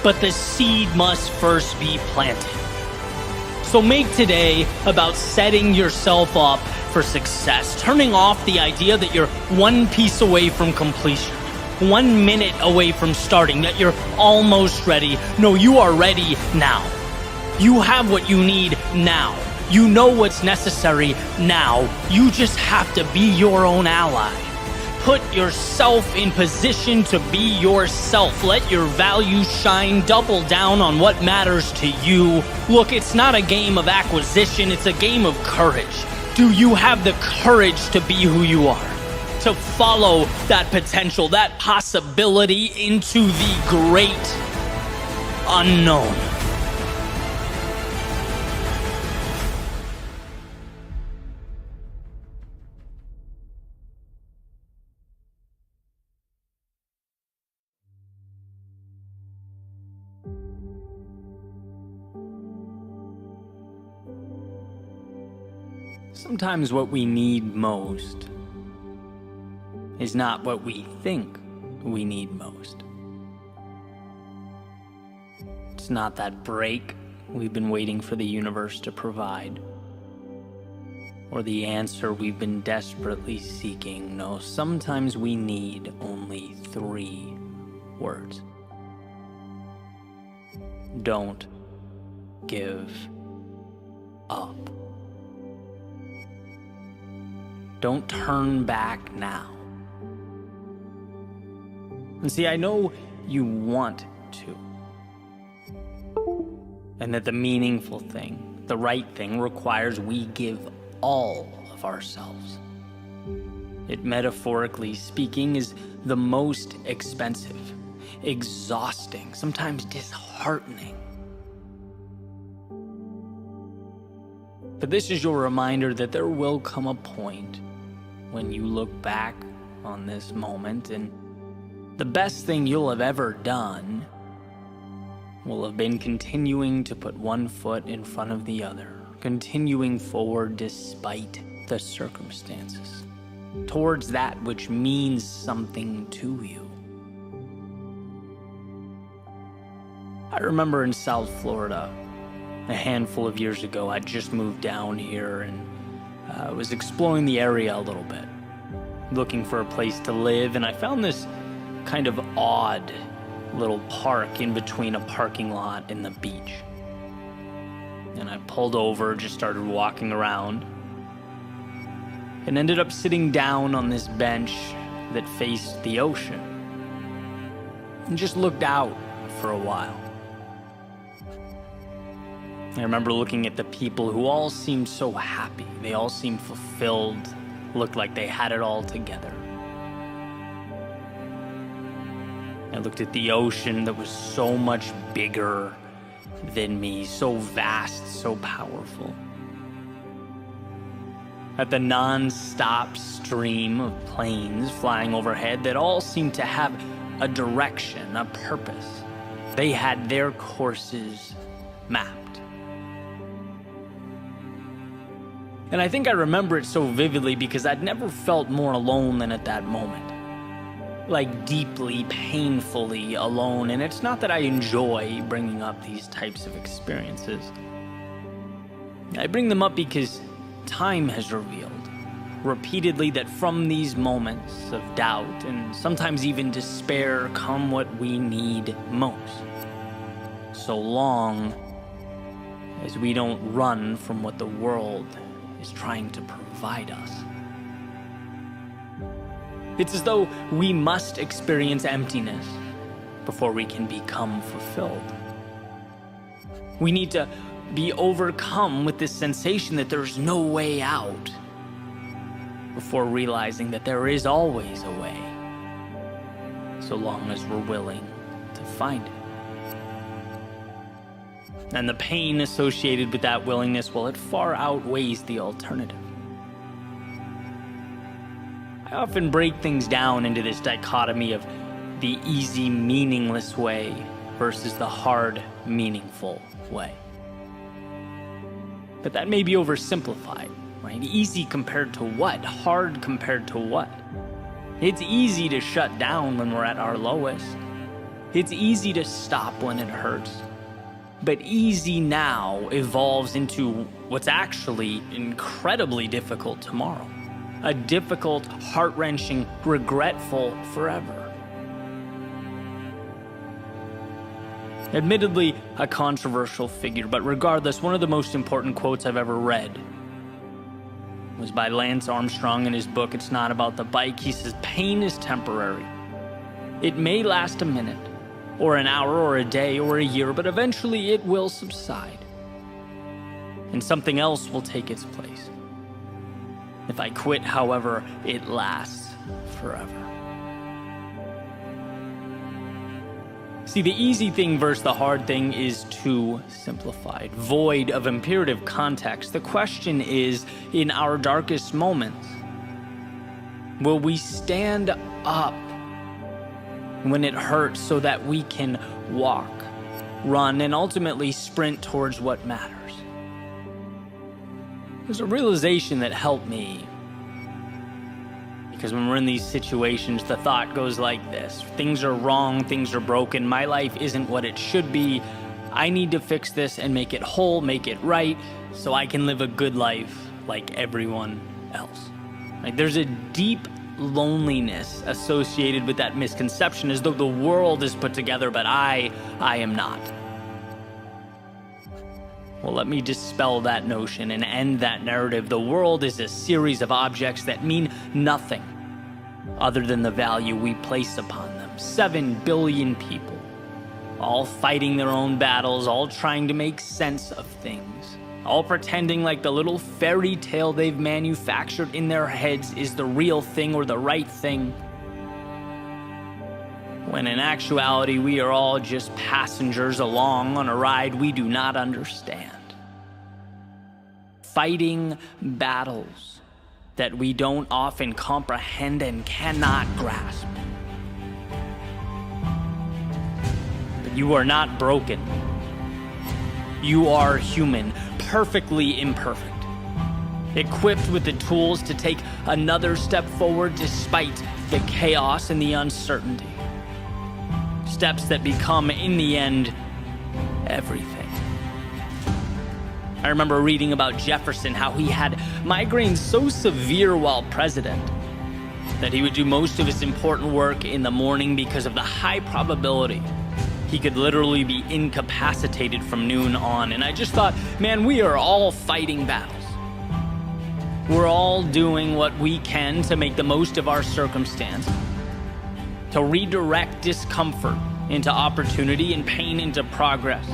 A: But the seed must first be planted. So make today about setting yourself up for success, turning off the idea that you're one piece away from completion, 1 minute away from starting, that you're almost ready. No, you are ready now. You have what you need now. You know what's necessary now. You just have to be your own ally. Put yourself in position to be yourself. Let your values shine. Double down on what matters to you. Look, it's not a game of acquisition. It's a game of courage. Do you have the courage to be who you are? To follow that potential, that possibility into the great unknown? Sometimes what we need most is not what we think we need most. It's not that break we've been waiting for the universe to provide, or the answer we've been desperately seeking. No, sometimes we need only 3 words. Don't give up. Don't turn back now. And see, I know you want to. And that the meaningful thing, the right thing, requires we give all of ourselves. It, metaphorically speaking, is the most expensive, exhausting, sometimes disheartening. But this is your reminder that there will come a point when you look back on this moment and the best thing you'll have ever done will have been continuing to put one foot in front of the other, continuing forward despite the circumstances, towards that which means something to you. I remember in South Florida, a handful of years ago, I just moved down here and was exploring the area a little bit, looking for a place to live, and I found this kind of odd little park in between a parking lot and the beach. And I pulled over, just started walking around, and ended up sitting down on this bench that faced the ocean, and just looked out for a while. I remember looking at the people who all seemed so happy. They all seemed fulfilled, looked like they had it all together. I looked at the ocean that was so much bigger than me, so vast, so powerful. At the non-stop stream of planes flying overhead that all seemed to have a direction, a purpose. They had their courses mapped. And I think I remember it so vividly because I'd never felt more alone than at that moment. Like deeply, painfully alone. And it's not that I enjoy bringing up these types of experiences. I bring them up because time has revealed repeatedly that from these moments of doubt and sometimes even despair come what we need most. So long as we don't run from what the world is trying to provide us. It's as though we must experience emptiness before we can become fulfilled. We need to be overcome with this sensation that there's no way out before realizing that there is always a way, so long as we're willing to find it. And the pain associated with that willingness, well, it far outweighs the alternative. I often break things down into this dichotomy of the easy, meaningless way versus the hard, meaningful way. But that may be oversimplified, right? Easy compared to what? Hard compared to what? It's easy to shut down when we're at our lowest. It's easy to stop when it hurts. But easy now evolves into what's actually incredibly difficult tomorrow. A difficult, heart-wrenching, regretful forever. Admittedly, a controversial figure, but regardless, one of the most important quotes I've ever read was by Lance Armstrong in his book, It's Not About the Bike. He says, pain is temporary. It may last a minute, or an hour, or a day, or a year, but eventually it will subside, and something else will take its place. If I quit, however, it lasts forever. See, the easy thing versus the hard thing is too simplified, void of imperative context. The question is, in our darkest moments, will we stand up when it hurts so that we can walk, run, and ultimately sprint towards what matters? There's a realization that helped me, because when we're in these situations, the thought goes like this: things are wrong, things are broken, my life isn't what it should be. I need to fix this and make it whole, make it right, so I can live a good life like everyone else. Like, there's a deep loneliness associated with that misconception, as though the world is put together, but I am not. Well, let me dispel that notion and end that narrative. The world is a series of objects that mean nothing other than the value we place upon them. 7 billion people, all fighting their own battles, all trying to make sense of things, all pretending like the little fairy tale they've manufactured in their heads is the real thing or the right thing, when in actuality we are all just passengers along on a ride we do not understand, fighting battles that we don't often comprehend and cannot grasp. But you are not broken. You are human, perfectly imperfect, equipped with the tools to take another step forward despite the chaos and the uncertainty. Steps that become, in the end, everything. I remember reading about Jefferson, how he had migraines so severe while president that he would do most of his important work in the morning because of the high probability he could literally be incapacitated from noon on. And I just thought, man, we are all fighting battles. We're all doing what we can to make the most of our circumstance, to redirect discomfort into opportunity and pain into progress.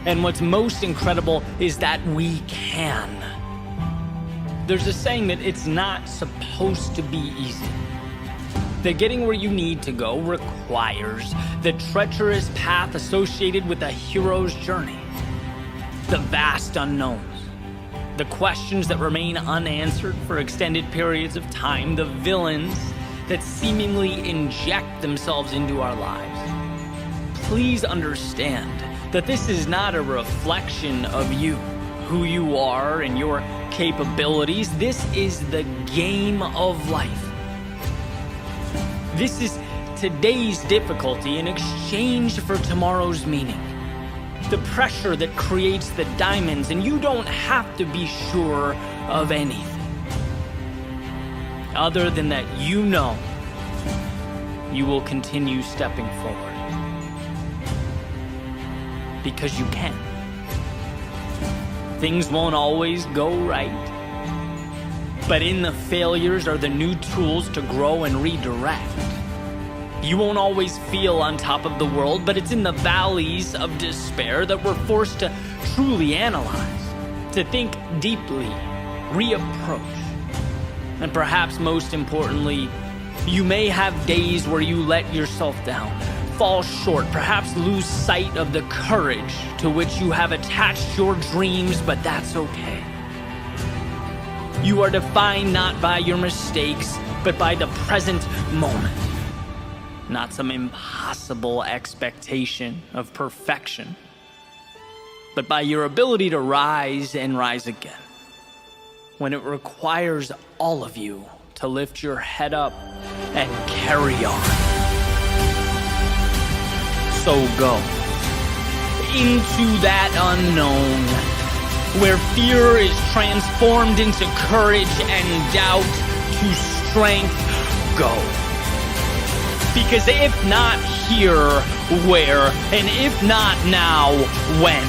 A: And what's most incredible is that we can. There's a saying that it's not supposed to be easy. That getting where you need to go requires the treacherous path associated with a hero's journey, the vast unknowns, the questions that remain unanswered for extended periods of time, the villains that seemingly inject themselves into our lives. Please understand that this is not a reflection of you, who you are and your capabilities. This is the game of life. This is today's difficulty in exchange for tomorrow's meaning. The pressure that creates the diamonds, and you don't have to be sure of anything. other than that you know you will continue stepping forward. Because you can. Things won't always go right, but in the failures are the new tools to grow and redirect. You won't always feel on top of the world, but it's in the valleys of despair that we're forced to truly analyze, to think deeply, reapproach. And perhaps most importantly, you may have days where you let yourself down, fall short, perhaps lose sight of the courage to which you have attached your dreams, but that's okay. You are defined not by your mistakes, but by the present moment. Not some impossible expectation of perfection, but by your ability to rise and rise again. When it requires all of you to lift your head up and carry on. So go into that unknown, where fear is transformed into courage and doubt to strength. Go. Because if not here, where? And if not now, when?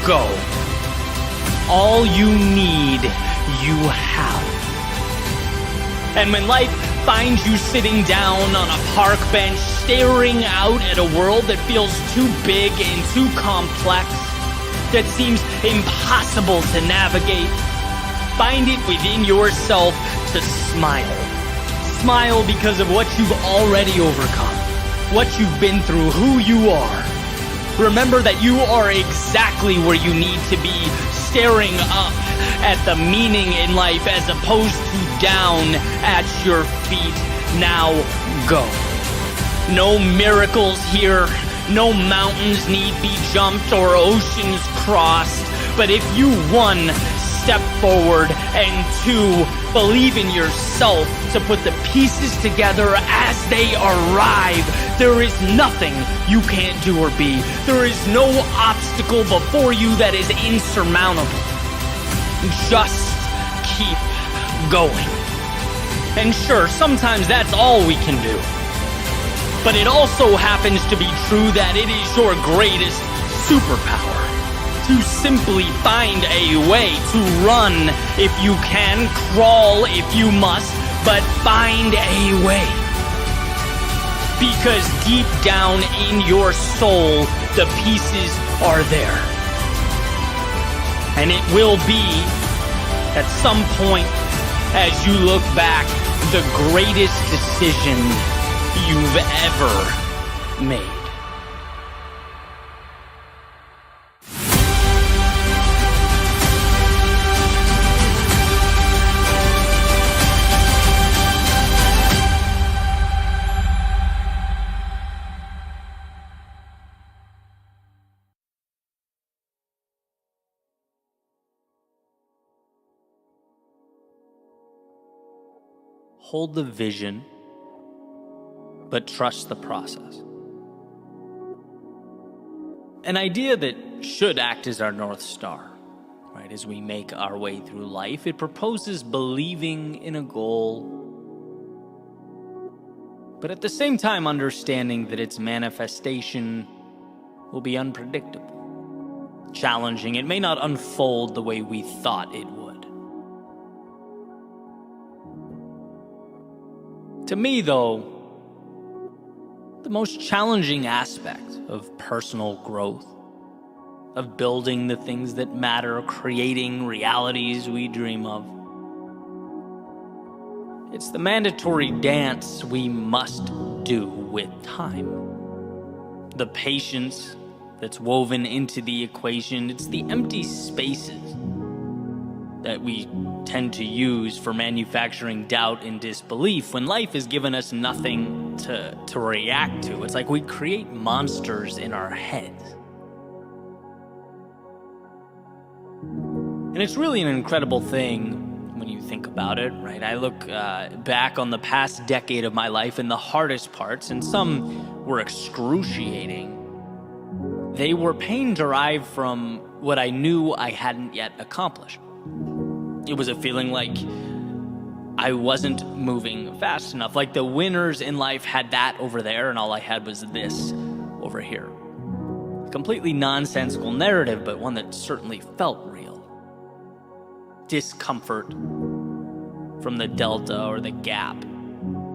A: Go. All you need, you have. And when life finds you sitting down on a park bench, staring out at a world that feels too big and too complex, that seems impossible to navigate, find it within yourself to smile. Smile because of what you've already overcome, what you've been through, who you are. Remember that you are exactly where you need to be, staring up at the meaning in life as opposed to down at your feet. Now go. No miracles here, no mountains need be jumped or oceans crossed. But if you, one, step forward, and two, believe in yourself to put the pieces together as they arrive, there is nothing you can't do or be. There is no obstacle before you that is insurmountable. Just keep going. And sure, sometimes that's all we can do. But it also happens to be true that it is your greatest superpower to simply find a way to run if you can, crawl if you must, but find a way. Because deep down in your soul, the pieces are there. And it will be, at some point, as you look back, the greatest decision you've ever made. Hold the vision, but trust the process. An idea that should act as our North Star, right? As we make our way through life, it proposes believing in a goal, but at the same time understanding that its manifestation will be unpredictable, challenging. It may not unfold the way we thought it would. To me, though, the most challenging aspect of personal growth, of building the things that matter, creating realities we dream of, it's the mandatory dance we must do with time. The patience that's woven into the equation, it's the empty spaces that we tend to use for manufacturing doubt and disbelief when life has given us nothing to react to. It's like we create monsters in our heads. And it's really an incredible thing when you think about it, right? I look back on the past decade of my life, and the hardest parts, and some were excruciating, they were pain derived from what I knew I hadn't yet accomplished. It was a feeling like I wasn't moving fast enough. Like the winners in life had that over there, and all I had was this over here. Completely nonsensical narrative, but one that certainly felt real. Discomfort from the delta or the gap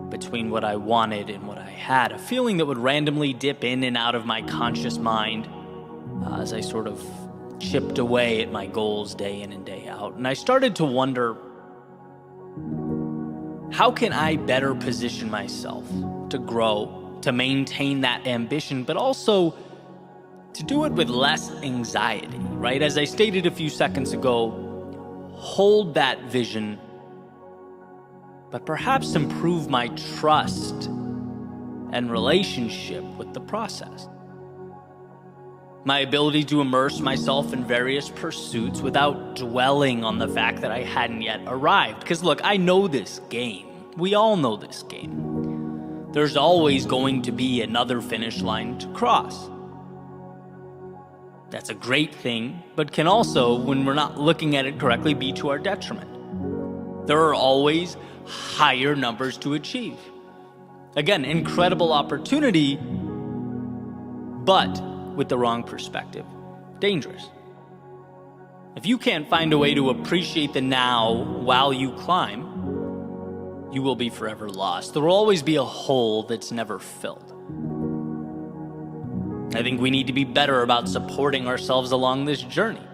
A: between what I wanted and what I had. A feeling that would randomly dip in and out of my conscious mind as I sort of chipped away at my goals day in and day out. And I started to wonder, how can I better position myself to grow, to maintain that ambition, but also to do it with less anxiety, right? As I stated a few seconds ago, hold that vision, but perhaps improve my trust and relationship with the process. My ability to immerse myself in various pursuits without dwelling on the fact that I hadn't yet arrived. Because look, I know this game. We all know this game. There's always going to be another finish line to cross. That's a great thing, but can also, when we're not looking at it correctly, be to our detriment. There are always higher numbers to achieve. Again, incredible opportunity, but with the wrong perspective, dangerous. If you can't find a way to appreciate the now while you climb, you will be forever lost. There will always be a hole that's never filled. I think we need to be better about supporting ourselves along this journey.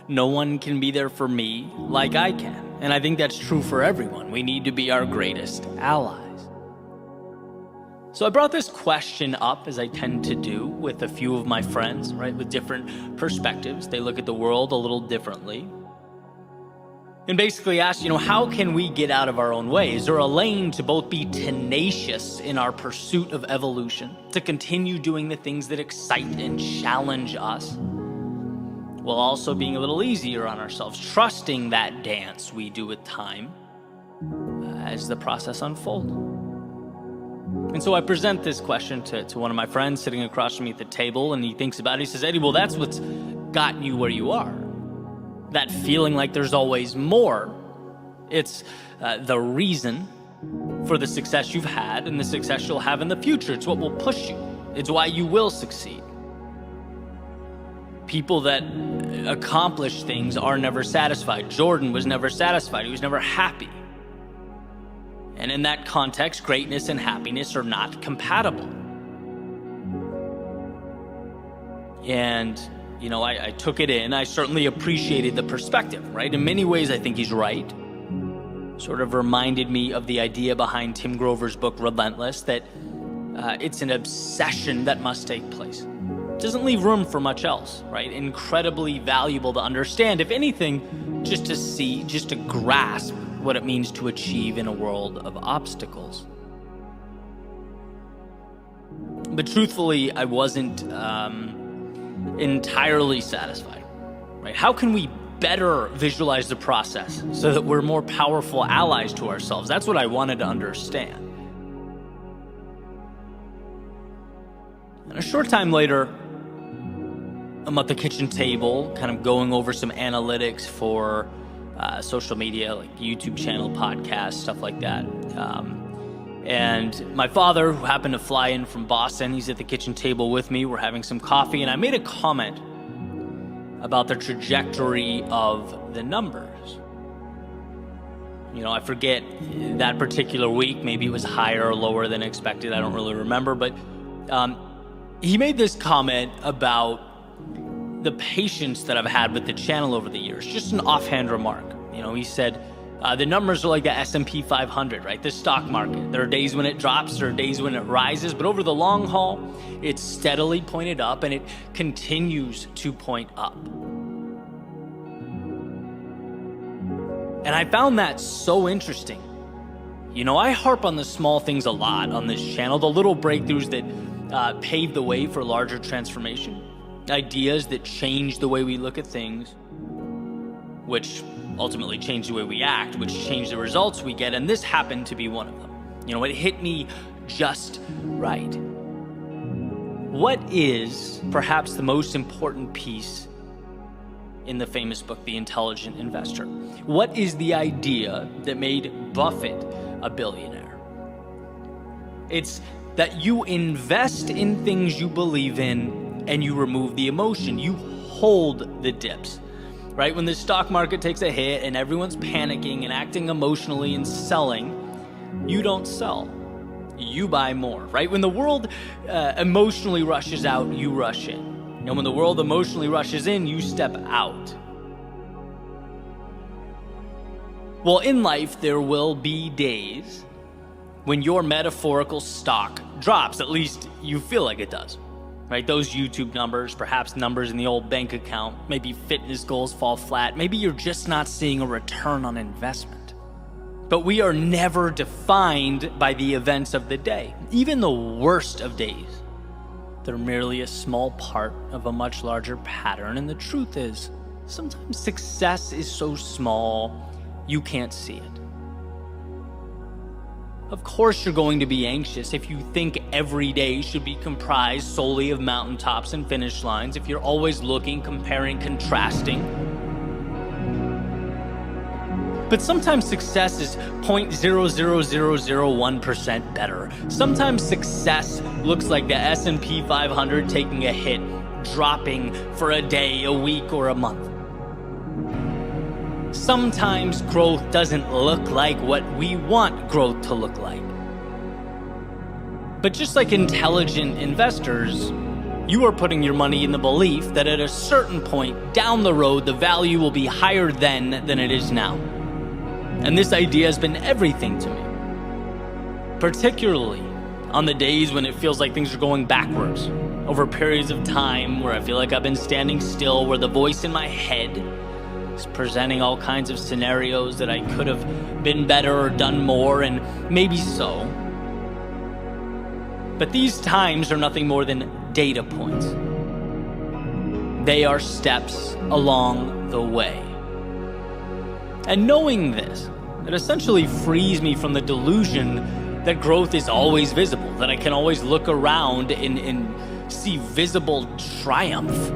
A: No one can be there for me like I can, and I think that's true for everyone. We need to be our greatest allies. So I brought this question up, as I tend to do with a few of my friends, right, with different perspectives. They look at the world a little differently. And basically asked, how can we get out of our own way? Is there a lane to both be tenacious in our pursuit of evolution, to continue doing the things that excite and challenge us, while also being a little easier on ourselves, trusting that dance we do with time as the process unfolds? And so I present this question to one of my friends sitting across from me at the table, and he thinks about it. He says, Eddie, well, that's what's gotten you where you are. That feeling like there's always more. It's the reason for the success you've had and the success you'll have in the future. It's what will push you. It's why you will succeed. People that accomplish things are never satisfied. Jordan was never satisfied. He was never happy. And in that context, greatness and happiness are not compatible. And I took it in. I certainly appreciated the perspective, right? In many ways, I think he's right. Sort of reminded me of the idea behind Tim Grover's book, Relentless, that it's an obsession that must take place. It doesn't leave room for much else, right? Incredibly valuable to understand, if anything, just to see, just to grasp what it means to achieve in a world of obstacles. But truthfully, I wasn't entirely satisfied, right? How can we better visualize the process so that we're more powerful allies to ourselves? That's what I wanted to understand. And a short time later, I'm at the kitchen table, kind of going over some analytics for social media, like YouTube channel, podcasts, stuff like that. And my father, who happened to fly in from Boston, he's at the kitchen table with me. We're having some coffee, and I made a comment about the trajectory of the numbers. I forget that particular week. Maybe it was higher or lower than expected. I don't really remember. But he made this comment about the patience that I've had with the channel over the years. Just an offhand remark. He said, the numbers are like the S&P 500, right? The stock market. There are days when it drops, there are days when it rises, but over the long haul, it's steadily pointed up, and it continues to point up. And I found that so interesting. I harp on the small things a lot on this channel, the little breakthroughs that pave the way for larger transformation, ideas that change the way we look at things, which ultimately change the way we act, which change the results we get, and this happened to be one of them. It hit me just right. What is perhaps the most important piece in the famous book, The Intelligent Investor. What is the idea that made Buffett a billionaire? It's that you invest in things you believe in and you remove the emotion. You hold the dips, right? When the stock market takes a hit and everyone's panicking and acting emotionally and selling, you don't sell. You buy more, right? When the world emotionally rushes out, you rush in. And when the world emotionally rushes in, you step out. Well, in life, there will be days when your metaphorical stock drops. At least you feel like it does, right? Those YouTube numbers, perhaps numbers in the old bank account, maybe fitness goals fall flat. Maybe you're just not seeing a return on investment. But we are never defined by the events of the day. Even the worst of days, they're merely a small part of a much larger pattern. And the truth is, sometimes success is so small, you can't see it. Of course you're going to be anxious if you think every day should be comprised solely of mountaintops and finish lines, if you're always looking, comparing, contrasting. But sometimes success is 0.00001% better. Sometimes success looks like the S&P 500 taking a hit, dropping for a day, a week, or a month. Sometimes growth doesn't look like what we want growth to look like. But just like intelligent investors, you are putting your money in the belief that at a certain point down the road, the value will be higher then than it is now. And this idea has been everything to me, particularly on the days when it feels like things are going backwards, over periods of time where I feel like I've been standing still, where the voice in my head is presenting all kinds of scenarios that I could have been better or done more, and maybe so. But these times are nothing more than data points. They are steps along the way. And knowing this, it essentially frees me from the delusion that growth is always visible, that I can always look around and see visible triumph.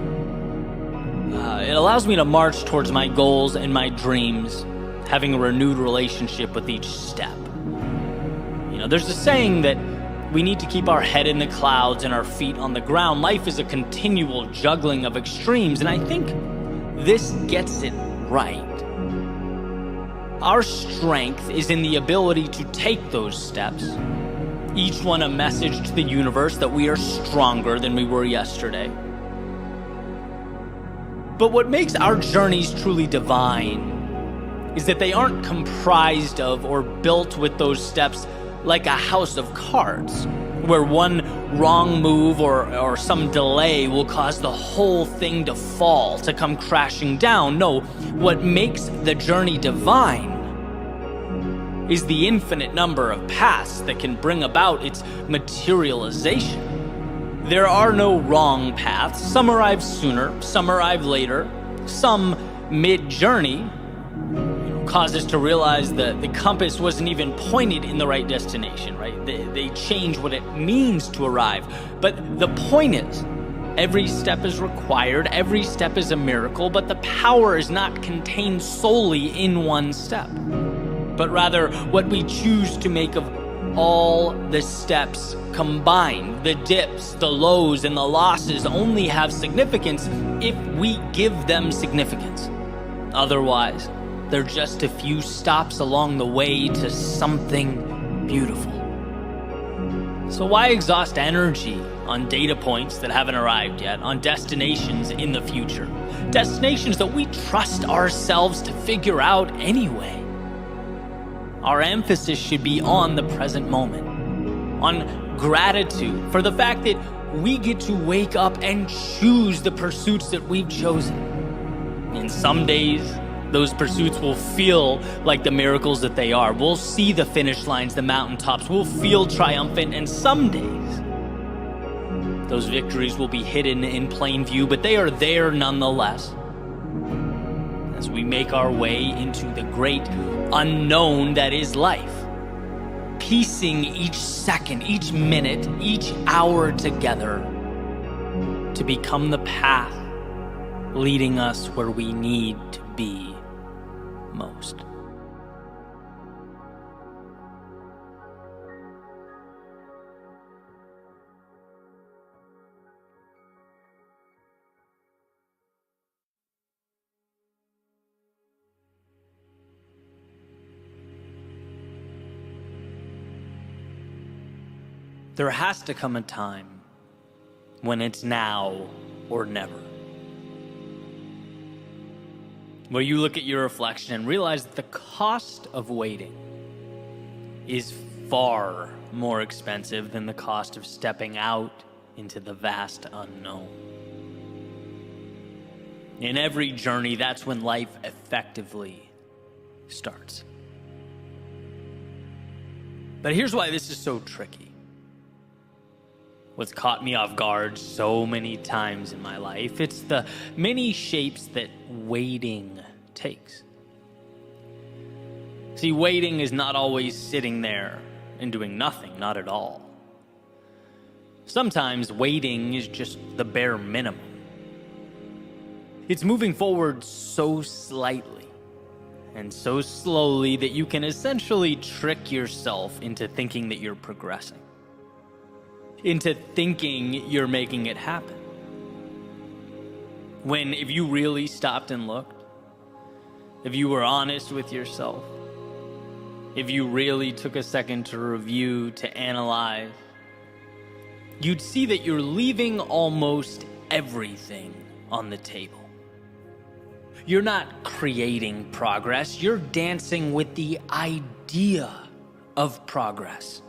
A: It allows me to march towards my goals and my dreams, having a renewed relationship with each step. You know, there's a saying that we need to keep our head in the clouds and our feet on the ground. Life is a continual juggling of extremes, and I think this gets it right. Our strength is in the ability to take those steps, each one a message to the universe that we are stronger than we were yesterday. But what makes our journeys truly divine is that they aren't comprised of or built with those steps like a house of cards, where one wrong move or some delay will cause the whole thing to fall, to come crashing down. No, what makes the journey divine is the infinite number of paths that can bring about its materialization. There are no wrong paths. Some arrive sooner, some arrive later, some mid-journey cause us to realize that the compass wasn't even pointed in the right destination, right? They change what it means to arrive. But the point is, every step is required, every step is a miracle, but the power is not contained solely in one step, but rather what we choose to make of all the steps combined. The dips, the lows, and the losses only have significance if we give them significance. Otherwise, they're just a few stops along the way to something beautiful. So why exhaust energy on data points that haven't arrived yet, on destinations in the future? Destinations that we trust ourselves to figure out anyway. Our emphasis should be on the present moment, on gratitude for the fact that we get to wake up and choose the pursuits that we've chosen. And some days, those pursuits will feel like the miracles that they are. We'll see the finish lines, the mountaintops. We'll feel triumphant, and some days, those victories will be hidden in plain view, but they are there nonetheless. As we make our way into the great unknown that is life, piecing each second, each minute, each hour together to become the path leading us where we need to be most. There has to come a time when it's now or never, where you look at your reflection and realize that the cost of waiting is far more expensive than the cost of stepping out into the vast unknown. In every journey, that's when life effectively starts. But here's why this is so tricky. What's caught me off guard so many times in my life, it's the many shapes that waiting takes. See, waiting is not always sitting there and doing nothing, not at all. Sometimes waiting is just the bare minimum. It's moving forward so slightly and so slowly that you can essentially trick yourself into thinking that you're progressing, into thinking you're making it happen. When if you really stopped and looked, if you were honest with yourself, if you really took a second to review, to analyze, you'd see that you're leaving almost everything on the table. You're not creating progress, you're dancing with the idea of progress.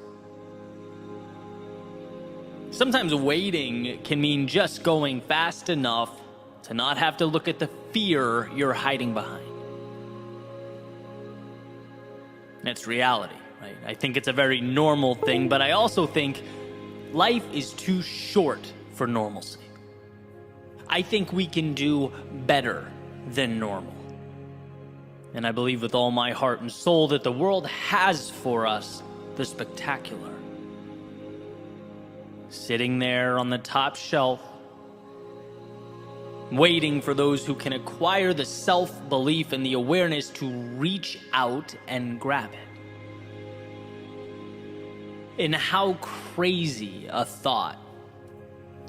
A: Sometimes waiting can mean just going fast enough to not have to look at the fear you're hiding behind. That's reality, right? I think it's a very normal thing, but I also think life is too short for normalcy. I think we can do better than normal. And I believe with all my heart and soul that the world has for us the spectacular. Sitting there on the top shelf, waiting for those who can acquire the self-belief and the awareness to reach out and grab it. And how crazy a thought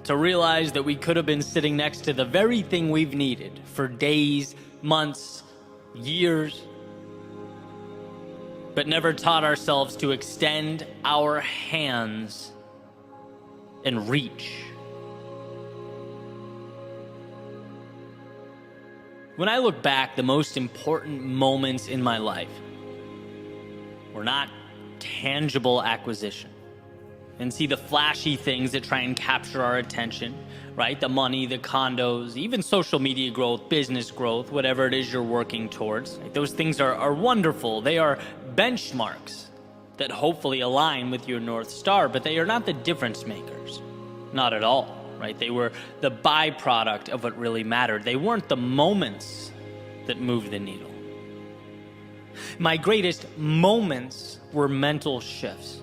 A: to realize that we could have been sitting next to the very thing we've needed for days, months, years, but never taught ourselves to extend our hands and reach. When I look back, the most important moments in my life were not tangible acquisition. And see the flashy things that try and capture our attention, right? The money, the condos, even social media growth, business growth, whatever it is you're working towards. Right? Those things are wonderful. They are benchmarks that hopefully align with your North Star, but they are not the difference makers. Not at all, right? They were the byproduct of what really mattered. They weren't the moments that moved the needle. My greatest moments were mental shifts,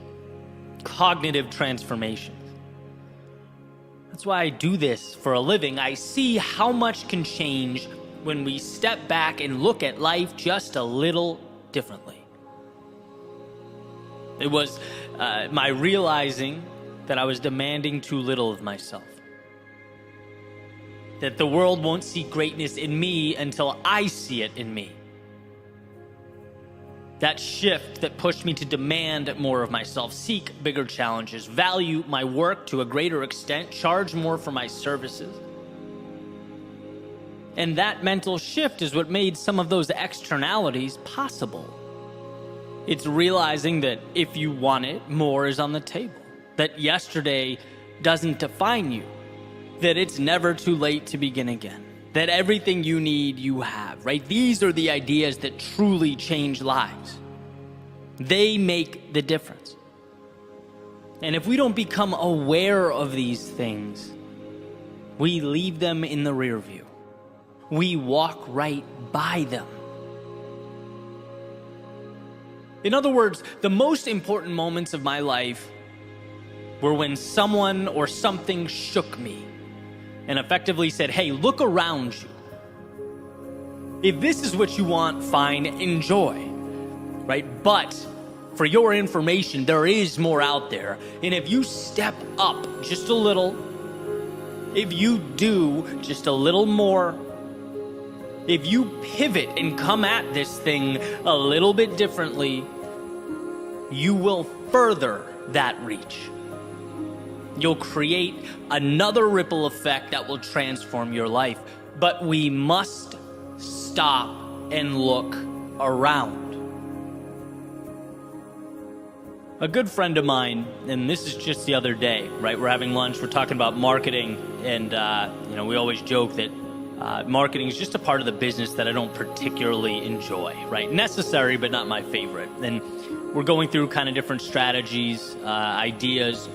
A: cognitive transformations. That's why I do this for a living. I see how much can change when we step back and look at life just a little differently. It was my realizing that I was demanding too little of myself. That the world won't see greatness in me until I see it in me. That shift that pushed me to demand more of myself, seek bigger challenges, value my work to a greater extent, charge more for my services. And that mental shift is what made some of those externalities possible. It's realizing that if you want it, more is on the table. That yesterday doesn't define you. That it's never too late to begin again. That everything you need, you have, right? These are the ideas that truly change lives. They make the difference. And if we don't become aware of these things, we leave them in the rear view. We walk right by them. In other words, the most important moments of my life were when someone or something shook me and effectively said, hey, look around you. If this is what you want, fine, enjoy, right? But for your information, there is more out there. And if you step up just a little, if you do just a little more, if you pivot and come at this thing a little bit differently, you will further that reach. You'll create another ripple effect that will transform your life. But we must stop and look around. A good friend of mine, and this is just the other day, right? We're having lunch, we're talking about marketing, and we always joke that marketing is just a part of the business that I don't particularly enjoy, right? Necessary, but not my favorite. And we're going through kind of different strategies, ideas,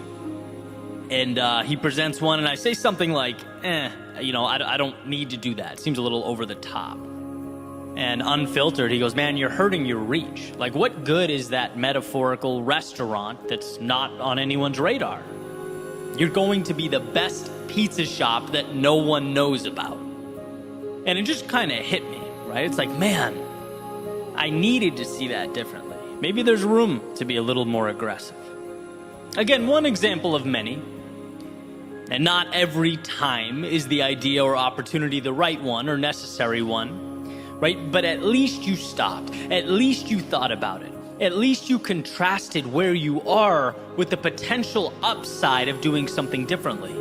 A: and he presents one, and I say something like, I don't need to do that. It seems a little over the top. And unfiltered, he goes, man, you're hurting your reach. Like, what good is that metaphorical restaurant that's not on anyone's radar? You're going to be the best pizza shop that no one knows about. And it just kind of hit me, right? It's like, man, I needed to see that differently. Maybe there's room to be a little more aggressive. Again, one example of many. And not every time is the idea or opportunity the right one or necessary one, right? But at least you stopped. At least you thought about it. At least you contrasted where you are with the potential upside of doing something differently.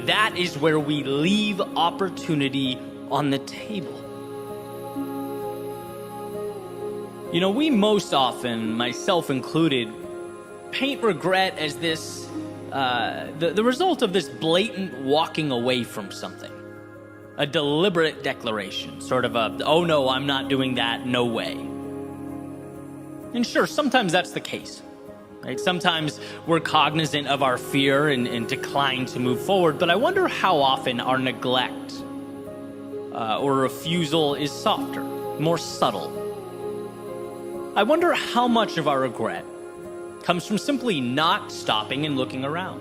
A: That is where we leave opportunity on the table. We most often, myself included, paint regret as this the result of this blatant walking away from something. A deliberate declaration, sort of a, oh no, I'm not doing that, no way. And sure, sometimes that's the case, right? Sometimes we're cognizant of our fear and decline to move forward, but I wonder how often our neglect or refusal is softer, more subtle. I wonder how much of our regret comes from simply not stopping and looking around,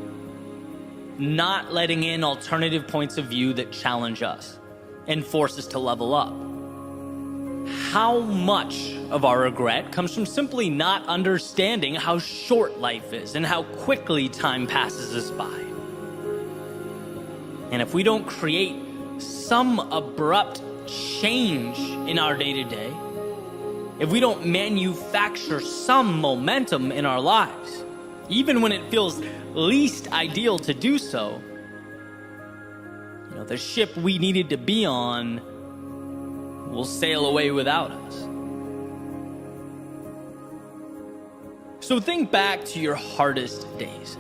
A: not letting in alternative points of view that challenge us and force us to level up. How much of our regret comes from simply not understanding how short life is and how quickly time passes us by? And if we don't create some abrupt change in our day-to-day, if we don't manufacture some momentum in our lives, even when it feels least ideal to do so, the ship we needed to be on will sail away without us. So think back to your hardest days.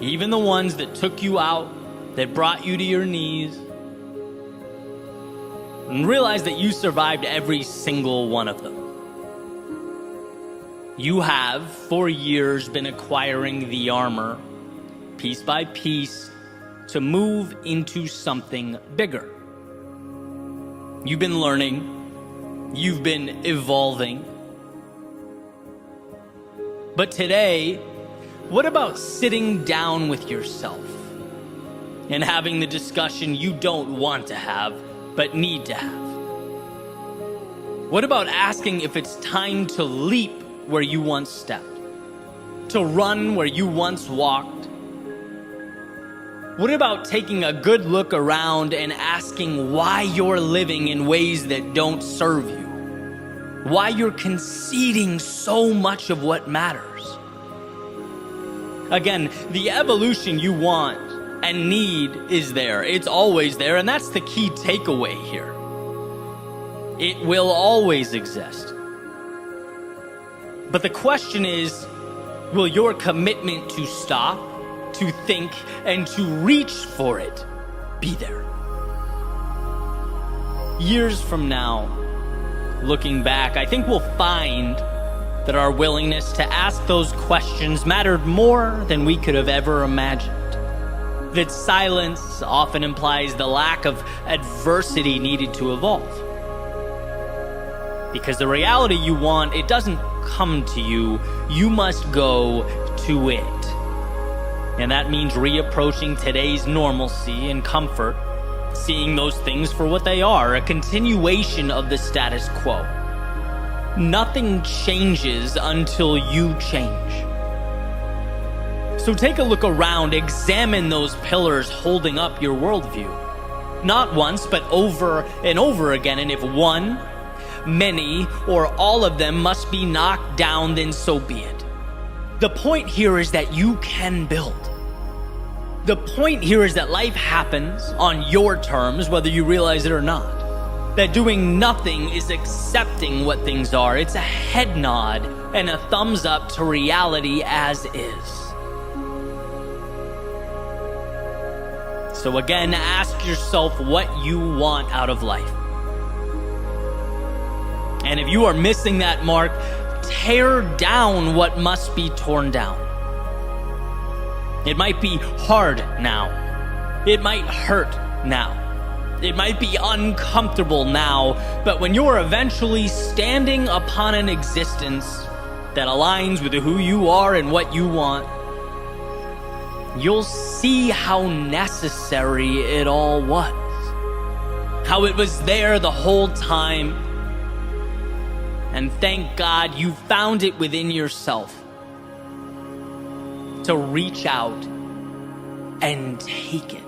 A: Even the ones that took you out, that brought you to your knees, and realize that you survived every single one of them. You have, for years, been acquiring the armor, piece by piece, to move into something bigger. You've been learning, you've been evolving. But today, what about sitting down with yourself and having the discussion you don't want to have, but need to have? What about asking if it's time to leap where you once stepped, to run where you once walked? What about taking a good look around and asking why you're living in ways that don't serve you? Why you're conceding so much of what matters? Again, the evolution you want and need is there. It's always there, and that's the key takeaway here. It will always exist. But the question is, will your commitment to stop, to think, and to reach for it be there? Years from now, looking back, I think we'll find that our willingness to ask those questions mattered more than we could have ever imagined. That silence often implies the lack of adversity needed to evolve. Because the reality you want, it doesn't come to you, you must go to it. And that means reapproaching today's normalcy and comfort seeing those things for what they are, a continuation of the status quo. Nothing changes until you change. So take a look around, examine those pillars holding up your worldview. Not once, but over and over again, and if one, many, or all of them must be knocked down, then so be it. The point here is that you can build. The point here is that life happens on your terms, whether you realize it or not. That doing nothing is accepting what things are. It's a head nod and a thumbs up to reality as is. So again, ask yourself what you want out of life. And if you are missing that mark, tear down what must be torn down. It might be hard now. It might hurt now. It might be uncomfortable now, but when you're eventually standing upon an existence that aligns with who you are and what you want, you'll see how necessary it all was. How it was there the whole time. And thank God you found it within yourself to reach out and take it.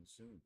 B: soon.